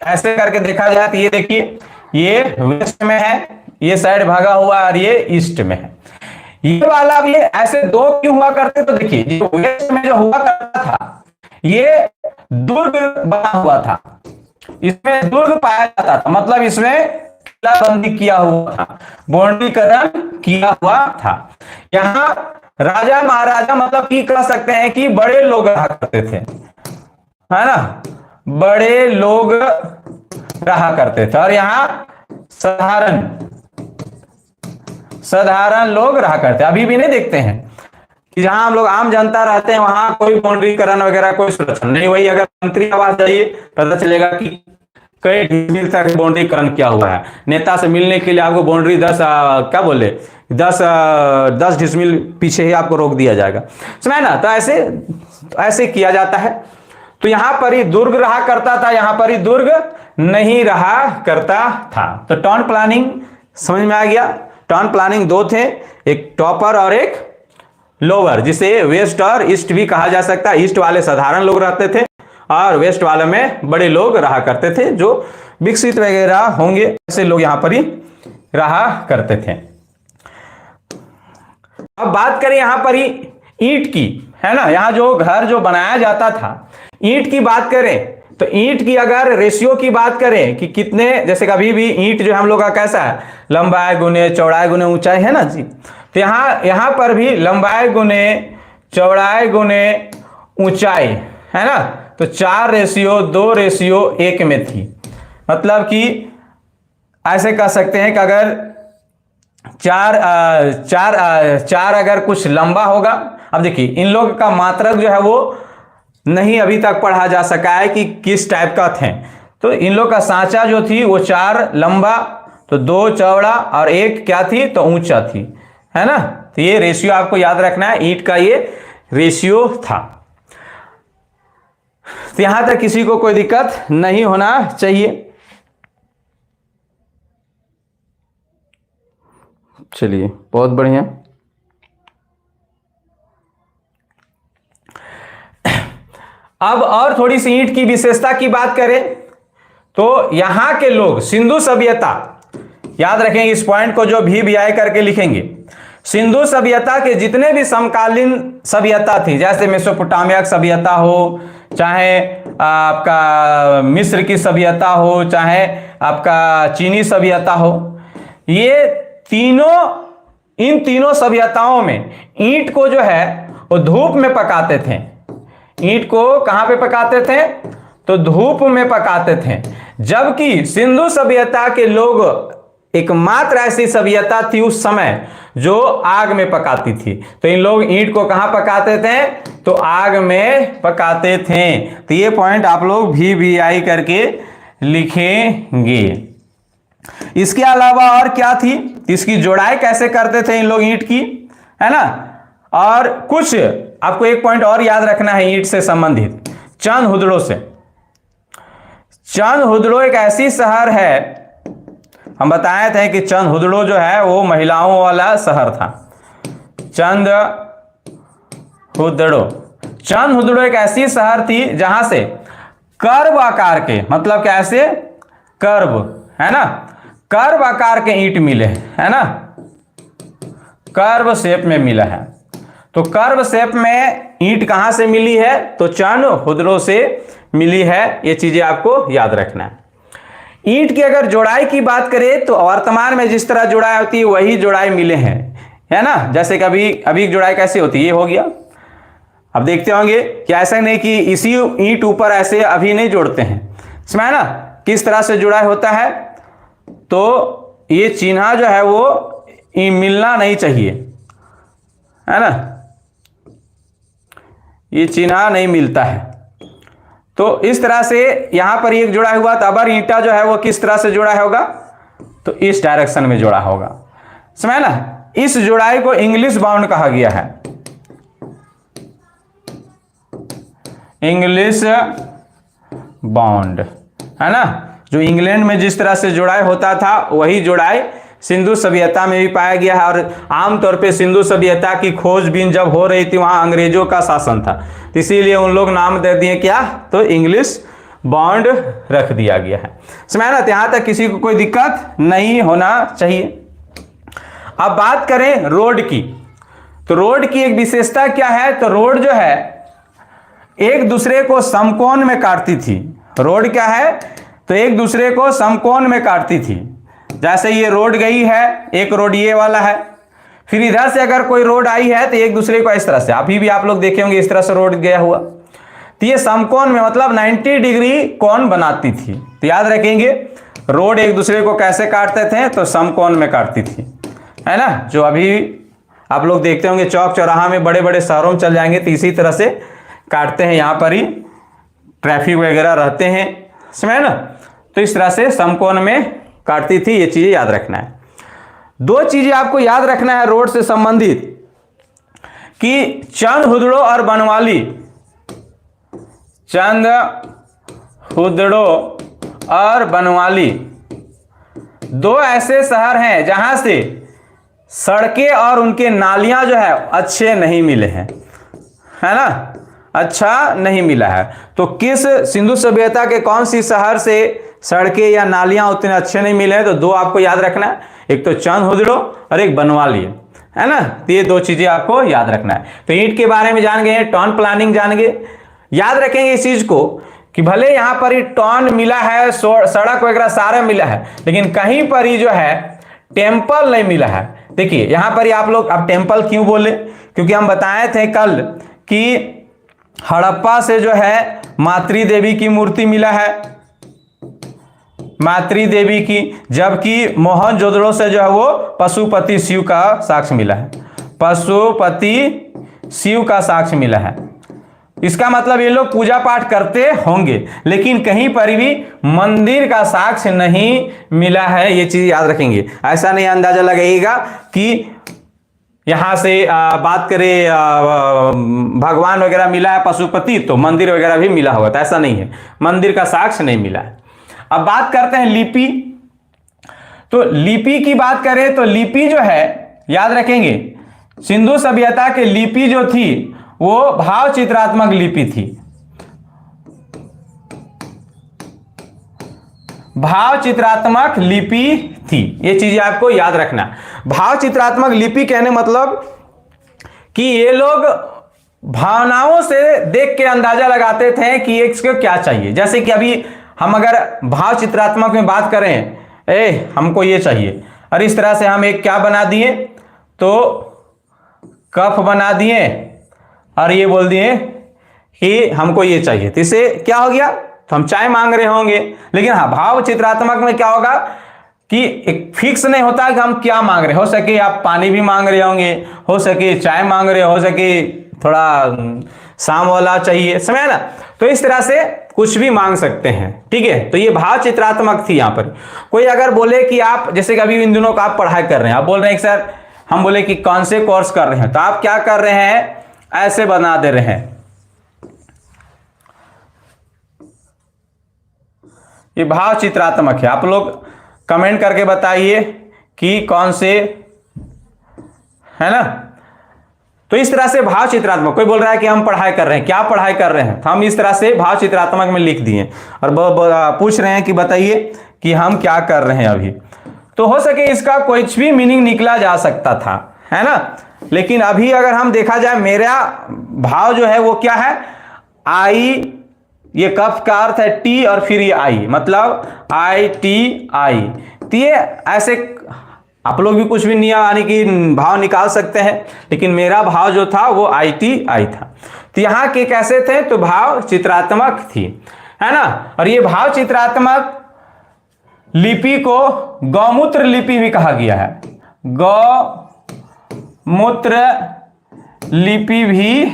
ऐसे करके देखा जाए तो ये देखिए, ये वेस्ट में है, ये साइड भागा हुआ और ये ईस्ट में है। ये वाला भी ऐसे दो क्यों हुआ करते, तो देखिए जो वेस्ट में जो हुआ करता था ये दुर्ग बना हुआ था, इसमें दुर्ग पाया जाता था, मतलब इसमें किलाबंदी किया हुआ था, बौंडरीकरण किया हुआ था। यहां राजा महाराजा मतलब की कह सकते हैं कि बड़े लोग रहा करते थे, है ना, बड़े लोग रहा करते थे। और यहां साधारण साधारण लोग रहा करते। अभी भी नहीं देखते हैं कि जहां हम लोग आम जनता रहते हैं वहां कोई बाउंड्रीकरण वगैरह कोई सुरक्षा नहीं। वही अगर मंत्री आवास जाइए पता चलेगा कि कई डिसमिल तक बाउंड्रीकरण किया हुआ है। नेता से मिलने के लिए आपको बाउंड्री 10 बोले 10 डिसमिल पीछे ही आपको रोक दिया जाएगा, समझे ना। तो ऐसे किया जाता है। तो यहां पर ही दुर्ग रहा करता था, यहां पर ही दुर्ग नहीं रहा करता था। तो टाउन प्लानिंग समझ में आ गया। टाउन प्लानिंग दो थे, एक टॉपर और एक लोअर, जिसे वेस्ट और ईस्ट भी कहा जा सकता है। ईस्ट वाले साधारण लोग रहते थे और वेस्ट वाले में बड़े लोग रहा करते थे, जो विकसित वगैरह होंगे ऐसे लोग यहां पर ही रहा करते थे। अब बात करें यहां पर ही ईंट की, है ना। यहां जो घर जो बनाया जाता था, ईंट की बात करें तो ईंट की अगर रेशियो की बात करें कि कितने, जैसे कभी भी ईंट जो हम लोग का कैसा है, लंबाई गुने चौड़ाई गुने ऊंचाई, है ना जी। तो यहां पर भी लंबाई गुने चौड़ाई गुने ऊंचाई, है ना। तो 4:2:1 में थी। मतलब कि ऐसे कह सकते हैं कि अगर चार अगर कुछ लंबा होगा। अब देखिए इन लोग का मात्रक जो है वो नहीं अभी तक पढ़ा जा सका है कि किस टाइप का थे। तो इन लोग का सांचा जो थी वो 4 लंबा, तो 2 चौड़ा और 1 क्या थी, तो ऊंचा थी, है ना। तो ये रेशियो आपको याद रखना है, ईंट का ये रेशियो था। तो यहां तक किसी को कोई दिक्कत नहीं होना चाहिए। चलिए बहुत बढ़िया। अब और थोड़ी सी ईंट की विशेषता की बात करें तो यहां के लोग सिंधु सभ्यता, याद रखेंगे इस पॉइंट को, जो भी आई करके लिखेंगे। सिंधु सभ्यता के जितने भी समकालीन सभ्यता थी, जैसे मेसोपोटामिया सभ्यता हो, चाहे आपका मिस्र की सभ्यता हो, चाहे आपका चीनी सभ्यता हो, ये इन तीनों सभ्यताओं में ईंट को जो है वो धूप में पकाते थे। ईंट को कहां पे पकाते थे, तो धूप में पकाते थे। जबकि सिंधु सभ्यता के लोग एकमात्र ऐसी सभ्यता थी उस समय जो आग में पकाती थी। तो इन लोग ईंट को कहां पकाते थे, तो आग में पकाते थे। तो ये पॉइंट आप लोग VVI करके लिखेंगे। इसके अलावा और क्या थी, इसकी जोड़ाई कैसे करते थे इन लोग ईंट की, है ना। और कुछ आपको एक पॉइंट और याद रखना है ईंट से संबंधित, चंद हुदड़ों से। चंद हुदड़ो एक ऐसी शहर है, हम बताए थे कि चंद हुदड़ो जो है वो महिलाओं वाला शहर था। चंद हुदड़ो एक ऐसी शहर थी जहां से कर्व आकार के, मतलब कैसे कर्व, है ना, कर्व आकार के ईंट मिले, है ना, कर्व शेप में मिला है। तो कर्व शेप में ईंट कहां से मिली है, तो चंद हुदड़ो से मिली है। ये चीजें आपको याद रखना है। ईंट की अगर जोड़ाई की बात करें तो वर्तमान में जिस तरह जोड़ाई होती है वही जोड़ाई मिले हैं, है ना। जैसे कि अभी जोड़ाई कैसे होती है, ये हो गया। अब देखते होंगे कि ऐसा नहीं कि इसी ईंट ऊपर ऐसे अभी नहीं जोड़ते हैं, समझ ना किस तरह से जोड़ाई होता है। तो ये चिन्ह जो है वो मिलना नहीं चाहिए, है ना, ये चिन्ह नहीं मिलता है। तो इस तरह से यहां पर एक जोड़ा हुआ, तो अबर ईंटा जो है वो किस तरह से जोड़ा होगा, तो इस डायरेक्शन में जोड़ा होगा, समझ ना। इस जोड़ाई को इंग्लिश बाउंड कहा गया है, इंग्लिश बाउंड, है ना। जो इंग्लैंड में जिस तरह से जोड़ाई होता था वही जोड़ाई सिंधु सभ्यता में भी पाया गया है। और आमतौर पे सिंधु सभ्यता की खोजबीन जब हो रही थी वहाँ अंग्रेजों का शासन था, तो इसीलिए उन लोग नाम दे दिए क्या, तो इंग्लिश बॉन्ड रख दिया गया है। समझ ना, यहाँ तक किसी को कोई दिक्कत नहीं होना चाहिए। अब बात करें रोड की, तो रोड की एक विशेषता क्या है, तो रोड जो है एक दूसरे को समकोण में काटती थी। रोड क्या है, तो एक दूसरे को समकोण में काटती थी। जैसे ये रोड गई है, एक रोड ये वाला है, फिर इधर से अगर कोई रोड आई है तो एक दूसरे को इस तरह से, अभी भी आप लोग देखे होंगे इस तरह से रोड गया हुआ, तो ये समकोण में मतलब 90 डिग्री कोण बनाती थी। तो याद रखेंगे रोड एक दूसरे को कैसे काटते थे, तो समकोण में काटती थी, है ना। जो अभी आप लोग देखते होंगे चौक चौराहा में, बड़े बड़े शहरों में चल जाएंगे तो इसी तरह से काटते हैं, यहाँ पर ही ट्रैफिक वगैरह रहते हैं, समझे ना। तो इस तरह से समकोण में काटती थी, ये चीजें याद रखना है। दो चीजें आपको याद रखना है रोड से संबंधित, कि चंद हुदड़ो और बनवाली, चंद हुदड़ो और बनवाली दो ऐसे शहर हैं जहां से सड़कें और उनके नालियां जो है अच्छे नहीं मिले हैं, है ना, अच्छा नहीं मिला है। तो किस सिंधु सभ्यता के कौन सी शहर से सड़कें या नालियां उतने अच्छे नहीं मिले हैं, तो दो आपको याद रखना है, एक तो चंद हुदड़ो और एक बनवाली, है ना। तो ये दो चीजें आपको याद रखना है। तो ईंट के बारे में जान गए, टाउन प्लानिंग जान गए, याद रखेंगे इस चीज को कि भले यहां पर ही टाउन मिला है, सड़क वगैरह सारा मिला है, लेकिन कहीं पर ही जो है टेम्पल नहीं मिला है। देखिए यहां पर ही आप लोग, अब टेम्पल क्यों बोले, क्योंकि हम बताए थे कल कि हड़प्पा से जो है मातृ देवी की मूर्ति मिला है, मातृ देवी की, जबकि मोहनजोदड़ो से जो है वो पशुपति शिव का साक्ष्य मिला है, पशुपति शिव का साक्ष्य मिला है। इसका मतलब ये लोग पूजा पाठ करते होंगे, लेकिन कहीं पर भी मंदिर का साक्ष्य नहीं मिला है, ये चीज याद रखेंगे। ऐसा नहीं अंदाजा लगाइएगा कि यहां से बात करें भगवान वगैरह मिला है पशुपति तो मंदिर वगैरह भी मिला होगा, तो ऐसा नहीं है, मंदिर का साक्ष्य नहीं मिला है। अब बात करते हैं लिपि, तो लिपि की बात करें तो लिपि जो है याद रखेंगे सिंधु सभ्यता के लिपि जो थी वो भाव चित्रात्मक लिपि थी, भाव चित्रात्मक लिपि थी, ये चीजें आपको याद रखना। भाव चित्रात्मक लिपि कहने मतलब कि ये लोग भावनाओं से देख के अंदाजा लगाते थे कि इसको क्या चाहिए। जैसे कि अभी हम अगर भाव चित्रात्मक में बात करें, हमको ये चाहिए, और इस तरह से हम एक क्या बना दिए, तो कप बना दिए और ये बोल दिए कि हमको ये चाहिए, तो इससे क्या हो गया, तो हम चाय मांग रहे होंगे। लेकिन हाँ भाव चित्रात्मक में क्या होगा कि एक फिक्स नहीं होता कि हम क्या मांग रहे, हो सके आप पानी भी मांग रहे होंगे, हो सके चाय मांग रहे हो सके थोड़ा शाम वाला चाहिए, समझे ना। तो इस तरह से कुछ भी मांग सकते हैं, ठीक है। तो ये भाव चित्रात्मक थी। यहाँ पर कोई अगर बोले कि आप, जैसे कि अभी इन दिनों का आप पढ़ाई कर रहे हैं, आप बोल रहे हैं कि सर हम बोले कि कौन से कोर्स कर रहे हैं, तो आप क्या कर रहे हैं, ऐसे बना दे रहे हैं, ये भाव चित्रात्मक है। आप लोग कमेंट करके बताइए कि कौन से, है ना। तो इस तरह से भाव चित्रात्मक, कोई बोल रहा है कि हम पढ़ाई कर रहे हैं, क्या पढ़ाई कर रहे हैं, तो हम इस तरह से भाव चित्रात्मक में लिख दिए और पूछ रहे हैं कि बताइए कि हम क्या कर रहे हैं अभी। तो हो सके इसका कुछ भी मीनिंग निकला जा सकता था, है ना। लेकिन अभी अगर हम देखा जाए, मेरा भाव जो है वो क्या है, आई, ये कफ का अर्थ है टी और फिर ये आई, मतलब आई टी आई। तो ये ऐसे आप लोग भी कुछ भी नहीं यानी कि भाव निकाल सकते हैं, लेकिन मेरा भाव जो था वो आई टी आई था। तो यहाँ के कैसे थे, तो भाव चित्रात्मक थी, है ना। और ये भाव चित्रात्मक लिपि को गौमूत्र लिपि भी कहा गया है, गौमूत्र लिपि भी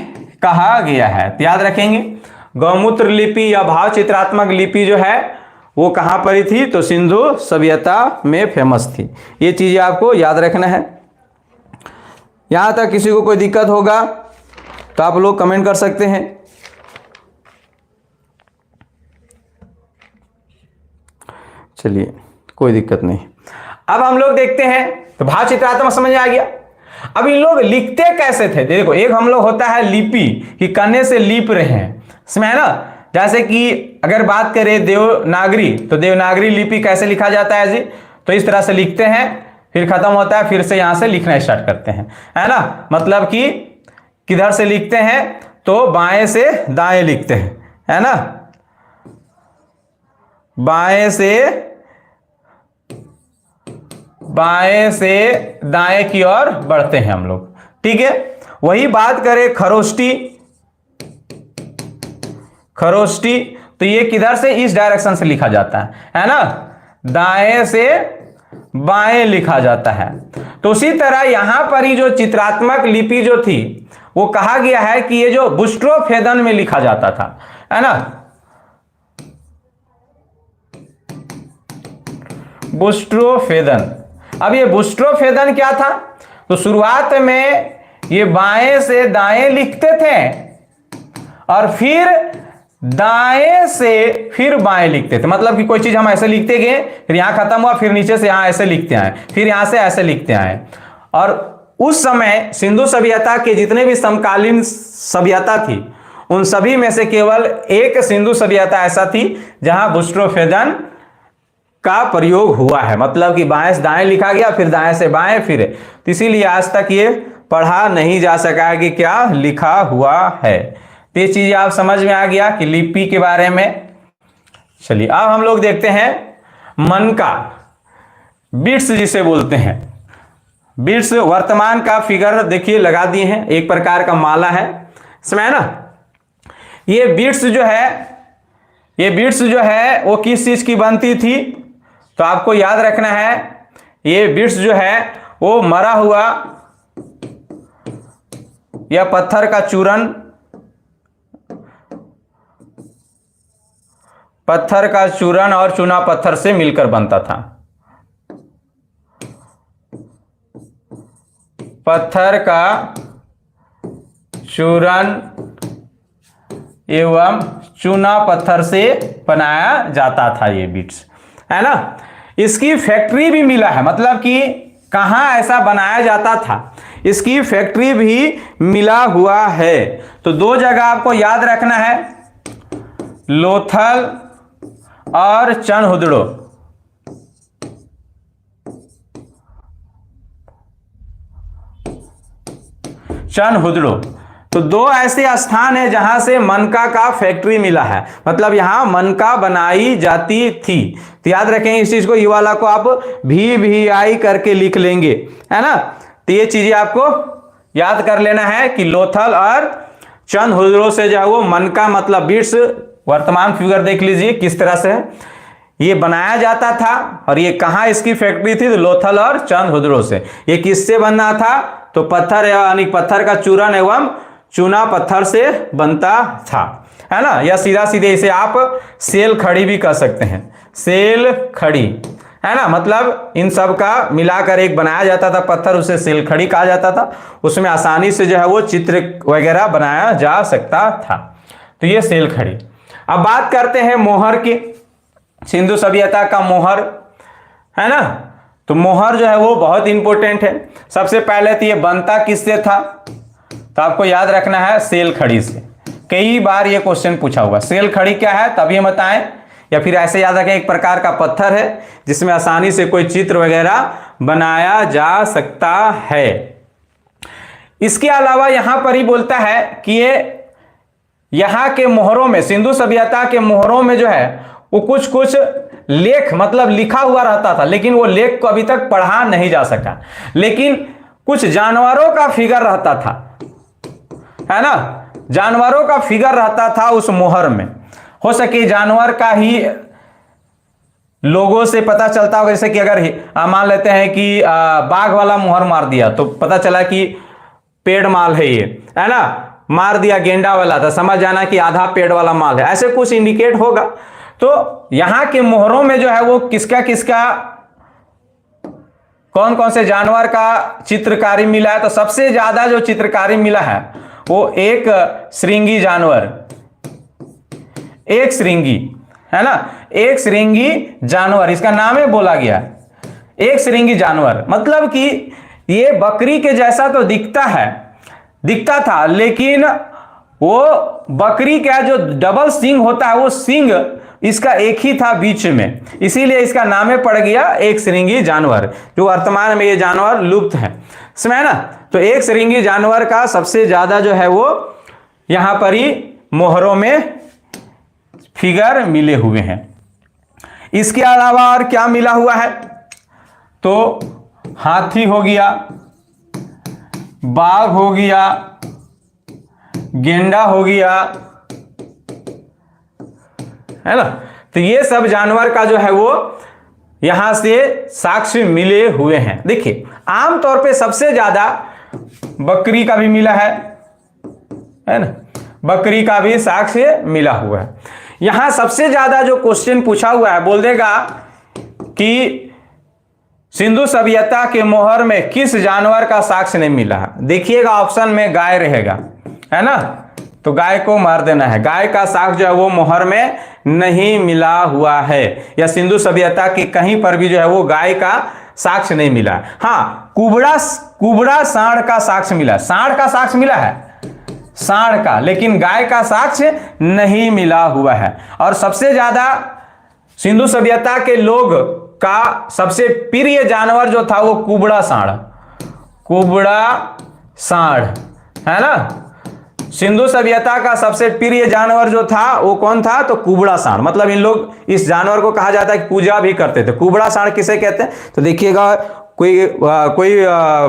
कहा गया है। तो याद रखेंगे गौमूत्र लिपि या भाव चित्रात्मक लिपि जो है वो कहां पर थी, तो सिंधु सभ्यता में फेमस थी। ये चीजें आपको याद रखना है। यहां तक किसी को कोई दिक्कत होगा तो आप लोग कमेंट कर सकते हैं। चलिए कोई दिक्कत नहीं। अब हम लोग देखते हैं, तो भाव चित्रात्मक समझ में आ गया। अब इन लोग लिखते कैसे थे, देखो एक हम लोग होता है लिपि, कि कन्ने से लीप रहे हैं, इसमें है ना। जैसे कि अगर बात करें देवनागरी, तो देवनागरी लिपि कैसे लिखा जाता है जी, तो इस तरह से लिखते हैं, फिर खत्म होता है, फिर से यहां से लिखना स्टार्ट करते हैं, है ना। मतलब कि किधर से लिखते हैं, तो बाएं से दाएं लिखते हैं, है ना, बाएं से दाएं की ओर बढ़ते हैं हम लोग, ठीक है। वही बात करें खरोष्टी, तो ये किधर से, इस डायरेक्शन से लिखा जाता है ना, दाएं से बाएं लिखा जाता है। तो उसी तरह यहां पर ही जो चित्रात्मक लिपि जो थी, वो कहा गया है कि ये जो बुस्ट्रोफेदन में लिखा जाता था, है ना, बुस्ट्रोफेदन। अब ये बुस्ट्रोफेदन क्या था, तो शुरुआत में ये बाएं से दाएं लिखते थे और फिर दाएं से फिर बाएं लिखते थे। मतलब कि कोई चीज हम ऐसे लिखते गए, फिर यहां खत्म हुआ, फिर नीचे से यहां ऐसे लिखते आए, फिर यहां से ऐसे लिखते आए। और उस समय सिंधु सभ्यता के जितने भी समकालीन सभ्यता थी, उन सभी में से केवल एक सिंधु सभ्यता ऐसा थी जहां बुस्ट्रोफेदन का प्रयोग हुआ है। मतलब कि बाएं से दाएं लिखा गया, फिर दाएं से बाएं, फिर, तो इसीलिए आज तक ये पढ़ा नहीं जा सका है कि क्या लिखा हुआ है। तो ये चीज आप समझ में आ गया कि लिपि के बारे में। चलिए अब हम लोग देखते हैं मनका, बिट्स जिसे बोलते हैं। बिट्स वर्तमान का फिगर देखिए लगा दिए हैं, एक प्रकार का माला है इसमें, है ना। ये बिट्स जो है वो किस चीज की बनती थी, तो आपको याद रखना है, ये बिट्स जो है वो मरा हुआ या पत्थर का चूरन और चूना पत्थर से मिलकर बनता था। पत्थर का चूरन एवं चूना पत्थर से बनाया जाता था ये बिट्स, है ना। इसकी फैक्ट्री भी मिला है, मतलब कि कहां ऐसा बनाया जाता था, इसकी फैक्ट्री भी मिला हुआ है। तो दो जगह आपको याद रखना है, लोथल और चनहुदड़ो। तो दो ऐसे स्थान है जहां से मनका का फैक्ट्री मिला है, मतलब यहां मनका बनाई जाती थी। तो याद रखें इस चीज को, ये वाला को आप VVI करके लिख लेंगे, है ना। तो ये चीजें आपको याद कर लेना है कि लोथल और चंदहुदड़ो से जो है वो मनका मतलब बिट्स, वर्तमान फिगर देख लीजिए किस तरह से ये बनाया जाता था, और ये कहां इसकी फैक्ट्री थी, तो लोथल और चंदहुदड़ो से। ये किससे बनना था, तो पत्थर यानी पत्थर का चूरन एवं चूना पत्थर से बनता था, है ना। या सीधा सीधे इसे आप सेल खड़ी भी कह सकते हैं, सेल खड़ी, है ना। मतलब इन सब का मिलाकर एक बनाया जाता था पत्थर, उसे सेल खड़ी कहा जाता था। उसमें आसानी से जो है वो चित्र वगैरह बनाया जा सकता था, तो ये सेल खड़ी। अब बात करते हैं मोहर की, सिंधु सभ्यता का मोहर, है ना। तो मोहर जो है वो बहुत इंपॉर्टेंट है। सबसे पहले तो ये बनता किससे था, तो आपको याद रखना है सेल खड़ी से। कई बार ये क्वेश्चन पूछा हुआ, सेल खड़ी क्या है तभी बताएं, या फिर ऐसे याद रखें एक प्रकार का पत्थर है जिसमें आसानी से कोई चित्र वगैरह बनाया जा सकता है। इसके अलावा यहां पर ही बोलता है कि ये यहां के मोहरों में, सिंधु सभ्यता के मोहरों में जो है वो कुछ कुछ लेख मतलब लिखा हुआ रहता था, लेकिन वो लेख को अभी तक पढ़ा नहीं जा सका। लेकिन कुछ जानवरों का फिगर रहता था, है ना, जानवरों का फिगर रहता था उस मोहर में। हो सके जानवर का ही लोगों से पता चलता होगा, जैसे कि अगर मान लेते हैं कि बाघ वाला मोहर मार दिया तो पता चला कि पेड़ माल है ये, है ना। मार दिया गेंडा वाला तो समझ जाना कि आधा पेड़ वाला माल है, ऐसे कुछ इंडिकेट होगा। तो यहां के मोहरों में जो है वो किसका किसका कौन कौन से जानवर का चित्रकारी मिला है, तो सबसे ज्यादा जो चित्रकारी मिला है वो एक श्रृंगी जानवर, एक श्रृंगी, है ना, एक श्रृंगी जानवर, इसका नाम है बोला गया एक श्रृंगी जानवर, मतलब कि ये बकरी के जैसा तो दिखता था, लेकिन वो बकरी का जो डबल सींग होता है वो सींग इसका एक ही था बीच में, इसीलिए इसका नाम है पड़ गया एक श्रृंगी जानवर, जो वर्तमान में ये जानवर लुप्त है, समझ ना। तो एक श्रृंगी जानवर का सबसे ज्यादा जो है वो यहां पर ही मोहरों में फिगर मिले हुए हैं। इसके अलावा और क्या मिला हुआ है, तो हाथी हो गया, बाघ हो गया, गेंडा हो गया, है ना। तो ये सब जानवर का जो है वो यहां से साक्ष्य मिले हुए हैं। देखिए आमतौर पे सबसे ज्यादा बकरी का भी मिला है ना, बकरी का भी साक्ष्य मिला हुआ है। यहां सबसे ज्यादा जो क्वेश्चन पूछा हुआ है, बोल देगा कि सिंधु सभ्यता के मोहर में किस जानवर का साक्ष्य नहीं मिला है। देखिएगा ऑप्शन में गाय रहेगा, है ना, तो गाय को मार देना है। गाय का साक्ष्य जो है वो मोहर में नहीं मिला हुआ है, या सिंधु सभ्यता की कहीं पर भी जो है वो गाय का साक्ष्य नहीं मिला। हाँ, कुबड़ा सांड का साक्ष्य मिला, सांड का साक्ष्य मिला है, सांड का, लेकिन गाय का साक्ष्य नहीं मिला हुआ है। और सबसे ज्यादा सिंधु सभ्यता के लोग का सबसे प्रिय जानवर जो था वो कुबड़ा सांड, है ना। सिंधु सभ्यता का सबसे प्रिय जानवर जो था वो कौन था, तो कुबड़ा सांड। मतलब इन लोग इस जानवर को कहा जाता है कि पूजा भी करते थे। कुबड़ा सांड किसे कहते हैं, तो देखिएगा कोई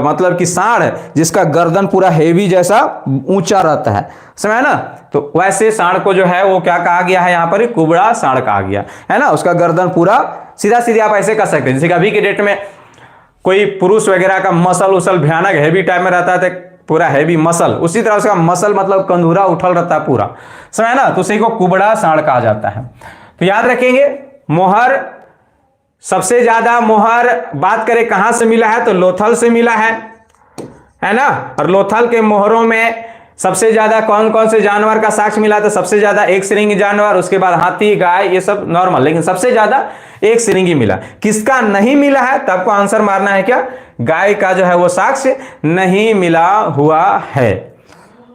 मतलब कि सांड जिसका गर्दन पूरा हेवी जैसा ऊंचा रहता है, समझ ना, तो वैसे सांड को जो है वो क्या कहा गया है, यहाँ पर कुबड़ा सांड कहा गया है ना। उसका गर्दन पूरा सीधा आप ऐसे कर सकते हैं, जैसे कि अभी के डेट में कोई पुरुष वगैरह का मसल उसल भयानक हेवी टाइप में रहता है, पूरा हैवी मसल, उसी तरह उसका मसल मतलब कंधूरा उठल रहता है पूरा, समझ ना, तो उसी को कुबड़ा सांड कहा जाता है। तो याद रखेंगे मोहर, सबसे ज्यादा मोहर बात करें कहां से मिला है, तो लोथल से मिला है ना। और लोथल के मोहरों में सबसे ज्यादा कौन कौन से जानवर का साक्ष्य मिला, तो सबसे ज्यादा एक श्रृंगी जानवर, उसके बाद हाथी, गाय, ये सब नॉर्मल, लेकिन सबसे ज्यादा एक श्रृंगी मिला। किसका नहीं मिला है, तो आपको आंसर मारना है क्या, गाय का जो है वो साक्ष्य नहीं मिला हुआ है।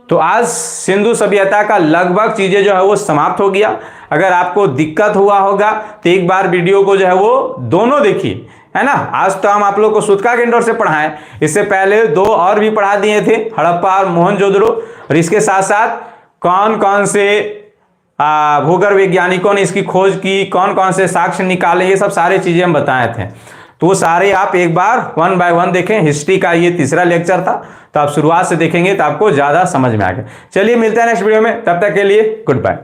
तो आज सिंधु सभ्यता का लगभग चीजें जो है वो समाप्त हो गया। अगर आपको दिक्कत हुआ होगा तो एक बार वीडियो को जो है वो दोनों देखिए, है ना। आज तो हम आप लोग को सूतका के इंडोर से पढ़ाएं, इससे पहले 2 और भी पढ़ा दिए थे, हड़प्पा और मोहनजोदड़ो, और इसके साथ साथ कौन कौन से भूगर्भ वैज्ञानिकों ने इसकी खोज की, कौन कौन से साक्ष्य निकाले, ये सब सारी चीजें हम बताए थे। तो वो सारे आप एक बार 1 बाय 1 देखें। हिस्ट्री का ये 3रा लेक्चर था, तो आप शुरुआत से देखेंगे तो आपको ज्यादा समझ में आएगा। चलिए मिलते हैं नेक्स्ट वीडियो में, तब तक के लिए गुड बाय।